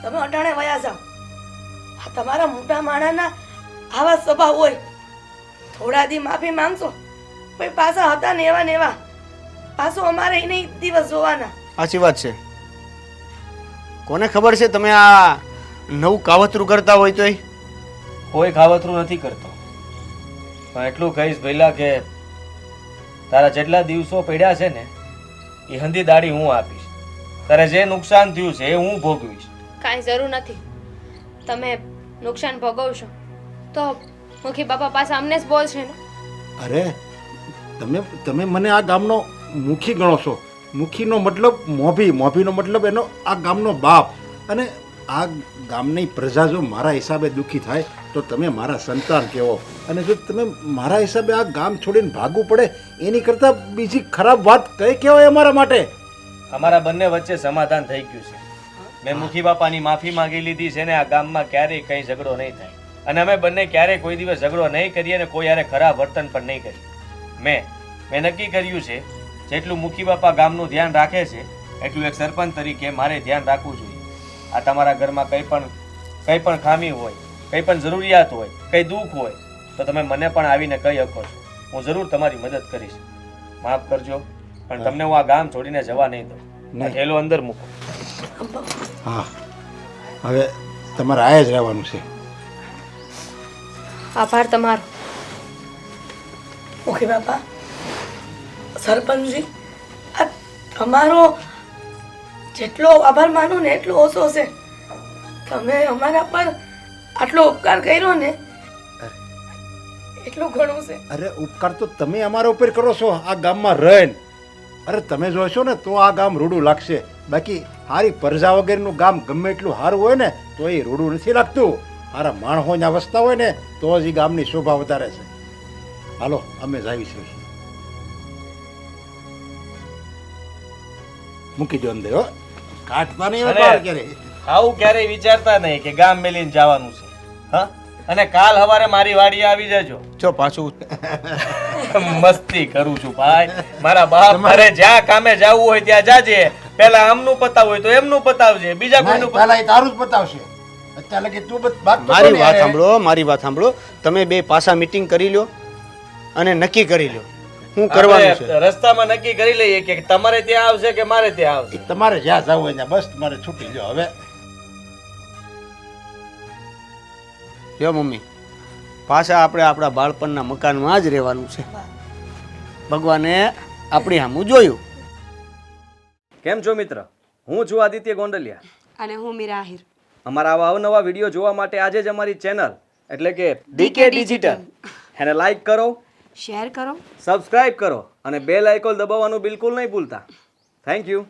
તમે અટાણે વયા જાઓ. આ તમારા મોટા માણાના આવા સ્વભાવ હોય. થોડા દી માફી માંગશો, પછી પાછા હતા ને એવા પાછો અમારે એને દિવસ જોવાના. સાચી વાત છે. કોને ખબર છે તમે આ નવું કાવતરું કરતા હોય તોય? કોઈ ખાવતરું નથી કરતો, પણ એટલું કહીશ પહેલા કે તારા જેટલા દિવસો પડ્યા છે ને એ હંધી દાડી હું આપીશ. તારે જે નુકસાન થયું છે એ હું ભોગવીશ. કાંઈ જરૂર નથી. તમે નુકસાન ભોગવશો તો મુખી બાપા પાસે અમને જ બોલશે ને. અરે તમે મને આ ગામનો મુખી ગણો છો. મુખીનો મતલબ મોભીનો મતલબ એનો આ ગામનો બાપ. અને આ ગામની પ્રજા જો મારા હિસાબે દુઃખી થાય તો તમે મારા સંતાન કહેવો. અને જો તમે મારા હિસાબે આ ગામ છોડીને ભાગવું પડે એની કરતાં બીજી ખરાબ વાત કઈ કહેવાય અમારા માટે? અમારા બંને વચ્ચે સમાધાન થઈ ગયું છે. મેં મુખી બાપાની માફી માંગી લીધી છે ને આ ગામમાં ક્યારેય કંઈ ઝઘડો નહીં થાય. અને અમે બંને ક્યારેય કોઈ દિવસ ઝઘડો નહીં કરીએ અને કોઈ યારે ખરાબ વર્તન પણ નહીં કરીએ. મેં નક્કી કર્યું છે જેટલું મુખી બાપા ગામનું ધ્યાન રાખે છે એટલું એક સરપંચ તરીકે મારે ધ્યાન રાખવું જોઈએ. આ તમારા ઘરમાં કંઈ પણ ખામી હોય, કંઈ પણ જરૂરિયાત હોય, કંઈ દુઃખ હોય તો તમે મને પણ આવીને કહી શકો છો. હું જરૂર તમારી મદદ કરીશ. માફ કરજો, પણ તમને હું આ ગામ છોડીને જવા નહીં દઉં. થેલો અંદર મૂકો. હા, હવે તમારે આયા જ રહેવાનું છે. આભાર તમારો. ઓકે બાપા, સરપંચજી, આ તમારો જેટલો આભાર માનો ને એટલો ઓછો છે. તમે અમારા પર આટલો ઉપકાર કર્યો ને એટલું ઘણું છે. અરે ઉપકાર તો તમે અમારા ઉપર કરો છો આ ગામમાં રહીને. અરે તમે જોશો ને તો આ ગામ રૂડું લાગશે. બાકી હારી પ્રજા વગરનું ગામ ગમે એટલું સારું હોય ને તો એ રૂડું નથી લાગતું. હારા માણસોને વસતા હોય ને તો જ એ ગામની શોભા વધારે છે. હાલો અમે જ આવી છીએ. મૂકી દો અંદર. હો, કાઢતા નહીં હવે બહાર ક્યારે. આવું ક્યારેય વિચારતા નહીં કે ગામ મેલીને જવાનું છે. હા, અને કાલ સવારે મારી વાડીએ આવી જજો. જો પાછું મસ્તી કરું છું ભાઈ. મારા બાપ મારે જ્યાં કામે જવું હોય ત્યાં જાજે. પહેલા આમનું પતાવ હોય તો એમનું પતાવજે, બીજા કોઈનું પહેલા એ તારું જ બતાવશે. અત્યારે કે તું મારી વાત સાંભળો. તમે બે પાછા મીટિંગ કરી લો અને નક્કી કરી લો શું કરવાનું છે. રસ્તામાં નક્કી કરી લઈએ કે તમારે ત્યાં આવશે કે મારે ત્યાં આવશે. તમારે જ્યાં જવું હોય ત્યાં બસ તમારે છૂટી લો. હવે જો મમ્મી, પાછા આપણે આપણા બાળપણના મકાનમાં જ રહેવાનું છે. ભગવાને આપણી સામું જોયું. કેમ છો મિત્ર? હું છું આદિત્ય ગોંડલિયા અને હું મીરા આહિર. અમારા આવા અવનવા વિડીયો જોવા માટે આજે જ અમારી ચેનલ એટલે કે ડીકે ડિજિટલ એને લાઈક કરો, શેર કરો, સબસ્ક્રાઇબ કરો અને બેલ આઇકોન દબાવવાનું બિલકુલ નહીં ભૂલતા. Thank you.